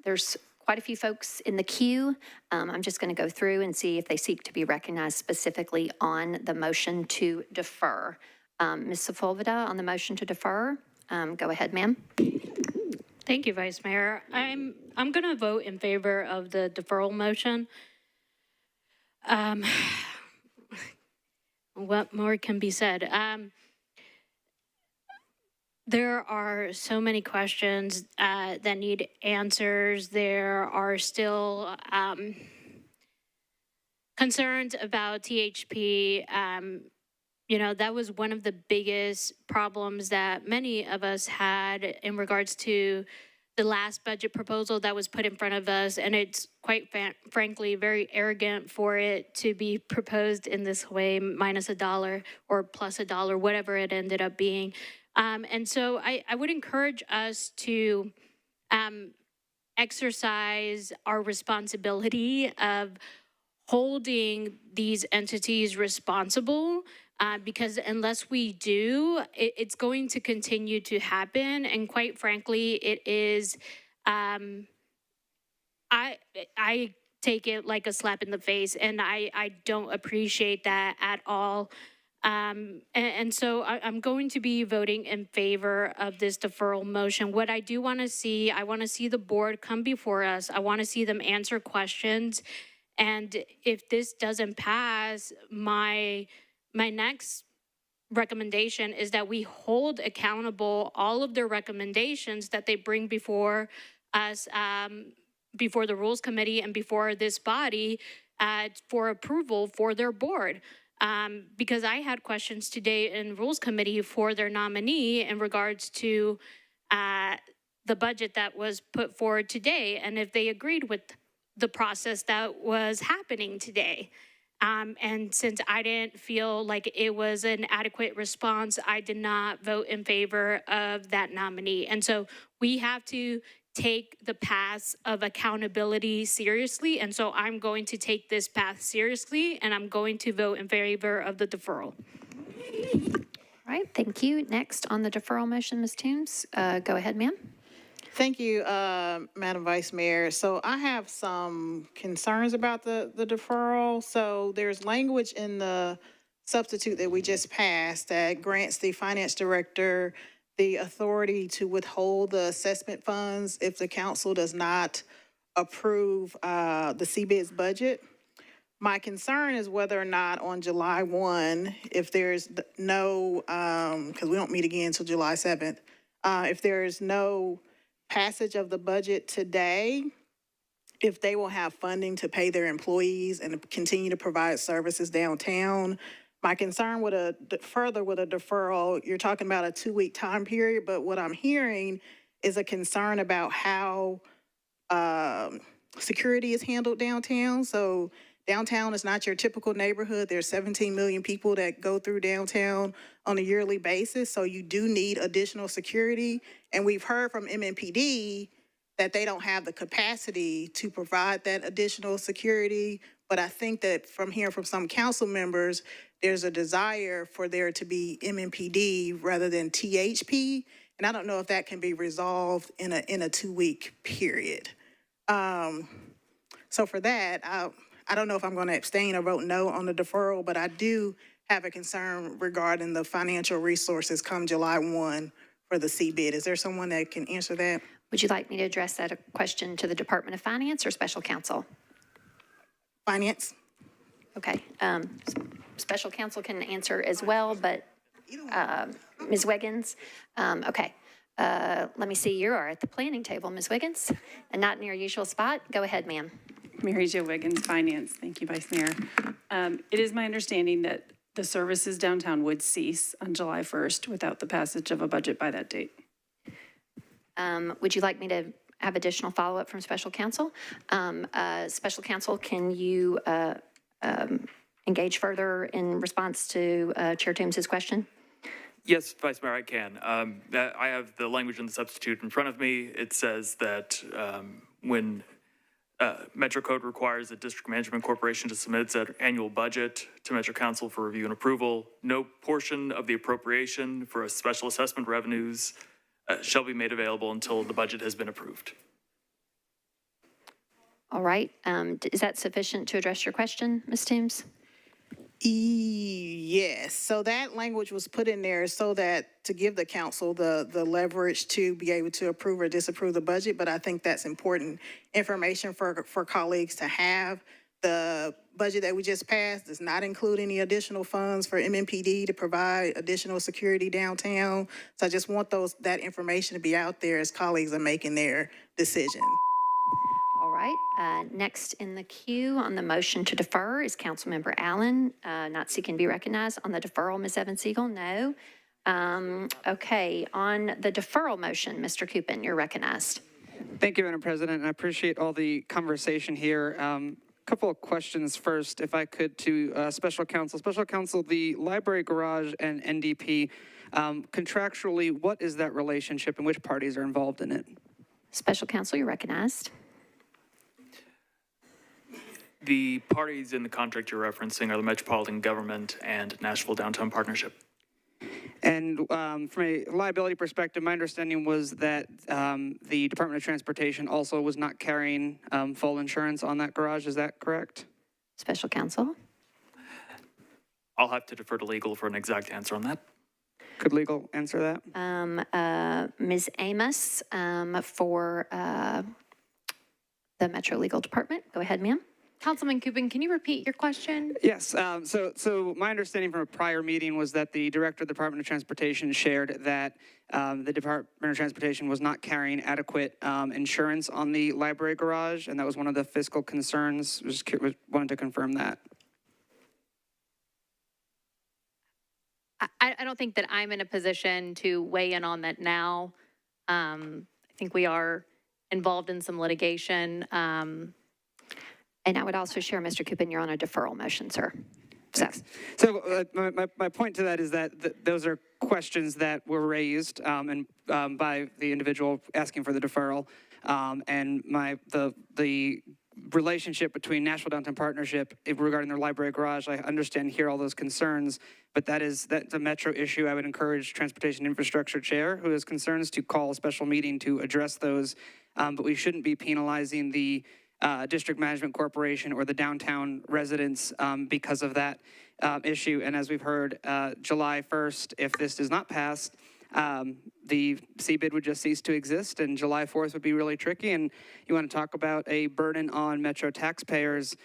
Speaker 1: There's quite a few folks in the queue. I'm just going to go through and see if they seek to be recognized specifically on the motion to defer. Ms. Sepulveda on the motion to defer. Go ahead, ma'am.
Speaker 2: Thank you, Vice Mayor. I'm going to vote in favor of the deferral motion. What more can be said? There are so many questions that need answers. There are still concerns about THP. That was one of the biggest problems that many of us had in regards to the last budget proposal that was put in front of us, and it's quite frankly very arrogant for it to be proposed in this way, minus $1 or plus $1, whatever it ended up being. And so I would encourage us to exercise our responsibility of holding these entities responsible, because unless we do, it's going to continue to happen. And quite frankly, it is, I take it like a slap in the face, and I don't appreciate that at all. And so I'm going to be voting in favor of this deferral motion. What I do want to see, I want to see the board come before us. I want to see them answer questions. And if this doesn't pass, my next recommendation is that we hold accountable all of their recommendations that they bring before us, before the Rules Committee and before this body for approval for their board. Because I had questions today in Rules Committee for their nominee in regards to the budget that was put forward today, and if they agreed with the process that was happening today. And since I didn't feel like it was an adequate response, I did not vote in favor of that nominee. And so we have to take the paths of accountability seriously. And so I'm going to take this path seriously, and I'm going to vote in favor of the deferral.
Speaker 1: All right, thank you. Next on the deferral motion, Ms. Toombs. Go ahead, ma'am.
Speaker 17: Thank you, Madam Vice Mayor. So I have some concerns about the deferral. So there's language in the substitute that we just passed that grants the finance director the authority to withhold the assessment funds if the council does not approve the CBID's budget. My concern is whether or not on July 1, if there's no, because we don't meet again until July 7th, if there's no passage of the budget today, if they will have funding to pay their employees and continue to provide services downtown. My concern with further with a deferral, you're talking about a 2-week time period, but what I'm hearing is a concern about how security is handled downtown. So downtown is not your typical neighborhood. There's 17 million people that go through downtown on a yearly basis. So you do need additional security. And we've heard from MNPD that they don't have the capacity to provide that additional security. But I think that from hearing from some council members, there's a desire for there to be MNPD rather than THP. And I don't know if that can be resolved in a 2-week period. So for that, I don't know if I'm going to abstain or vote no on the deferral, but I do have a concern regarding the financial resources come July 1 for the CBID. Is there someone that can answer that?
Speaker 1: Would you like me to address that question to the Department of Finance or Special Counsel?
Speaker 17: Finance.
Speaker 1: Okay. Special Counsel can answer as well, but Ms. Wiggins, okay. Let me see, you are at the planning table, Ms. Wiggins, and not in your usual spot. Go ahead, ma'am.
Speaker 12: Mary Jo Wiggins, Finance. Thank you, Vice Mayor. It is my understanding that the services downtown would cease on July 1st without the passage of a budget by that date.
Speaker 1: Would you like me to have additional follow-up from Special Counsel? Special Counsel, can you engage further in response to Chair Toombs' question?
Speaker 19: Yes, Vice Mayor, I can. I have the language in the substitute in front of me. It says that when Metro Code requires a district management corporation to submit its annual budget to Metro Council for review and approval, no portion of the appropriation for special assessment revenues shall be made available until the budget has been approved.
Speaker 1: All right. Is that sufficient to address your question, Ms. Toombs?
Speaker 17: Yes. So that language was put in there so that to give the council the leverage to be able to approve or disapprove the budget. But I think that's important information for colleagues to have. The budget that we just passed does not include any additional funds for MNPD to provide additional security downtown. So I just want that information to be out there as colleagues are making their decision.
Speaker 1: All right. Next in the queue on the motion to defer is Councilmember Allen, not seeking to be recognized. On the deferral, Ms. Evans-Siegel, no. Okay. On the deferral motion, Mr. Coupin, you're recognized.
Speaker 6: Thank you, Madam President. I appreciate all the conversation here. Couple of questions first, if I could, to Special Counsel. Special Counsel, the library garage and NDP, contractually, what is that relationship and which parties are involved in it?
Speaker 1: Special Counsel, you're recognized.
Speaker 19: The parties in the contract you're referencing are the Metropolitan Government and Nashville Downtown Partnership.
Speaker 6: And from a liability perspective, my understanding was that the Department of Transportation also was not carrying full insurance on that garage. Is that correct?
Speaker 1: Special Counsel.
Speaker 19: I'll have to defer to legal for an exact answer on that.
Speaker 6: Could legal answer that?
Speaker 1: Ms. Amos for the Metro Legal Department. Go ahead, ma'am.
Speaker 14: Councilman Coopin, can you repeat your question?
Speaker 6: Yes. So my understanding from a prior meeting was that the director of the Department of Transportation shared that the Department of Transportation was not carrying adequate insurance on the library garage, and that was one of the fiscal concerns. Wanted to confirm that.
Speaker 14: I don't think that I'm in a position to weigh in on that now. I think we are involved in some litigation.
Speaker 1: And I would also share, Mr. Coopin, you're on a deferral motion, sir.
Speaker 6: So my point to that is that those are questions that were raised and by the individual asking for the deferral, and the relationship between Nashville Downtown Partnership regarding their library garage. I understand and hear all those concerns, but that's a Metro issue. I would encourage Transportation Infrastructure Chair, who has concerns, to call a special meeting to address those. But we shouldn't be penalizing the District Management Corporation or the downtown residents because of that issue. And as we've heard, July 1st, if this does not pass, the CBID would just cease to exist, and July 4th would be really tricky. And you want to talk about a burden on Metro taxpayers.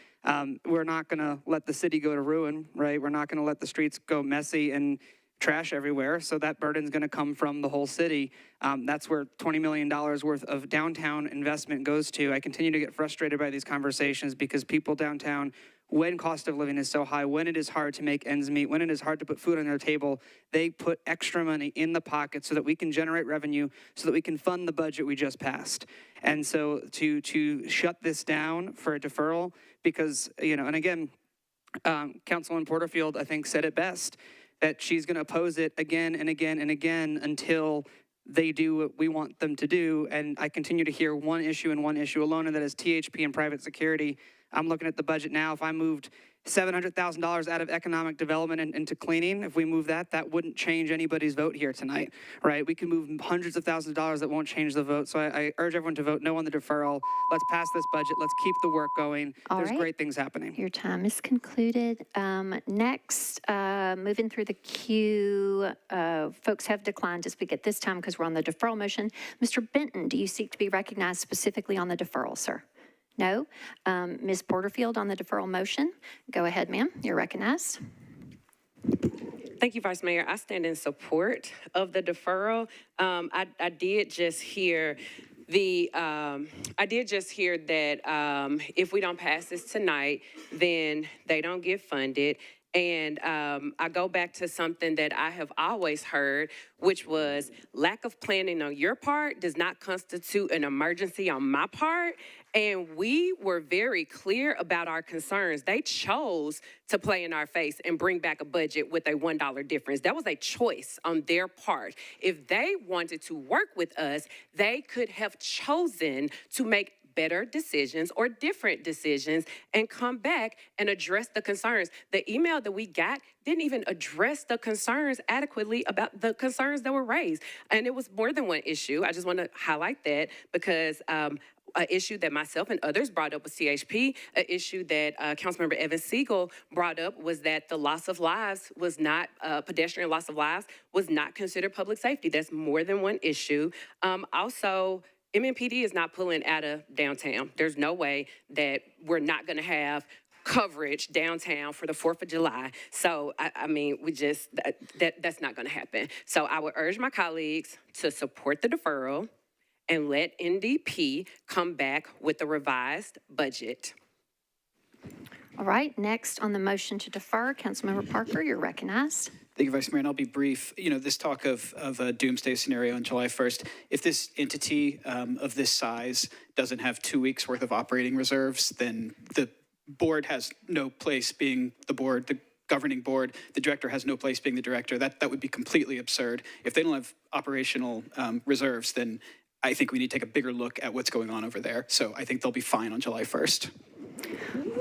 Speaker 6: We're not going to let the city go to ruin, right? We're not going to let the streets go messy and trash everywhere. So that burden's going to come from the whole city. That's where $20 million worth of downtown investment goes to. I continue to get frustrated by these conversations because people downtown, when cost of living is so high, when it is hard to make ends meet, when it is hard to put food on their table, they put extra money in the pocket so that we can generate revenue, so that we can fund the budget we just passed. And so to shut this down for a deferral, because, and again, Councilman Porterfield, I think, said it best, that she's going to oppose it again and again and again until they do what we want them to do. And I continue to hear one issue and one issue alone, and that is THP and private security. I'm looking at the budget now. If I moved $700,000 out of economic development and into cleaning, if we move that, that wouldn't change anybody's vote here tonight, right? We can move hundreds of thousands of dollars that won't change the vote. So I urge everyone to vote no on the deferral. Let's pass this budget. Let's keep the work going. There's great things happening.
Speaker 1: Your time is concluded. Next, moving through the queue, folks have declined to speak at this time because we're on the deferral motion. Mr. Benton, do you seek to be recognized specifically on the deferral, sir? No. Ms. Porterfield on the deferral motion. Go ahead, ma'am. You're recognized.
Speaker 4: Thank you, Vice Mayor. I stand in support of the deferral. I did just hear that if we don't pass this tonight, then they don't get funded. And I go back to something that I have always heard, which was lack of planning on your part does not constitute an emergency on my part. And we were very clear about our concerns. They chose to play in our face and bring back a budget with a $1 difference. That was a choice on their part. If they wanted to work with us, they could have chosen to make better decisions or different decisions and come back and address the concerns. The email that we got didn't even address the concerns adequately about the concerns that were raised. And it was more than one issue. I just want to highlight that because an issue that myself and others brought up was CHP. An issue that Councilmember Evan Siegel brought up was that the loss of lives was not, pedestrian loss of lives was not considered public safety. That's more than one issue. Also, MNPD is not pulling out of downtown. There's no way that we're not going to have coverage downtown for the 4th of July. So, I mean, we just, that's not going to happen. So I would urge my colleagues to support the deferral and let NDP come back with a revised budget.
Speaker 1: All right, next on the motion to defer, Councilmember Parker, you're recognized.
Speaker 11: Thank you, Vice Mayor, and I'll be brief. You know, this talk of a doomsday scenario on July 1st, if this entity of this size doesn't have 2 weeks worth of operating reserves, then the board has no place being the board, the governing board, the director has no place being the director. That would be completely absurd. If they don't have operational reserves, then I think we need to take a bigger look at what's going on over there. So I think they'll be fine on July 1st.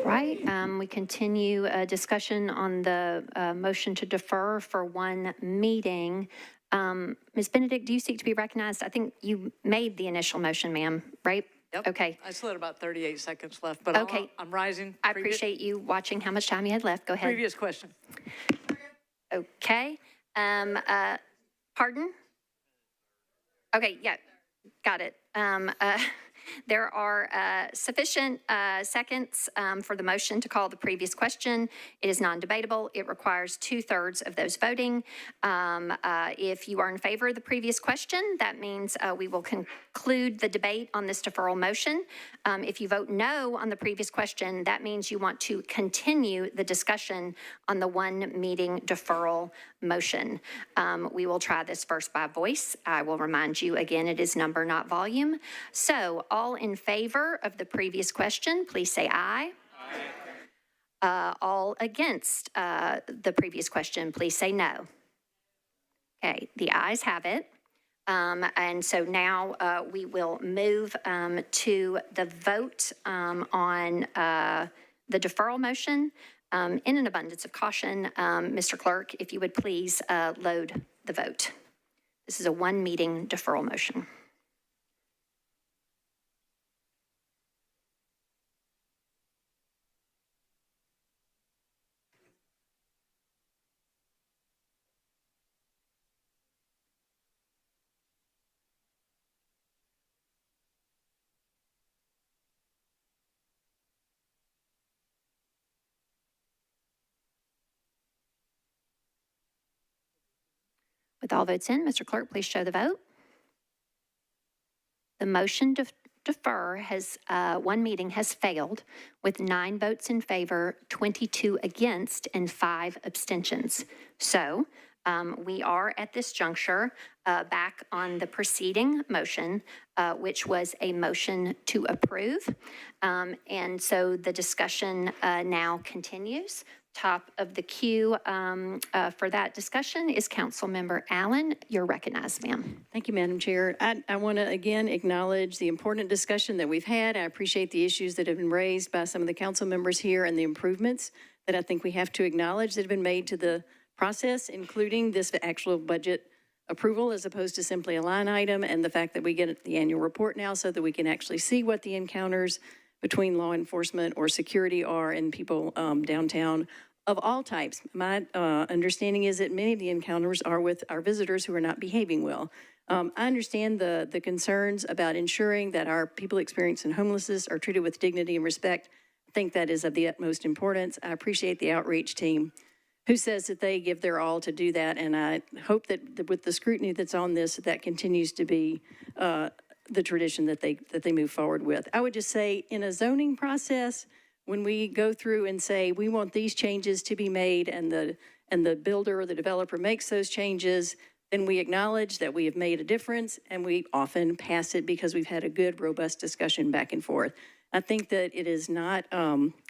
Speaker 1: Right. We continue discussion on the motion to defer for one meeting. Ms. Benedict, do you seek to be recognized? I think you made the initial motion, ma'am, right?
Speaker 13: Yep.
Speaker 1: Okay.
Speaker 13: I still had about 38 seconds left, but
Speaker 1: Okay.
Speaker 13: I'm rising.
Speaker 1: I appreciate you watching how much time you had left. Go ahead.
Speaker 13: Previous question.
Speaker 1: Okay. Pardon? Okay, yeah, got it. There are sufficient seconds for the motion to call the previous question. It is non-debatable. It requires 2/3 of those voting. If you are in favor of the previous question, that means we will conclude the debate on this deferral motion. If you vote no on the previous question, that means you want to continue the discussion on the one meeting deferral motion. We will try this first by voice. I will remind you again, it is number, not volume. So all in favor of the previous question, please say aye. Aye. All against the previous question, please say no. Okay, the ayes have it. And so now we will move to the vote on the deferral motion. In an abundance of caution, Mr. Clerk, if you would please load the vote. This is a one meeting deferral motion. With all votes in, Mr. Clerk, please show the vote. The motion to defer has, one meeting has failed with 9 votes in favor, 22 against, and 5 abstentions. So we are at this juncture back on the preceding motion, which was a motion to approve. And so the discussion now continues. Top of the queue for that discussion is Councilmember Allen. You're recognized, ma'am.
Speaker 15: Thank you, Madam Chair. I want to again acknowledge the important discussion that we've had. I appreciate the issues that have been raised by some of the council members here and the improvements that I think we have to acknowledge that have been made to the process, including this actual budget approval as opposed to simply a line item, and the fact that we get the annual report now so that we can actually see what the encounters between law enforcement or security are and people downtown of all types. My understanding is that many of the encounters are with our visitors who are not behaving well. I understand the concerns about ensuring that our people experiencing homelessness are treated with dignity and respect. I think that is of the utmost importance. I appreciate the outreach team who says that they give their all to do that, and I hope that with the scrutiny that's on this, that continues to be the tradition that they move forward with. I would just say in a zoning process, when we go through and say we want these changes to be made and the builder or the developer makes those changes, then we acknowledge that we have made a difference and we often pass it because we've had a good, robust discussion back and forth. I think that it is not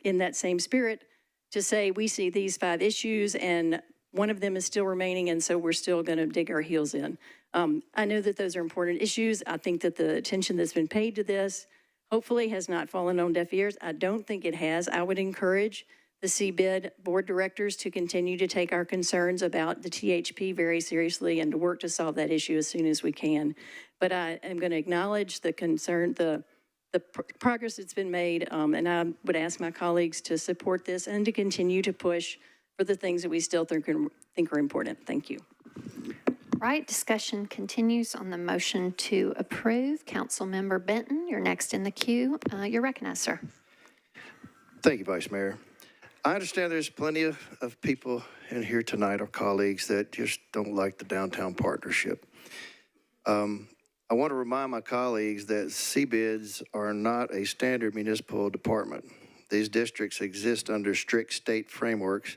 Speaker 15: in that same spirit to say we see these 5 issues and one of them is still remaining, and so we're still going to dig our heels in. I know that those are important issues. I think that the attention that's been paid to this hopefully has not fallen on deaf ears. I don't think it has. I would encourage the CBID board directors to continue to take our concerns about the THP very seriously and to work to solve that issue as soon as we can. But I am going to acknowledge the concern, the progress that's been made, and I would ask my colleagues to support this and to continue to push for the things that we still think are important. Thank you.
Speaker 1: Right, discussion continues on the motion to approve. Councilmember Benton, you're next in the queue. You're recognized, sir.
Speaker 16: Thank you, Vice Mayor. I understand there's plenty of people in here tonight, our colleagues, that just don't like the downtown partnership. I want to remind my colleagues that CBIDs are not a standard municipal department. These districts exist under strict state frameworks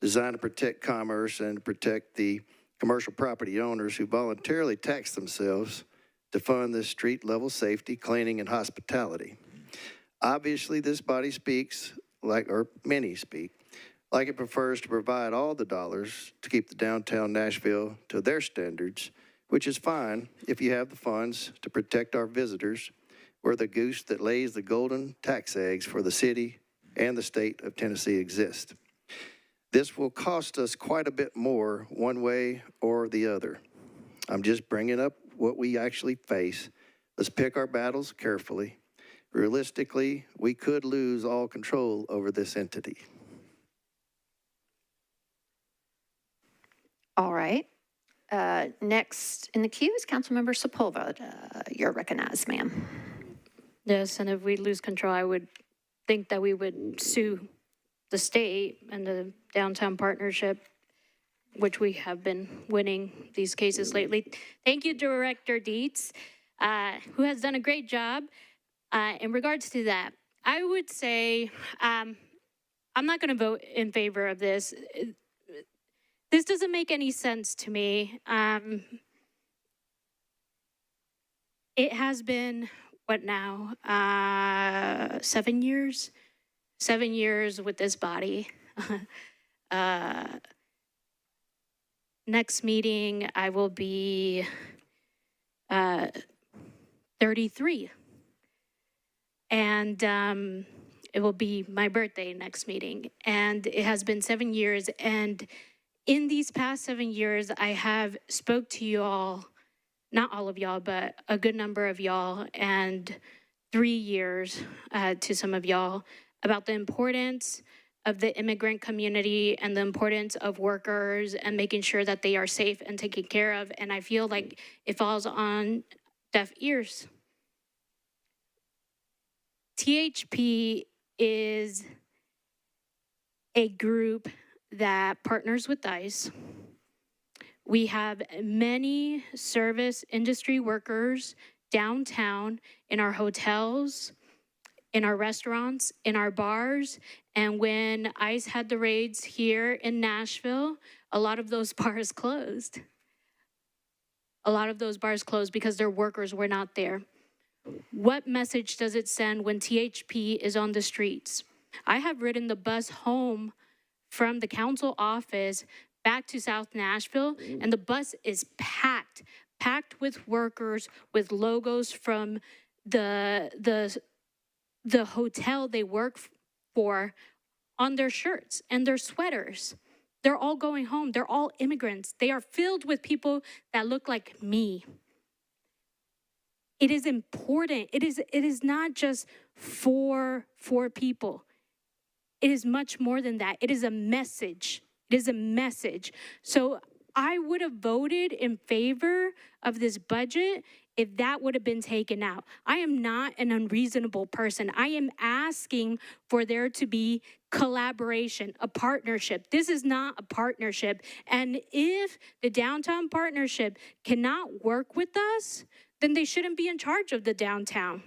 Speaker 16: designed to protect commerce and protect the commercial property owners who voluntarily tax themselves to fund this street-level safety, cleaning, and hospitality. Obviously, this body speaks like, or many speak, like it prefers to provide all the dollars to keep the downtown Nashville to their standards, which is fine if you have the funds to protect our visitors where the goose that lays the golden tax eggs for the city and the state of Tennessee exist. This will cost us quite a bit more one way or the other. I'm just bringing up what we actually face. Let's pick our battles carefully. Realistically, we could lose all control over this entity.
Speaker 1: All right. Next in the queue is Councilmember Sepulveda. You're recognized, ma'am.
Speaker 2: Yes, and if we lose control, I would think that we would sue the state and the downtown partnership, which we have been winning these cases lately. Thank you, Director Dietz, who has done a great job. In regards to that, I would say I'm not going to vote in favor of this. This doesn't make any sense to me. It has been, what now, 7 years? 7 years with this body. Next meeting, I will be 33. And it will be my birthday next meeting. And it has been 7 years. And in these past 7 years, I have spoke to you all, not all of y'all, but a good number of y'all, and 3 years to some of y'all, about the importance of the immigrant community and the importance of workers and making sure that they are safe and taken care of. And I feel like it falls on deaf ears. THP is a group that partners with ICE. We have many service industry workers downtown in our hotels, in our restaurants, in our bars. And when ICE had the raids here in Nashville, a lot of those bars closed. A lot of those bars closed because their workers were not there. What message does it send when THP is on the streets? I have ridden the bus home from the council office back to South Nashville, and the bus is packed with workers with logos from the hotel they work for on their shirts and their sweaters. They're all going home. They're all immigrants. They are filled with people that look like me. It is important. It is not just for people. It is much more than that. It is a message. It is a message. So I would have voted in favor of this budget if that would have been taken out. I am not an unreasonable person. I am asking for there to be collaboration, a partnership. This is not a partnership. And if the downtown partnership cannot work with us, then they shouldn't be in charge of the downtown.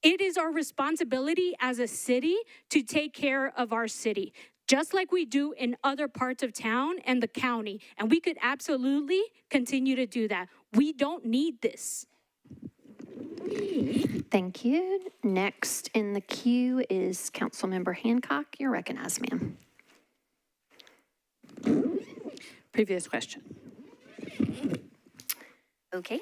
Speaker 2: It is our responsibility as a city to take care of our city, just like we do in other parts of town and the county. And we could absolutely continue to do that. We don't need this.
Speaker 1: Thank you. Next in the queue is Councilmember Hancock. You're recognized, ma'am.
Speaker 3: Previous question.
Speaker 1: Okay.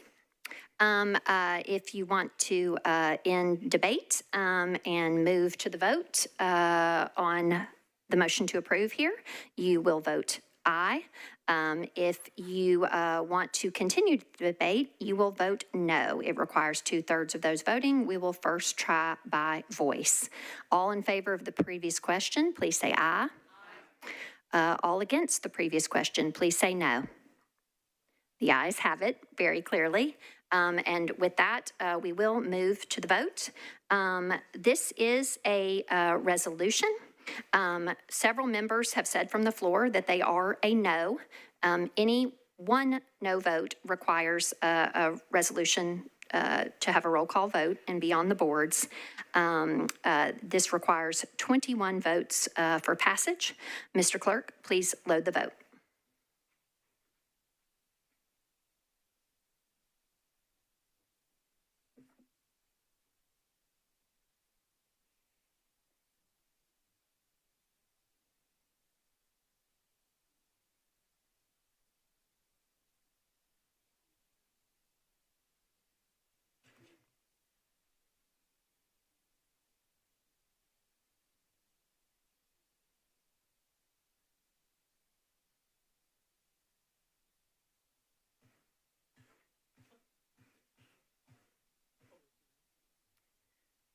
Speaker 1: If you want to end debate and move to the vote on the motion to approve here, you will vote aye. If you want to continue the debate, you will vote no. It requires 2/3 of those voting. We will first try by voice. All in favor of the previous question, please say aye. All against the previous question, please say no. The ayes have it very clearly. And with that, we will move to the vote. This is a resolution. Several members have said from the floor that they are a no. Any one no vote requires a resolution to have a roll call vote and be on the boards. This requires 21 votes for passage. Mr. Clerk, please load the vote.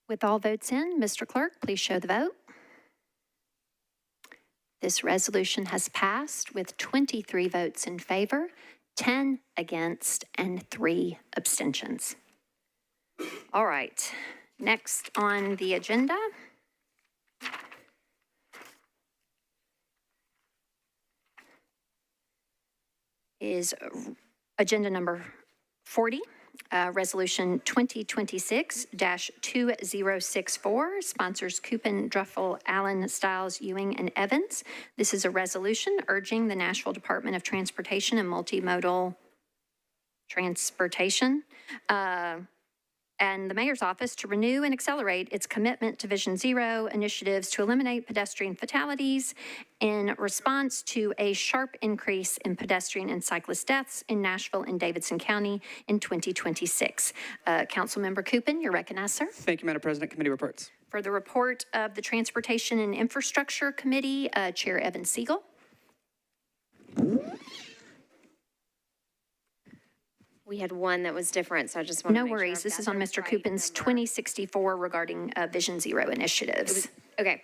Speaker 1: With all votes in, Mr. Clerk, please show the vote. This resolution has passed with 23 votes in favor, 10 against, and 3 abstentions. All right, next on the agenda is agenda number 40. Resolution 2026-2064, sponsors Coupin, Druffel, Allen, Stiles, Ewing, and Evans. This is a resolution urging the Nashville Department of Transportation and Multimodal Transportation and the Mayor's Office to renew and accelerate its commitment to Vision Zero initiatives to eliminate pedestrian fatalities in response to a sharp increase in pedestrian and cyclist deaths in Nashville and Davidson County in 2026. Councilmember Coupin, you're recognized, sir.
Speaker 6: Thank you, Madam President. Committee reports.
Speaker 1: For the report of the Transportation and Infrastructure Committee, Chair Evan Siegel.
Speaker 18: We had one that was different, so I just want to
Speaker 1: No worries. This is on Mr. Coupin's 2064 regarding Vision Zero initiatives.
Speaker 18: Okay.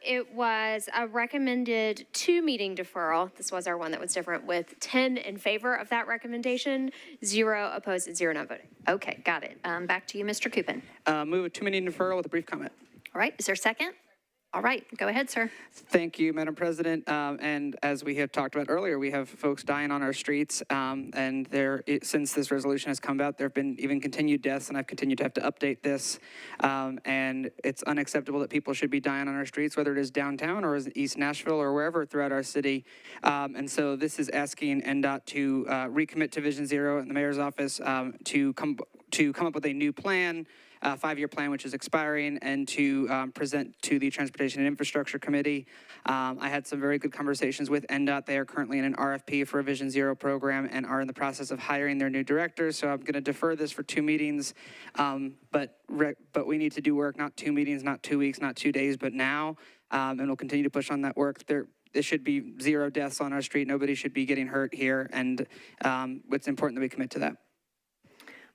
Speaker 18: It was a recommended 2-meeting deferral. This was our one that was different, with 10 in favor of that recommendation, 0 opposed, and 0 not voting.
Speaker 1: Okay, got it. Back to you, Mr. Coupin.
Speaker 6: Move a 2-meeting deferral with a brief comment.
Speaker 1: All right, is there a second? All right, go ahead, sir.
Speaker 6: Thank you, Madam President. And as we have talked about earlier, we have folks dying on our streets. And since this resolution has come about, there have been even continued deaths, and I've continued to have to update this. And it's unacceptable that people should be dying on our streets, whether it is downtown or East Nashville or wherever throughout our city. And so this is asking NDOT to recommit to Vision Zero in the Mayor's Office to come up with a new plan, 5-year plan, which is expiring, and to present to the Transportation and Infrastructure Committee. I had some very good conversations with NDOT. They are currently in an RFP for a Vision Zero program and are in the process of hiring their new director. So I'm going to defer this for 2 meetings, but we need to do work, not 2 meetings, not 2 weeks, not 2 days, but now, and we'll continue to push on that work. There should be 0 deaths on our street. Nobody should be getting hurt here, and it's important that we commit to that.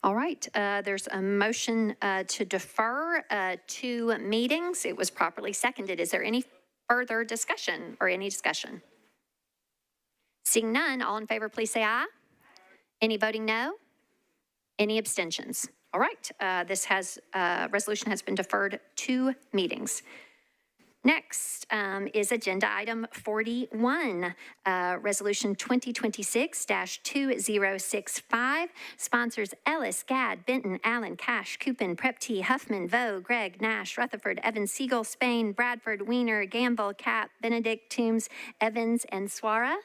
Speaker 1: All right, there's a motion to defer 2 meetings. It was properly seconded. Is there any further discussion or any discussion? Seeing none, all in favor, please say aye. Any voting no? Any abstentions? All right, this resolution has been deferred 2 meetings. Next is agenda item 41, resolution 2026-2065, sponsors Ellis, Gadd, Benton, Allen, Cash, Coupin, Prepty, Huffman, Vo, Gregg, Nash, Rutherford, Evans, Siegel, Spain, Bradford, Weiner, Gamble, Cap, Benedict, Toombs, Evans, and Swara.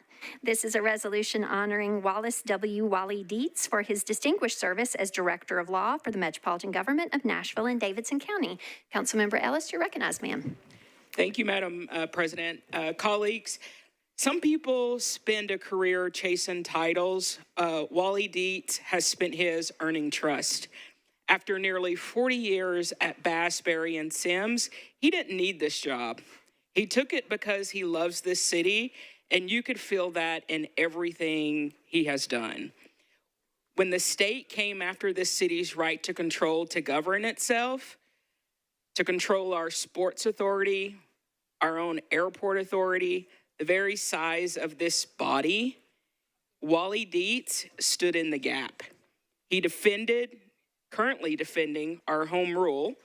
Speaker 1: This is a resolution honoring Wallace W. Wally Dietz for his distinguished service as Director of Law for the Metropolitan Government of Nashville and Davidson County. Councilmember Ellis, you're recognized, ma'am.
Speaker 9: Thank you, Madam President. Colleagues, some people spend a career chasing titles. Wally Dietz has spent his earning trust. After nearly 40 years at Bass, Berry, and Sims, he didn't need this job. He took it because he loves this city, and you could feel that in everything he has done. When the state came after this city's right to control, to govern itself, to control our sports authority, our own airport authority, the very size of this body, Wally Dietz stood in the gap. He currently defending our home rule.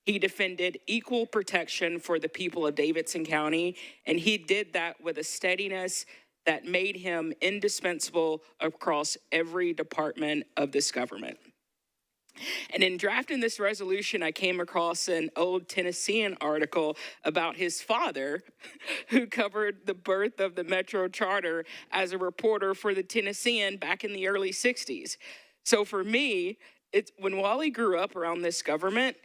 Speaker 9: He defended equal protection for the people of Davidson County, and he did that with a steadiness that made him indispensable across every department of this government. And in drafting this resolution, I came across an old Tennessean article about his father, who covered the birth of the Metro Charter as a reporter for the Tennessean back in the early 60s. So for me, it's when Wally grew up around this government,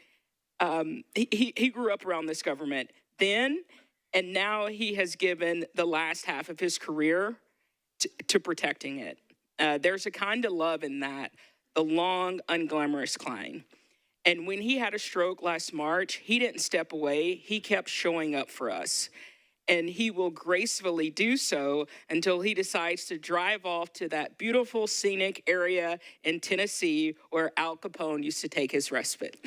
Speaker 9: he grew up around this government then, and now he has given the last half of his career to protecting it. There's a kind of love in that, the long, unglamorous climb. And when he had a stroke last March, he didn't step away. He kept showing up for us. And he will gracefully do so until he decides to drive off to that beautiful scenic area in Tennessee where Al Capone used to take his respite.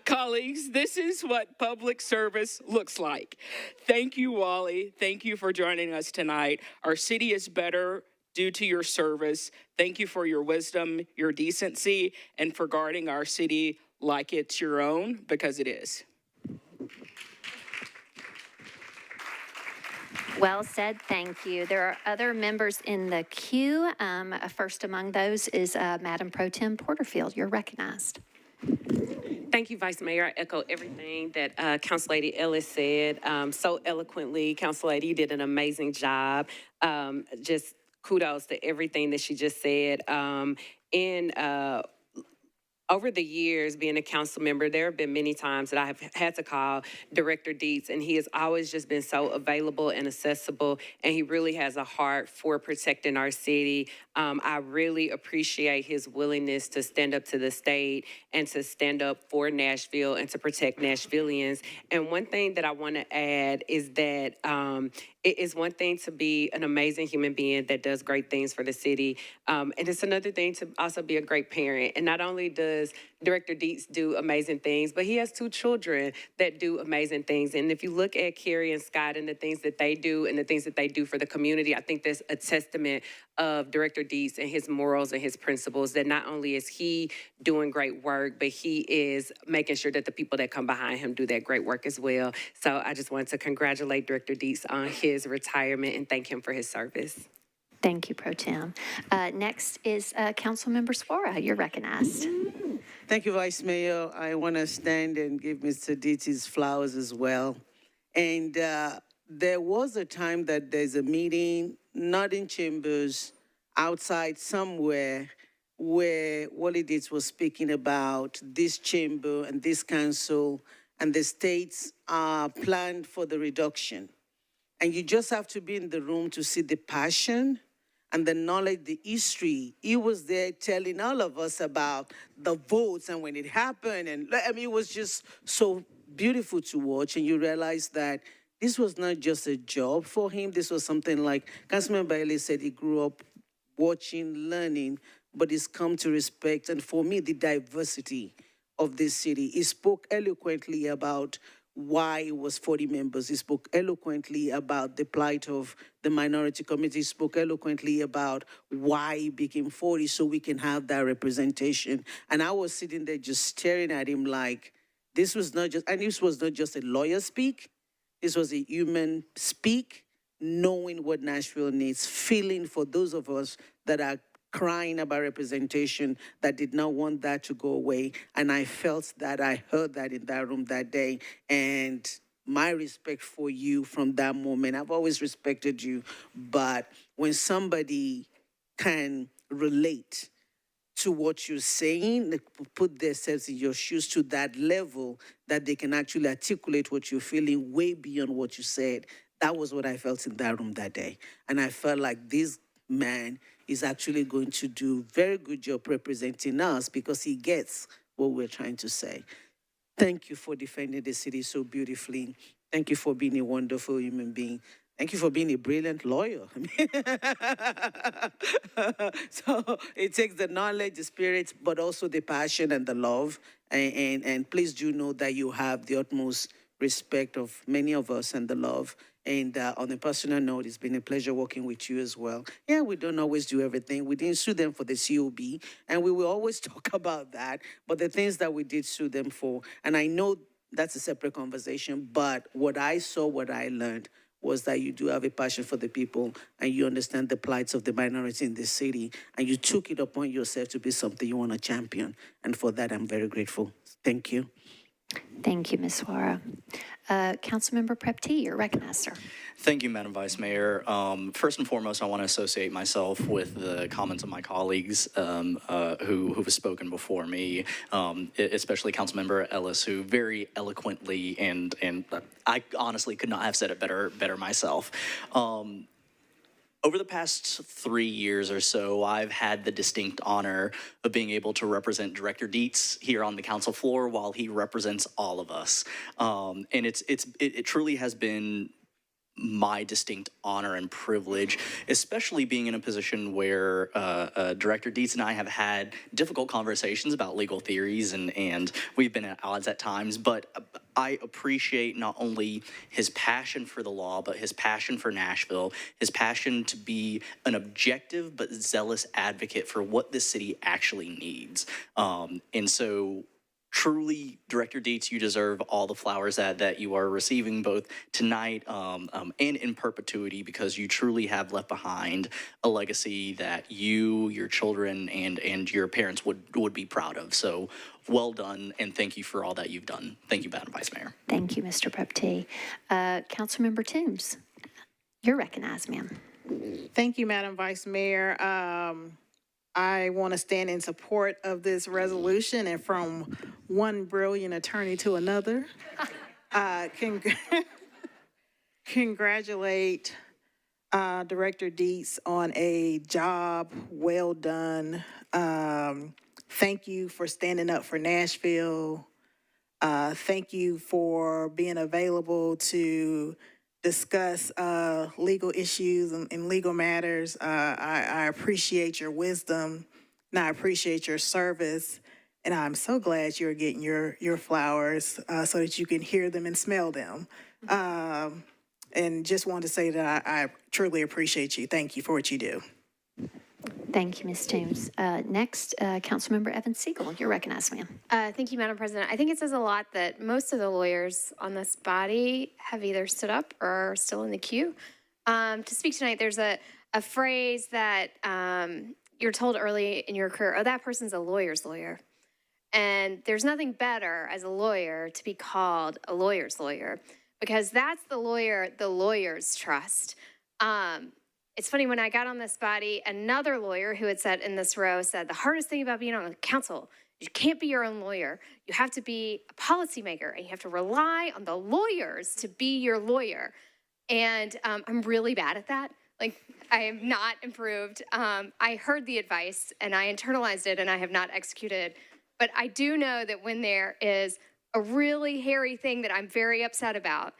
Speaker 9: Colleagues, this is what public service looks like. Thank you, Wally. Thank you for joining us tonight. Our city is better due to your service. Thank you for your wisdom, your decency, and for guarding our city like it's your own, because it is.
Speaker 1: Well said, thank you. There are other members in the queue. First among those is Madam Pro Tem Porterfield. You're recognized.
Speaker 4: Thank you, Vice Mayor. I echo everything that Council Lady Ellis said so eloquently. Council Lady, you did an amazing job. Just kudos to everything that she just said. Over the years, being a council member, there have been many times that I have had to call Director Dietz, and he has always just been so available and accessible, and he really has a heart for protecting our city. I really appreciate his willingness to stand up to the state and to stand up for Nashville and to protect Nashvillians. And one thing that I want to add is that it is one thing to be an amazing human being that does great things for the city, and it's another thing to also be a great parent. And not only does Director Dietz do amazing things, but he has two children that do amazing things. And if you look at Carrie and Scott and the things that they do and the things that they do for the community, I think that's a testament of Director Dietz and his morals and his principles, that not only is he doing great work, but he is making sure that the people that come behind him do that great work as well. So I just wanted to congratulate Director Dietz on his retirement and thank him for his service.
Speaker 1: Thank you, Pro Tem. Next is Councilmember Suara. You're recognized.
Speaker 21: Thank you, Vice Mayor. I want to stand and give Mr. Dietz his flowers as well. And there was a time that there's a meeting, not in chambers, outside somewhere, where Wally Dietz was speaking about this chamber and this council and the states planned for the reduction. And you just have to be in the room to see the passion and the knowledge, the history. He was there telling all of us about the votes and when it happened. And I mean, it was just so beautiful to watch. And you realize that this was not just a job for him. This was something like Councilman Bailey said, he grew up watching, learning, but he's come to respect. And for me, the diversity of this city. He spoke eloquently about why it was 40 members. He spoke eloquently about the plight of the minority community. He spoke eloquently about why it became 40 so we can have that representation. And I was sitting there just staring at him like, this was not just a lawyer speak. This was a human speak, knowing what Nashville needs, feeling for those of us that are crying about representation, that did not want that to go away. And I felt that, I heard that in that room that day. And my respect for you from that moment, I've always respected you, but when somebody can relate to what you're saying, put themselves in your shoes to that level, that they can actually articulate what you're feeling way beyond what you said, that was what I felt in that room that day. And I felt like this man is actually going to do a very good job representing us because he gets what we're trying to say. Thank you for defending the city so beautifully. Thank you for being a wonderful human being. Thank you for being a brilliant lawyer. So it takes the knowledge, the spirit, but also the passion and the love. And please do know that you have the utmost respect of many of us and the love. And on a personal note, it's been a pleasure working with you as well. Yeah, we don't always do everything. We didn't sue them for the COB, and we will always talk about that. But the things that we did sue them for, and I know that's a separate conversation, but what I saw, what I learned, was that you do have a passion for the people and you understand the plights of the minority in this city, and you took it upon yourself to be something you want to champion. And for that, I'm very grateful. Thank you.
Speaker 1: Thank you, Ms. Suara. Councilmember Prep-T, you're recognized, sir.
Speaker 7: Thank you, Madam Vice Mayor. First and foremost, I want to associate myself with the comments of my colleagues who have spoken before me, especially Councilmember Ellis, who very eloquently and I honestly could not have said it better myself. Over the past 3 years or so, I've had the distinct honor of being able to represent Director Dietz here on the council floor while he represents all of us. And it truly has been my distinct honor and privilege, especially being in a position where Director Dietz and I have had difficult conversations about legal theories and we've been at odds at times, but I appreciate not only his passion for the law, but his passion for Nashville, his passion to be an objective but zealous advocate for what this city actually needs. And so truly, Director Dietz, you deserve all the flowers that you are receiving both tonight and in perpetuity, because you truly have left behind a legacy that you, your children, and your parents would be proud of. So well done, and thank you for all that you've done. Thank you, Madam Vice Mayor.
Speaker 1: Thank you, Mr. Prep-T. Councilmember Toombs, you're recognized, ma'am.
Speaker 17: Thank you, Madam Vice Mayor. I want to stand in support of this resolution, and from one brilliant attorney to another, congratulate Director Dietz on a job well done. Thank you for standing up for Nashville. Thank you for being available to discuss legal issues and legal matters. I appreciate your wisdom, and I appreciate your service. And I'm so glad you're getting your flowers so that you can hear them and smell them. And just wanted to say that I truly appreciate you. Thank you for what you do.
Speaker 1: Thank you, Ms. Toombs. Next, Councilmember Evan Siegel, you're recognized, ma'am.
Speaker 18: Thank you, Madam President. I think it says a lot that most of the lawyers on this body have either stood up or are still in the queue to speak tonight. There's a phrase that you're told early in your career, oh, that person's a lawyer's lawyer. And there's nothing better as a lawyer to be called a lawyer's lawyer, because that's the lawyer the lawyers trust. It's funny, when I got on this body, another lawyer who had sat in this row said, the hardest thing about being on the council, you can't be your own lawyer. You have to be a policymaker, and you have to rely on the lawyers to be your lawyer. And I'm really bad at that. Like, I have not improved. I heard the advice, and I internalized it, and I have not executed. But I do know that when there is a really hairy thing that I'm very upset about,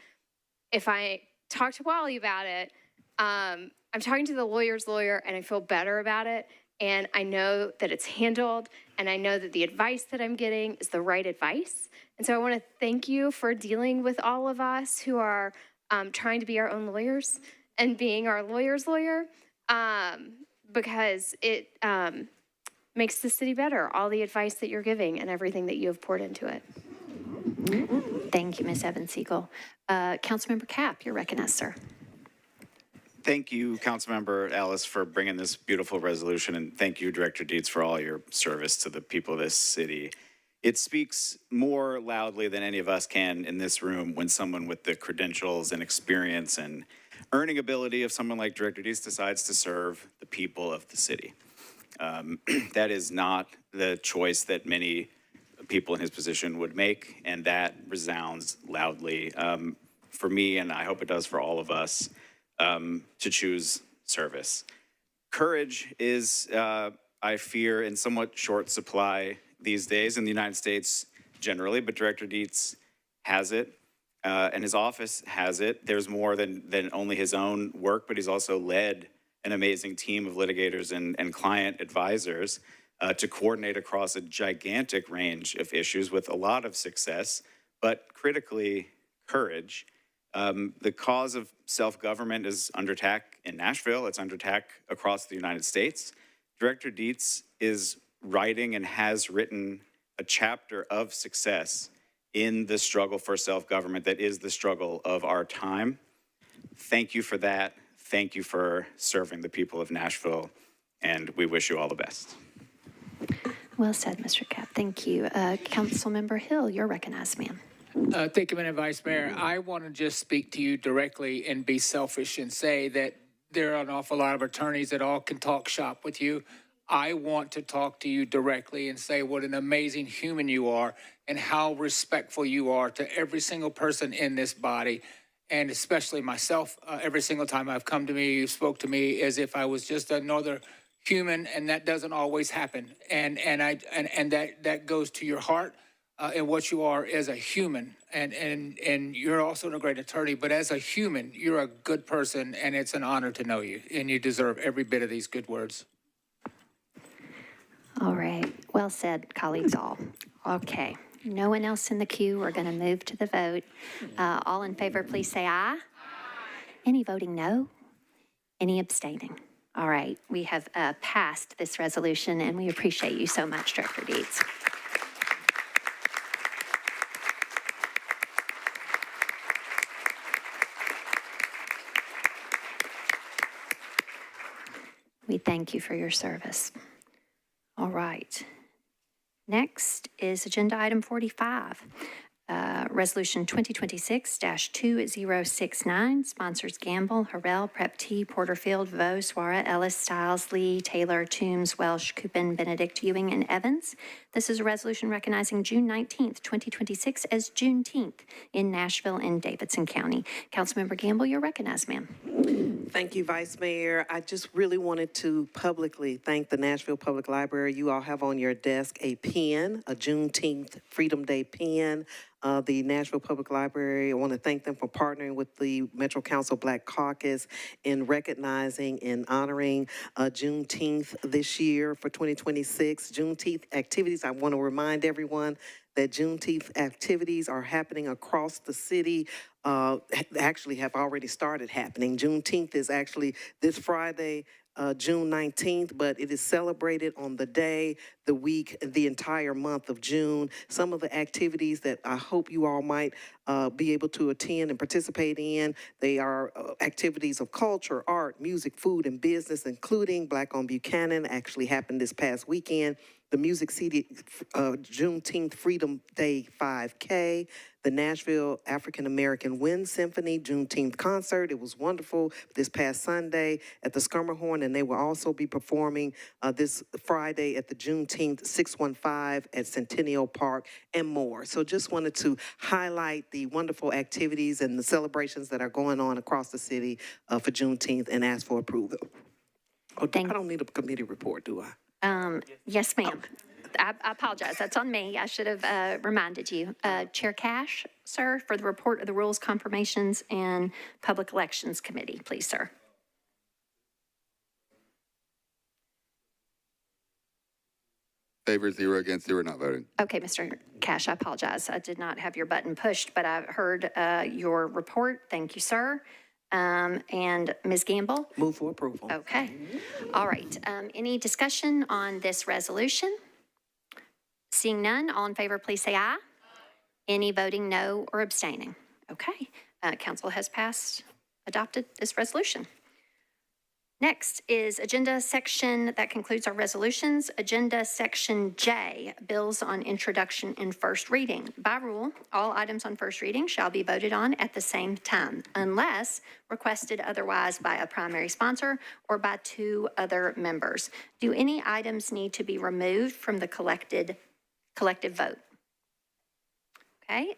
Speaker 18: if I talk to Wally about it, I'm talking to the lawyer's lawyer, and I feel better about it, and I know that it's handled, and I know that the advice that I'm getting is the right advice. And so I want to thank you for dealing with all of us who are trying to be our own lawyers and being our lawyer's lawyer, because it makes the city better, all the advice that you're giving and everything that you have poured into it.
Speaker 1: Thank you, Ms. Evan Siegel. Councilmember Capp, you're recognized, sir.
Speaker 20: Thank you, Councilmember Ellis, for bringing this beautiful resolution, and thank you, Director Dietz, for all your service to the people of this city. It speaks more loudly than any of us can in this room when someone with the credentials and experience and earning ability of someone like Director Dietz decides to serve the people of the city. That is not the choice that many people in his position would make, and that resounds loudly for me, and I hope it does for all of us. To choose service. Courage is, I fear, in somewhat short supply these days in the United States generally, but Director Dietz has it, and his office has it. There's more than only his own work, but he's also led an amazing team of litigators and client advisors to coordinate across a gigantic range of issues with a lot of success, but critically, courage. The cause of self-government is under attack in Nashville. It's under attack across the United States. Director Dietz is writing and has written a chapter of success in the struggle for self-government that is the struggle of our time. Thank you for that. Thank you for serving the people of Nashville, and we wish you all the best.
Speaker 1: Well said, Mr. Cap. Thank you. Councilmember Hill, you're recognized, ma'am.
Speaker 5: Thank you, Madam Vice Mayor. I want to just speak to you directly and be selfish and say that there are an awful lot of attorneys that all can talk shop with you. I want to talk to you directly and say what an amazing human you are and how respectful you are to every single person in this body, and especially myself. Every single time I've come to me, you spoke to me as if I was just another human, and that doesn't always happen. And that goes to your heart. And what you are as a human, and you're also a great attorney, but as a human, you're a good person, and it's an honor to know you, and you deserve every bit of these good words.
Speaker 1: All right. Well said, colleagues all. Okay. No one else in the queue. We're going to move to the vote. All in favor, please say aye. Any voting no? Any abstaining? All right. We have passed this resolution, and we appreciate you so much, Director Dietz. We thank you for your service. All right. Next is agenda item 45, resolution 2026-2069, sponsors Gamble, Harrell, Prep T, Porterfield, Vo, Swara, Ellis, Stiles, Lee, Taylor, Toombs, Welsh, Coupin, Benedict, Ewing, and Evans. This is a resolution recognizing June 19th, 2026 as Juneteenth in Nashville and Davidson County. Councilmember Gamble, you're recognized, ma'am.
Speaker 10: Thank you, Vice Mayor. I just really wanted to publicly thank the Nashville Public Library. You all have on your desk a pen, a Juneteenth Freedom Day pen. The Nashville Public Library, I want to thank them for partnering with the Metro Council Black Caucus in recognizing and honoring Juneteenth this year for 2026. Juneteenth activities, I want to remind everyone that Juneteenth activities are happening across the city, actually have already started happening. Juneteenth is actually this Friday, June 19th, but it is celebrated on the day, the week, the entire month of June. Some of the activities that I hope you all might be able to attend and participate in, they are activities of culture, art, music, food, and business, including Black on Buchanan, actually happened this past weekend. The Music City Juneteenth Freedom Day 5K, the Nashville African American Wind Symphony Juneteenth concert. It was wonderful this past Sunday at the Skirmerhorn, and they will also be performing this Friday at the Juneteenth 615 at Centennial Park and more. So just wanted to highlight the wonderful activities and the celebrations that are going on across the city for Juneteenth and ask for approval. Oh, I don't need a committee report, do I?
Speaker 1: Yes, ma'am. I apologize. That's on me. I should have reminded you. Chair Cash, sir, for the report of the Rules, Confirmations, and Public Elections Committee, please, sir.
Speaker 8: Favor 0, against 0, not voting.
Speaker 1: Okay, Mr. Cash, I apologize. I did not have your button pushed, but I heard your report. Thank you, sir. And Ms. Gamble?
Speaker 10: Move for approval.
Speaker 1: Okay. All right. Any discussion on this resolution? Seeing none, all in favor, please say aye. Any voting no or abstaining? Okay. Council has adopted this resolution. Next is agenda section, that concludes our resolutions. Agenda section J, bills on introduction and first reading. By rule, all items on first reading shall be voted on at the same time, unless requested otherwise by a primary sponsor or by 2 other members. Do any items need to be removed from the collective vote? Okay,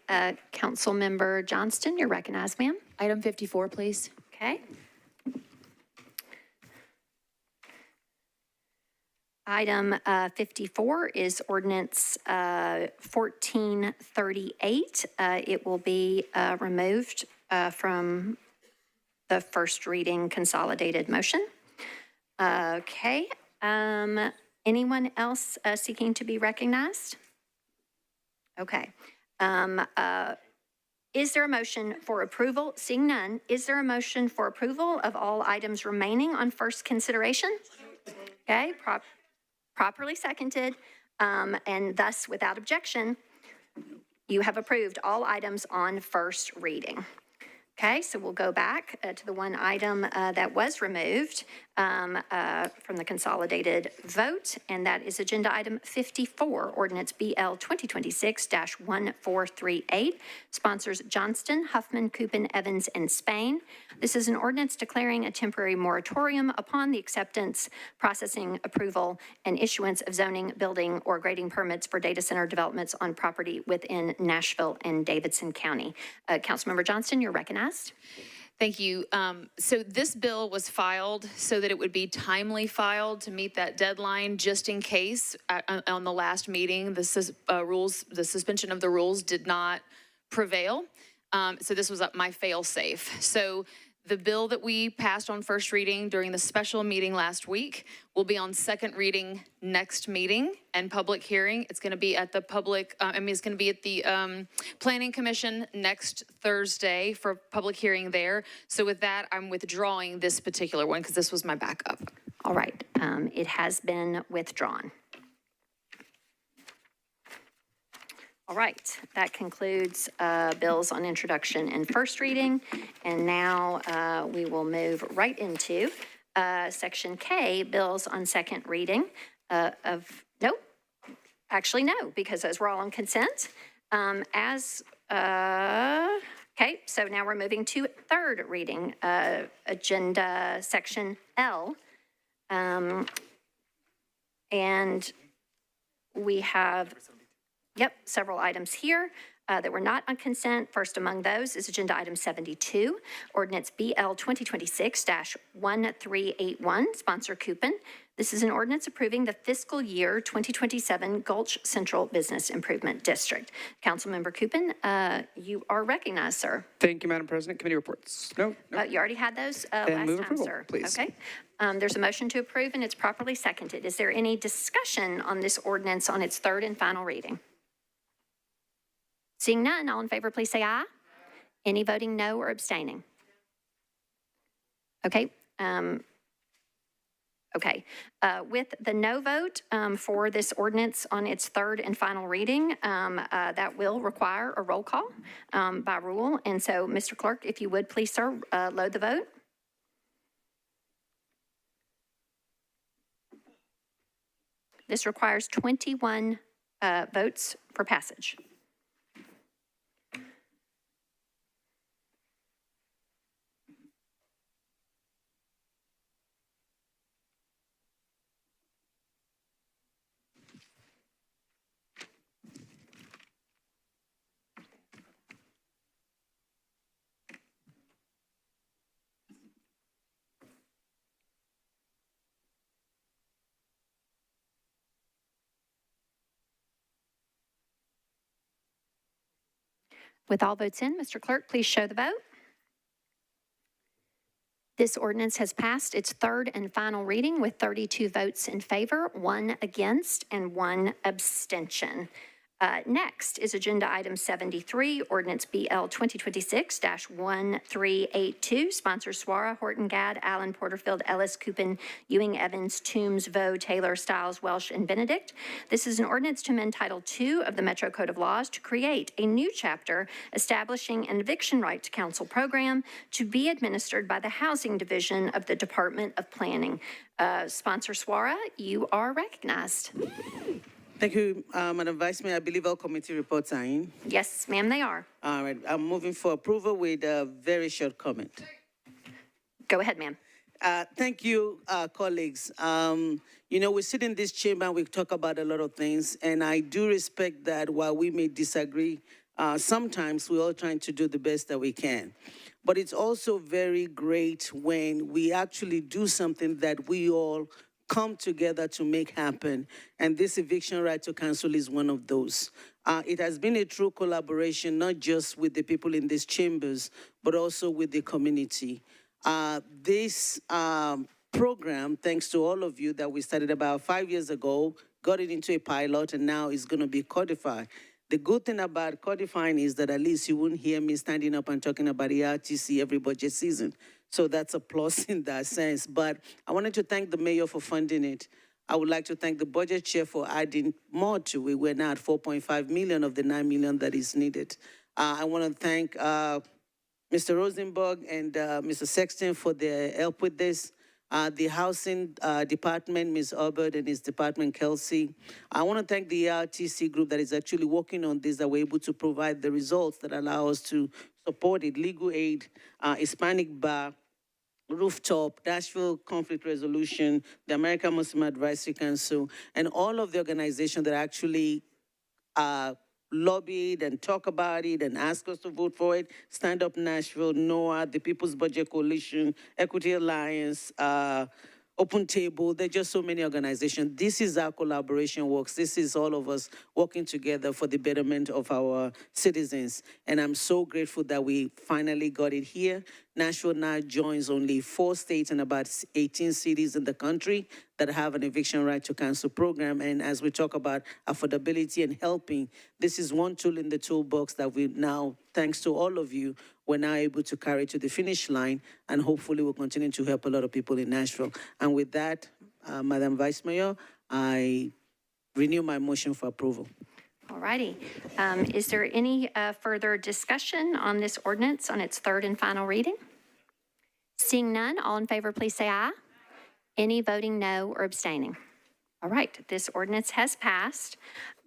Speaker 1: Councilmember Johnston, you're recognized, ma'am.
Speaker 22: Item 54, please.
Speaker 1: Okay. Item 54 is ordinance 1438. It will be removed from the first reading consolidated motion. Okay. Anyone else seeking to be recognized? Okay. Is there a motion for approval? Seeing none, is there a motion for approval of all items remaining on first consideration? Okay. Properly seconded, and thus without objection, you have approved all items on first reading. Okay, so we'll go back to the one item that was removed from the consolidated vote, and that is Agenda Item 54, Ordinance BL 2026-1438, sponsors Johnston, Huffman, Coopin, Evans, and Spain. This is an ordinance declaring a temporary moratorium upon the acceptance, processing, approval, and issuance of zoning, building, or grading permits for data center developments on property within Nashville and Davidson County. Councilmember Johnston, you're recognized.
Speaker 12: Thank you. So this bill was filed so that it would be timely filed to meet that deadline, just in case on the last meeting the suspension of the rules did not prevail. So this was my fail-safe. So the bill that we passed on first reading during the special meeting last week will be on second reading next meeting and public hearing. It's going to be at the it's going to be at the Planning Commission next Thursday for public hearing there. So with that, I'm withdrawing this particular one because this was my backup.
Speaker 1: All right, it has been withdrawn. All right, that concludes bills on introduction and first reading. And now we will move right into Section K, bills on second reading nope, actually no, because those were all on consent. Okay, so now we're moving to third reading, Agenda Section L. And we have several items here that were not on consent. First among those is Agenda Item 72, Ordinance BL 2026-1381, sponsor Coopin. This is an ordinance approving the Fiscal Year 2027 Gulch Central Business Improvement District. Councilmember Coopin, you are recognized, sir.
Speaker 6: Thank you, Madam President. Committee reports. No.
Speaker 1: You already had those last
Speaker 6: move
Speaker 1: time,
Speaker 6: approval,
Speaker 1: sir.
Speaker 6: please.
Speaker 1: Okay. There's a motion to approve, and it's properly seconded. Is there any discussion on this ordinance on its third and final reading? Seeing none, all in favor, please say aye. Any voting no or abstaining? Okay. With the no vote for this ordinance on its third and final reading, that will require a roll call by rule. And so, Mr. Clerk, if you would, please, sir, load the vote. This requires 21 votes for passage. With all votes in, Mr. Clerk, please show the vote. This ordinance has passed its third and final reading with 32 votes in favor, 1 against, and 1 abstention. Next is Agenda Item 73, Ordinance BL 2026-1382, sponsors Swara, Horton, Gadd, Allen, Porterfield, Ellis, Coopin, Ewing, Evans, Toombs, Vaux, Taylor, Stiles, Welsh, and Benedict. This is an ordinance to amend Title II of the Metro Code of Laws to create a new chapter establishing an eviction right to council program to be administered by the Housing Division of the Department of Planning. Sponsor Swara, you are recognized.
Speaker 21: Thank you, Madam Vice Mayor. I believe all committee reports are in.
Speaker 1: Yes, ma'am, they are.
Speaker 21: All right, I'm moving for approval with a very short comment.
Speaker 1: Go ahead, ma'am.
Speaker 21: Thank you, colleagues. You know, we sit in this chamber and we talk about a lot of things, and I do respect that while we may disagree, sometimes we're all trying to do the best that we can. But it's also very great when we actually do something that we all come together to make happen, and this eviction right to council is one of those. It has been a true collaboration, not just with the people in these chambers, but also with the community. This program, thanks to all of you that we started about 5 years ago, got it into a pilot, and now it's going to be codified. The good thing about codifying is that at least you wouldn't hear me standing up and talking about the RTC every budget season. So that's a plus in that sense. But I wanted to thank the mayor for funding it. I would like to thank the budget chair for adding more to it. We're now at 4.5 million of the 9 million that is needed. I want to thank Mr. Rosenberg and Mr. Sexton for their help with this. The housing department, Ms. Albert and his department, Kelsey. I want to thank the RTC group that is actually working on this, that we're able to provide the results that allow us to support it. Legal Aid, Hispanic Bar, Rooftop, Nashville Conflict Resolution, the American Muslim Advisory Council, and all of the organizations that actually lobbied and talk about it and ask us to vote for it. Stand Up Nashville, NOAA, the People's Budget Coalition, Equity Alliance, Open Table. There are just so many organizations. This is how collaboration works. This is all of us working together for the betterment of our citizens. And I'm so grateful that we finally got it here. Nashville now joins only 4 states and about 18 cities in the country that have an eviction right to council program. And as we talk about affordability and helping, this is one tool in the toolbox that we now, thanks to all of you, we're now able to carry to the finish line, and hopefully we'll continue to help a lot of people in Nashville. And with that, Madam Vice Mayor, I renew my motion for approval.
Speaker 1: All righty. Is there any further discussion on this ordinance on its third and final reading? Seeing none, all in favor, please say aye. Any voting no or abstaining? All right, this ordinance has passed.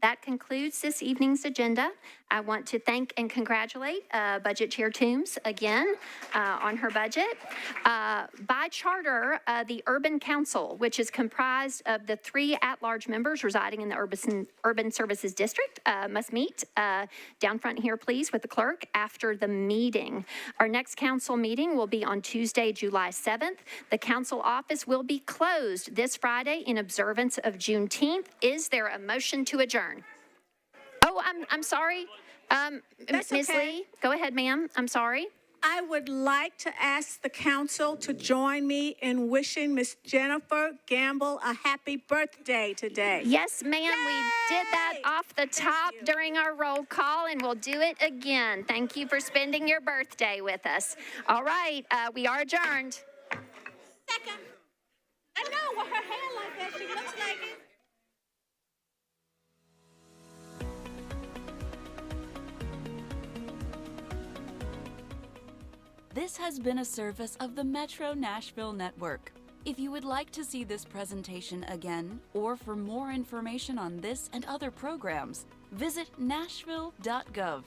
Speaker 1: That concludes this evening's agenda. I want to thank and congratulate Budget Chair Toombs again on her budget. By charter, the Urban Council, which is comprised of the 3 at-large members residing in the Urban Services District, must meet down front here, please, with the clerk after the meeting. Our next council meeting will be on Tuesday, July 7th. The council office will be closed this Friday in observance of Juneteenth. Is there a motion to adjourn? Oh, I'm sorry. Ms. Lee, go ahead, ma'am. I'm sorry.
Speaker 19: I would like to ask the council to join me in wishing Miss Jennifer Gamble a happy birthday today.
Speaker 1: Yes, ma'am. We did that off the top during our roll call, and we'll do it again. Thank you for spending your birthday with us. All right, we are adjourned.
Speaker 19: Second. I know, with her hair like that, she looks like it.
Speaker 22: This has been a service of the Metro Nashville Network. If you would like to see this presentation again, or for more information on this and other programs, visit nashville.gov.